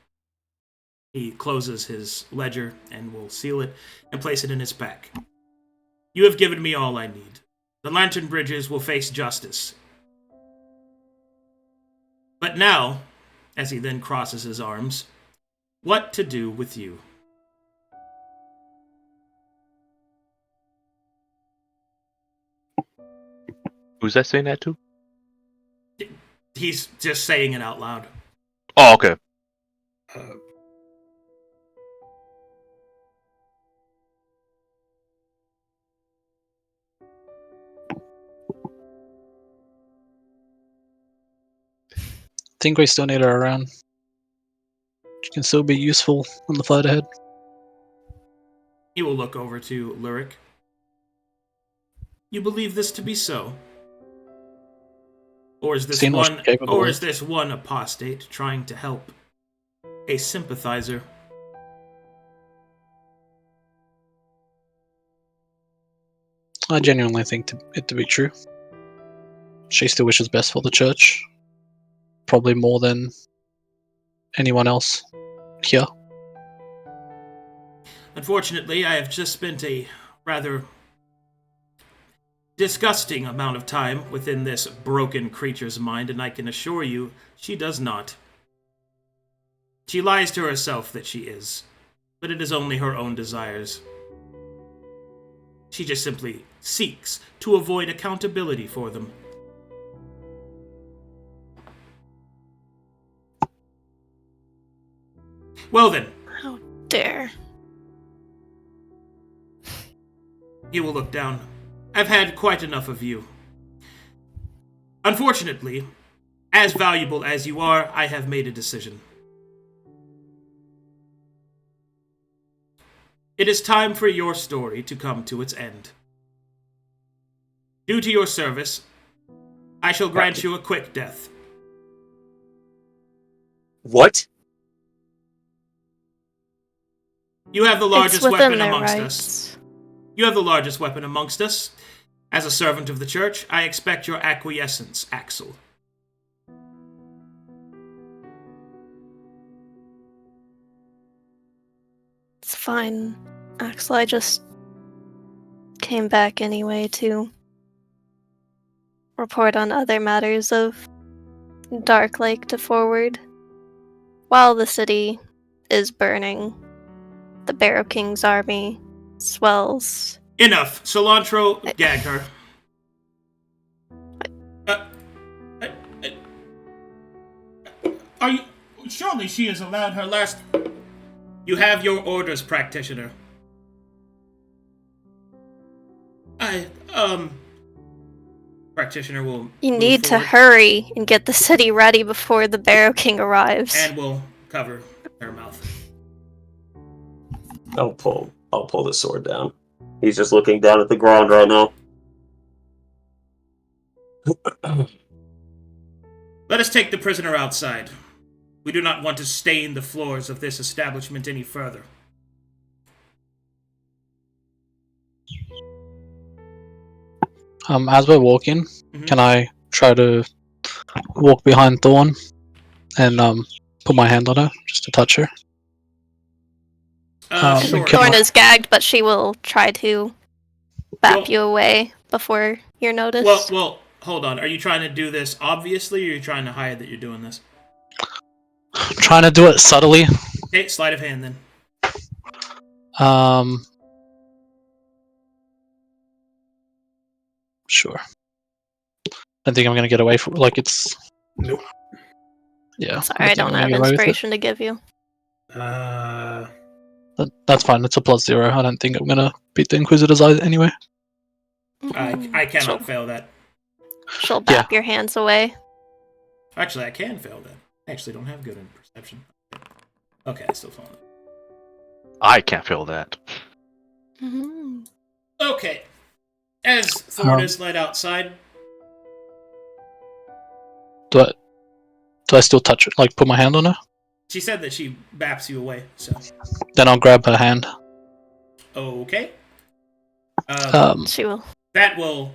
He closes his ledger and will seal it and place it in his pack. You have given me all I need. The Lantern Bridges will face justice. But now, as he then crosses his arms, what to do with you? Who's that saying that to? He's just saying it out loud. Oh, okay. Think we still need her around. She can still be useful on the fight ahead. He will look over to Luric. You believe this to be so? Or is this one apostate trying to help a sympathizer? I genuinely think it to be true. She still wishes best for the church. Probably more than anyone else here. Unfortunately, I have just spent a rather disgusting amount of time within this broken creature's mind, and I can assure you, she does not. She lies to herself that she is, but it is only her own desires. She just simply seeks to avoid accountability for them. Well then. How dare. He will look down. I've had quite enough of you. Unfortunately, as valuable as you are, I have made a decision. It is time for your story to come to its end. Due to your service, I shall grant you a quick death. What? You have the largest weapon amongst rights. us. You have the largest weapon amongst us. As a servant of the church, I expect your acquiescence, Axel. fine, Axel. I just came back anyway to report on other matters of Dark Lake to Forward. While the city is burning, the Barrow King's army swells. Enough. Cilantro, gag her. Are you... Surely she has allowed her last... You have your orders, practitioner. Practitioner will You move need to forward hurry and get the city ready before the Barrow King arrives. and will cover her mouth. I'll pull the sword down. He's just looking down at the ground right now. Let us take the prisoner outside. We do not want to stain the floors of this establishment any further. As we're walking, can I try to walk behind Thorne and put my hand on her just to touch her? Sure. Thorne is gagged, but she will try to bap you away before you're noticed. Well, hold on. Are you trying to do this obviously, or are you trying to hide that you're doing this? I'm trying to do it subtly. Okay, sleight of hand then. Sure. I think I'm gonna get away from it's. Nope. Yeah. Sorry, I don't have inspiration to give you. That's fine. It's a +0. I don't think I'm gonna beat the Inquisitor's eye anyway. I cannot fail that. She'll bap your hands away. Actually, I can fail that. I actually don't have good in perception. Okay, I still fail it. I can't feel that. Mm-hmm. Okay. As Thorne is led outside... Do I still touch her? Put my hand on her? She said that she baps you away, so... Then I'll grab her hand. Okay. She will. That will...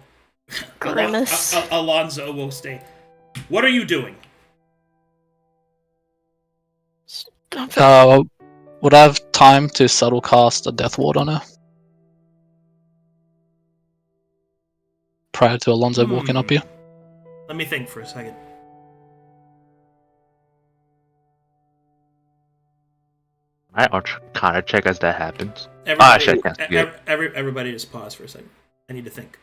Grimace. Alonzo will stay. What are you doing? Would I have time to subtle cast a Death Ward on her? Prior to Alonzo walking up here? Let me think for a second. I Arcana check as that happens. Everybody just pause for a second. I need to think.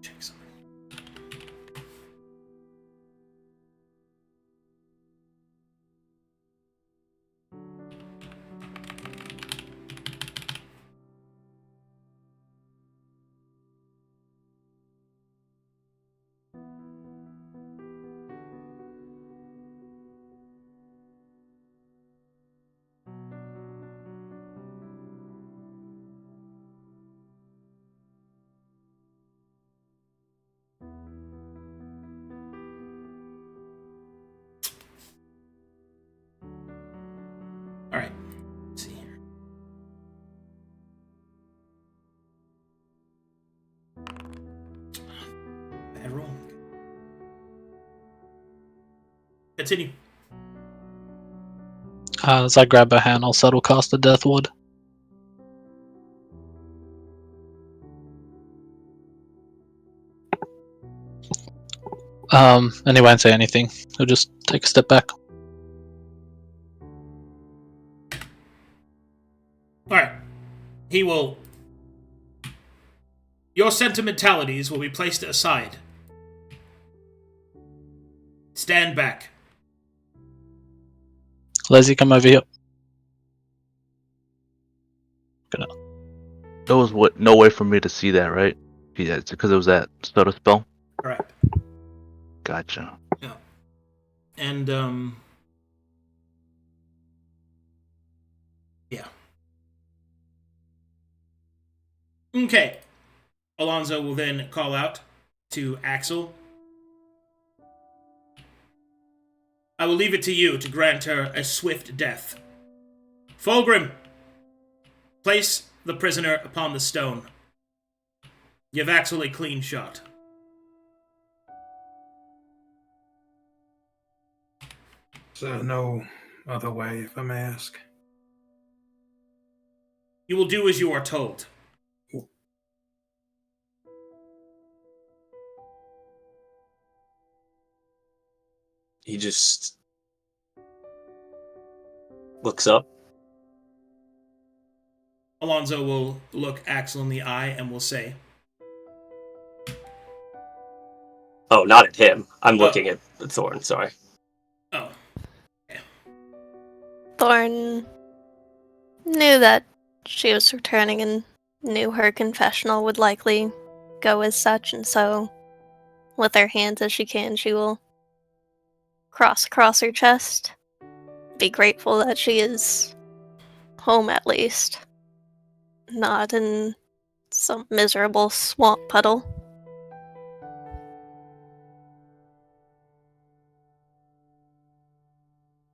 Check something. Alright. Let's see here. Bad roll. Continue. As I grab her hand, I'll subtle cast a Death Ward. And he won't say anything. He'll just take a step back. Alright. He will... Your sentimentalities will be placed aside. Stand back. Leslie, come over here. There was no way for me to see that, right? Yeah, it's because it was that stutter spell. Correct. Gotcha. Yeah. And, yeah. Okay. Alonzo will then call out to Axel. I will leave it to you to grant her a swift death. Fulgrim, place the prisoner upon the stone. Give Axel a clean shot. So no other way, if I may ask. You will do as you are told. He just looks up. Alonzo will look Axel in the eye and will say, Oh, not at him. I'm looking at Thorne, sorry. oh. Okay. Thorne knew that she was returning and knew her confessional would likely go as such, and so, with her hands as she can, she will cross across her chest. Be grateful that she is home at least. Not in some miserable swamp puddle.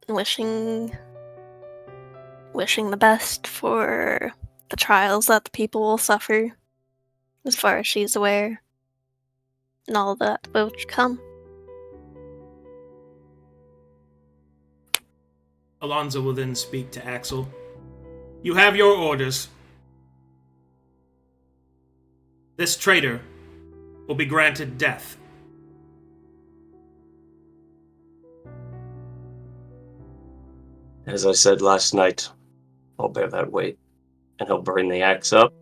Wishing the best for the trials that the people will suffer, as far as she's aware, and all that will come. Alonzo will then speak to Axel. You have your orders. This traitor will be granted death. As I said last night, I'll bear that weight. And he'll bring the axe up.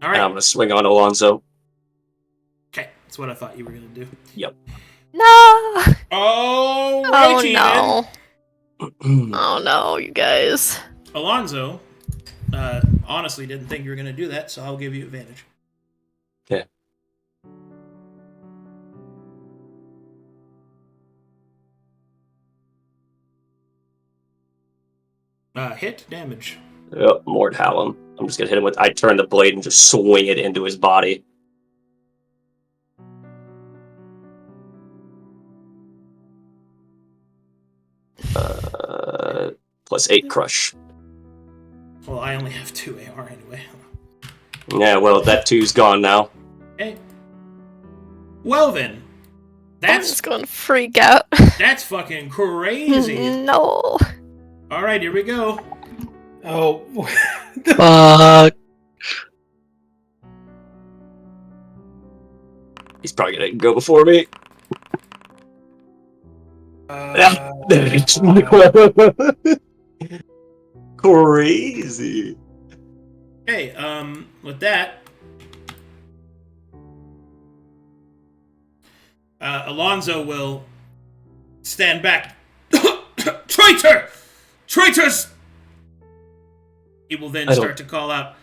All And I'm right. going to swing on Alonzo. Okay, that's what I thought you were going to do. Yep. No! Oh, Oh Reggie, no. Oh no, you guys. Alonzo, honestly didn't think you were going to do that, so I'll give you advantage. Okay. Hit damage. Yep, Mort Hallam. I'm just going to hit him with... I turn the blade and just swing it into his body. Plus 8 crush. Well, I only have 2 AR anyway. Yeah, well, that 2's gone now. Okay. Well then, That's that's gonna freak out. that's fucking crazy. No. All right, here we go. Oh, Fuck. He's probably going to go before me. Crazy. Okay, with that, Alonzo will stand back. Traitor! Traitors! He will then start to call out,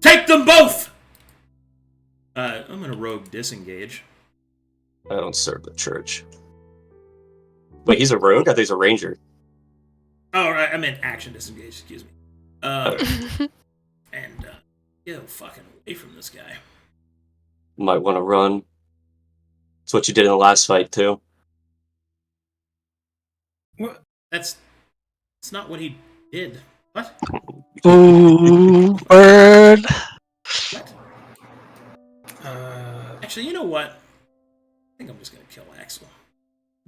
take them both! I'm gonna rogue disengage. I don't serve the church. Wait, he's a rogue? I thought he's a ranger. Oh, right, I meant action disengage, excuse me. And, get fucking away from this guy. Might want to run. That's what you did in the last fight, too. what? That's not what he did. What? Ooh, bird. What? Uh, Actually, you know what? I think I'm just gonna kill Axel.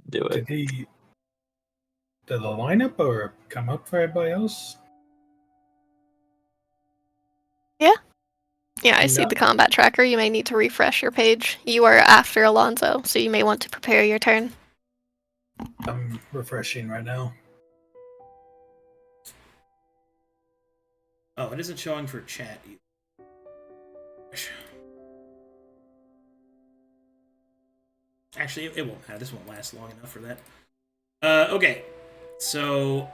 Do it. did the lineup or come up for everybody else? Yeah, I see No. the combat tracker. You may need to refresh your page. You are after Alonzo, so you may want to prepare your turn. I'm refreshing right now. Oh, it isn't showing for chat either. Actually, it won't matter. This won't last long enough for that. Okay. So...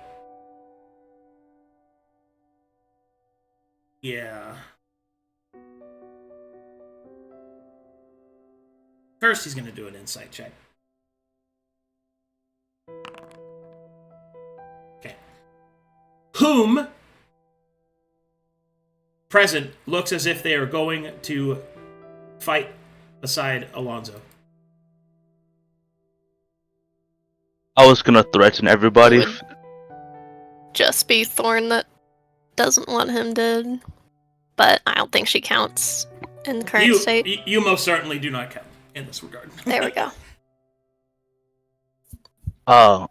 yeah. First, he's going to do an insight check. Okay. Whom present looks as if they are going to fight beside Alonso? I was gonna threaten everybody. It would just be Thorne that doesn't want him dead. But I don't think she counts in the current state. You most certainly do not count in this regard. There we go. On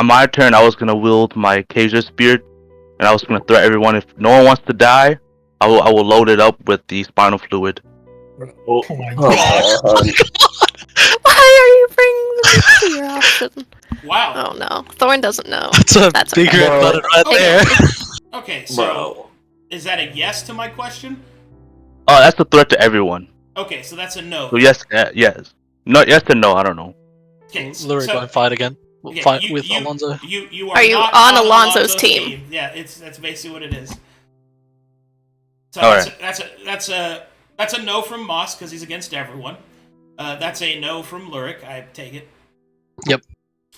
my turn, I was gonna wield my Kasia Spear, and I was gonna threaten everyone. If no one wants to die, I will load it up with the spinal fluid. Oh my god. Why are you bringing this to your option? Wow. Oh no, Thorne doesn't know. That's a big okay. red button right there. Okay, so Bro. is that a yes to my question? Oh, that's a threat to everyone. Okay, so that's a no. So yes, yes. No, yes and no. I don't know. Okay, Luric going to fight again. okay, Fight with Alonso. You Are you not on Alonso's team? Yeah, that's basically what it is. So All that's a no from Moss because he's against everyone. That's a no from Luric. I take it. Yep.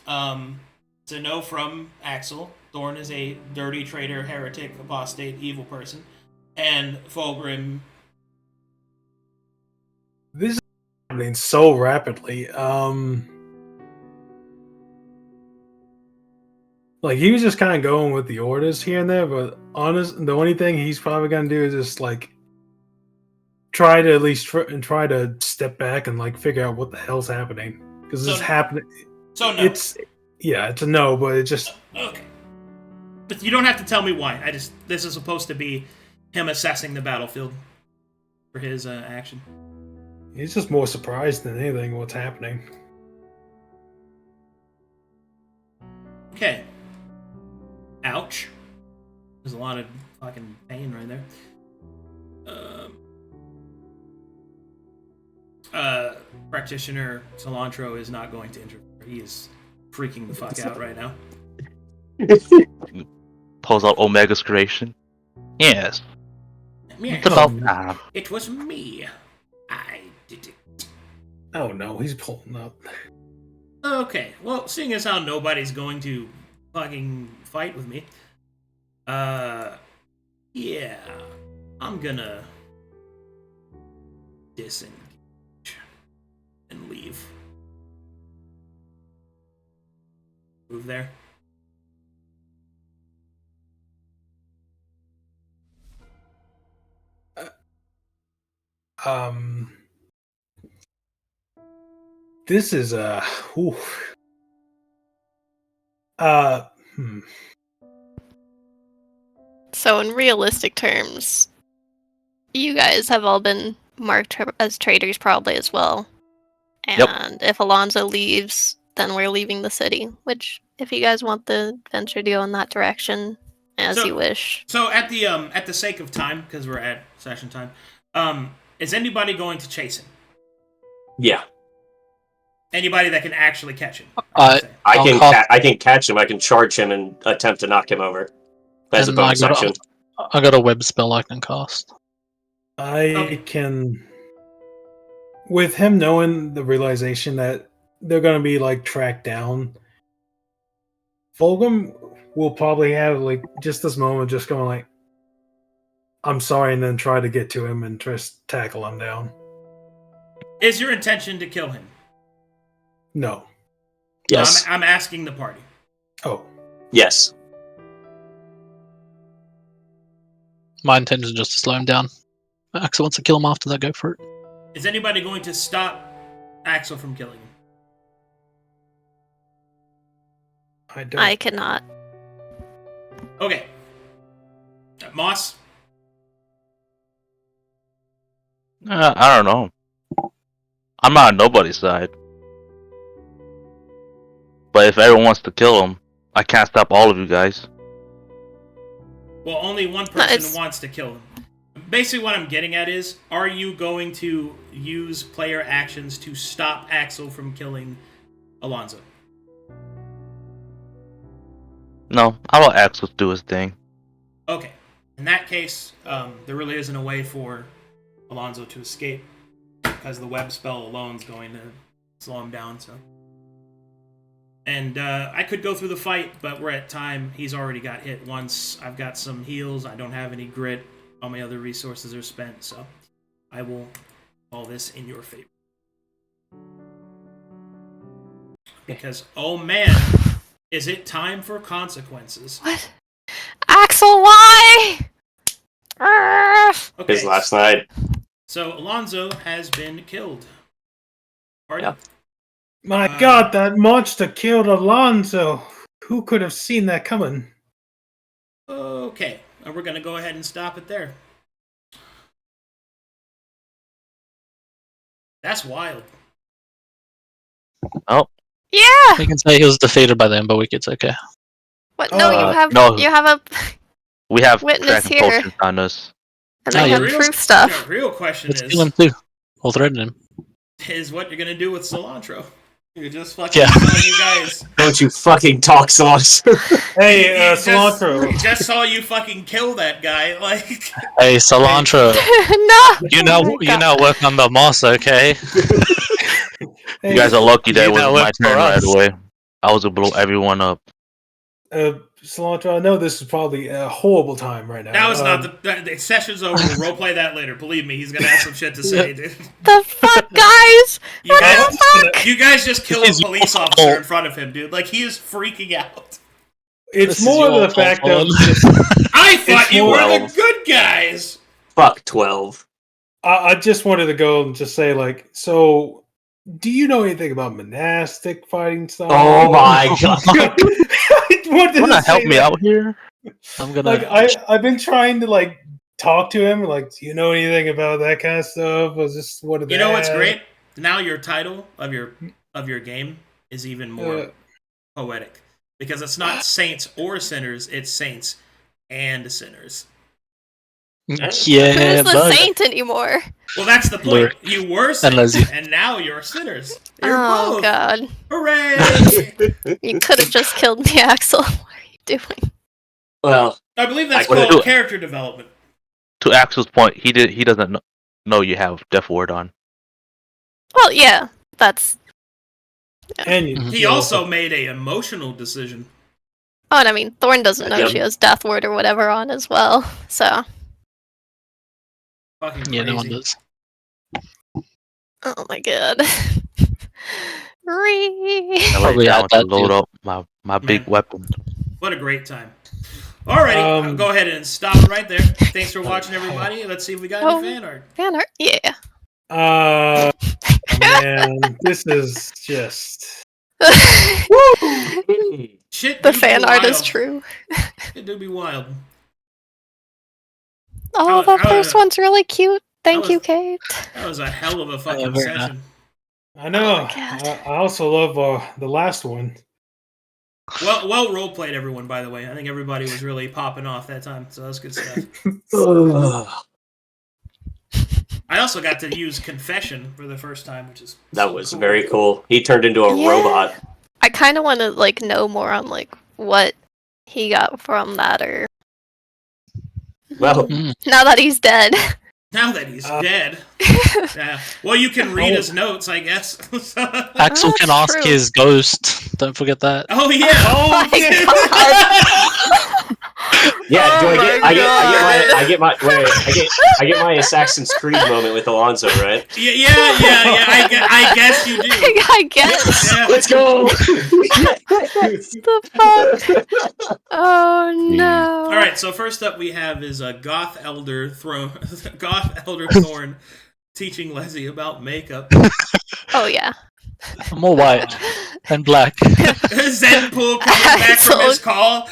It's a no from Axel. Thorne is a dirty traitor, heretic, apostate, evil person, and Fulgrim. This is happening so rapidly. Like he was just kind of going with the orders here and there, but the only thing he's probably gonna do is just like try to at least try to step back and like figure out what the hell's happening because this is happening. So no. It's a no, but it just okay. But you don't have to tell me why. This is supposed to be him assessing the battlefield for his action. he's just more surprised than anything what's happening. Okay. Ouch. There's a lot of fucking pain right there. Practitioner Cilantro is not going to interfere. He is freaking the fuck out right now. Pulls out Omega's creation. Yes. Yeah, It's about time. it was me. I did it. Oh no, he's pulling up. Okay, well, seeing as how nobody's going to fucking fight with me, yeah, I'm gonna disengage and leave. Move there. This is So in realistic terms, you guys have all been marked as traitors probably as well. And if Alonso leaves, then we're leaving the city. Which, if you guys want the adventure to go in that direction, as you wish. So at the sake of time, because we're at session time, is anybody going to chase him? Yeah. Anybody that can actually catch him? I can catch him. I can charge him and attempt to knock him over. As a bonus action. I got a web spell I can cast. I can, with him knowing the realization that they're going to be like tracked down, Fulgrim will probably have like just this moment just going like, I'm sorry, and then try to get to him and just tackle him down. Is your intention to kill him? No. Yes. I'm asking the party. Oh. Yes. My intention is just to slow him down. Axel wants to kill him after that, go for it. Is anybody going to stop Axel from killing him? I don't. I cannot. Okay. Moss? I don't know. I'm not on nobody's side. But if everyone wants to kill him, I can't stop all of you guys. Well, only one person wants to kill him. Basically what I'm getting at is, are you going to use player actions to stop Axel from killing Alonso? No, I'll let Axel do his thing. Okay. In that case, there really isn't a way for Alonso to escape. because the web spell alone is going to slow him down. So, and I could go through the fight, but we're at time. He's already got hit once. I've got some heals. I don't have any grit. All my other resources are spent, so I will call this in your favor. Because, oh man, is it time for consequences? What? Axel, why? His last night. So Alonzo has been killed. Pardon? Yeah. My God, that monster killed Alonzo. Who could have seen that coming? Okay, and we're gonna go ahead and stop it there. That's wild. Oh, Yeah. We can say he was defeated by the Ember-Week, it's okay. What? No, you have no. you have a we have Witness tracking here. potions on us. and Oh, they yeah. have proof stuff. The real question Let's kill him too. Or threaten him. is what you're gonna do with cilantro. You're just fucking Yeah. telling you guys. Don't you fucking talk, Sauce. Hey, We Cilantro. just saw you fucking kill that guy. Like, Hey, Cilantro, No. you Oh my God. now work on the moss, okay? Hey, You guys are lucky that You it wasn't know my it for turn right us. away. I was able to blow everyone up. Cilantro, I know this is probably a horrible time right now. that was not the session's over. We'll roleplay that later. Believe me, he's gonna have some shit to say, dude. The fuck, guys? You guys just killed a It's police your officer fault. in front of him, dude. Like, he is freaking out. It's This is more your the fact fault, of Thorne. I thought It's you were the 12. good guys. Fuck 12. I just wanted to go and just say, like, so do you know anything about monastic fighting style? Oh my god. I wanted to Wanna help say me that. out here? I'm gonna. Like, I've been trying to, like, talk to him, like, do you know anything about that kind of stuff? Was this one of You know what's great? Now your title of your game is even more poetic. Because it's not saints or sinners, it's saints and sinners. Yeah, Who's the but saint anymore? Well, that's the point. Luric. You were And saints, Leslie. and now you're sinners. You're Oh both. God. Hooray! You could have just killed me, Axel. What are you doing? Well, I believe that's I could've- called character development. To Axel's point, he doesn't know you have Death Ward on. Well, yeah. That's. And you, Mhm. He also made a emotional decision. Oh, and I mean, Thorne doesn't know Yep. she has Death Ward or whatever on as well. So. Fucking crazy. yeah, no one does. Oh my God. Ree. I Probably lay add down to that load too. up my big weapon. What a great time. Alrighty, I'll go ahead and stop it right there. Thanks for watching, everybody. Let's see if we got Oh. any fan art. Fan art? Yeah. man, this is just. Shit, The do be fan art is wild. true. It do be wild. Oh, How- the first one's really cute. Thank was- you, Kate. That was a hell of a fucking very nice. session. I know. Oh, God. I also love the last one. Well role played, everyone. By the way, I think everybody was really popping off that time, so that's good stuff. I also got to use confession for the first time, which is that so was cool. very cool. He turned into a Yeah. robot. I kind of want to like know more on like what he got from that, or Well, now that he's dead. Now that he's dead. Yeah. Well, you can read his notes, I guess. Axel can that's ask true. his ghost. Don't forget that. Oh yeah. Oh my God. yeah. Oh I my get my Assassin's Creed moment with Alonzo, right? Yeah. I guess you do. I guess. Yeah. Let's go. The fuck? Oh no. All right. So first up, we have is Goth Elder Thorne teaching Leslie about makeup. Oh yeah. I'm all white and black. Zenpool coming back from his call.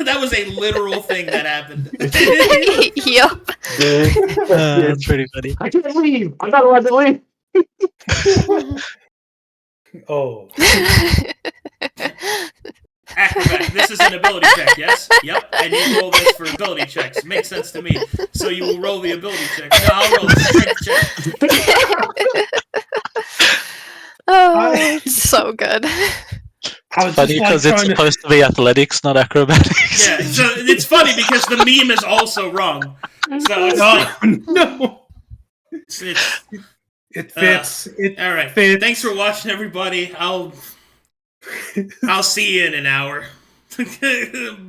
that was a literal thing that happened. Yup. That's pretty funny. I can't leave. I'm not allowed to leave. Oh. Acrobat. This is an ability check, yes? Yep. And you roll this for ability checks. Makes sense to me. So you will roll the ability check. No, I'll roll the strength check. Oh, it's so good. I was Funny just like because it's trying to. supposed to be athletics, not acrobatics. Yeah, so it's funny because the meme is also wrong. So it's Oh, no, it's it fits. It all right. fits. Thanks for watching, everybody. I'll see you in an hour. Bye.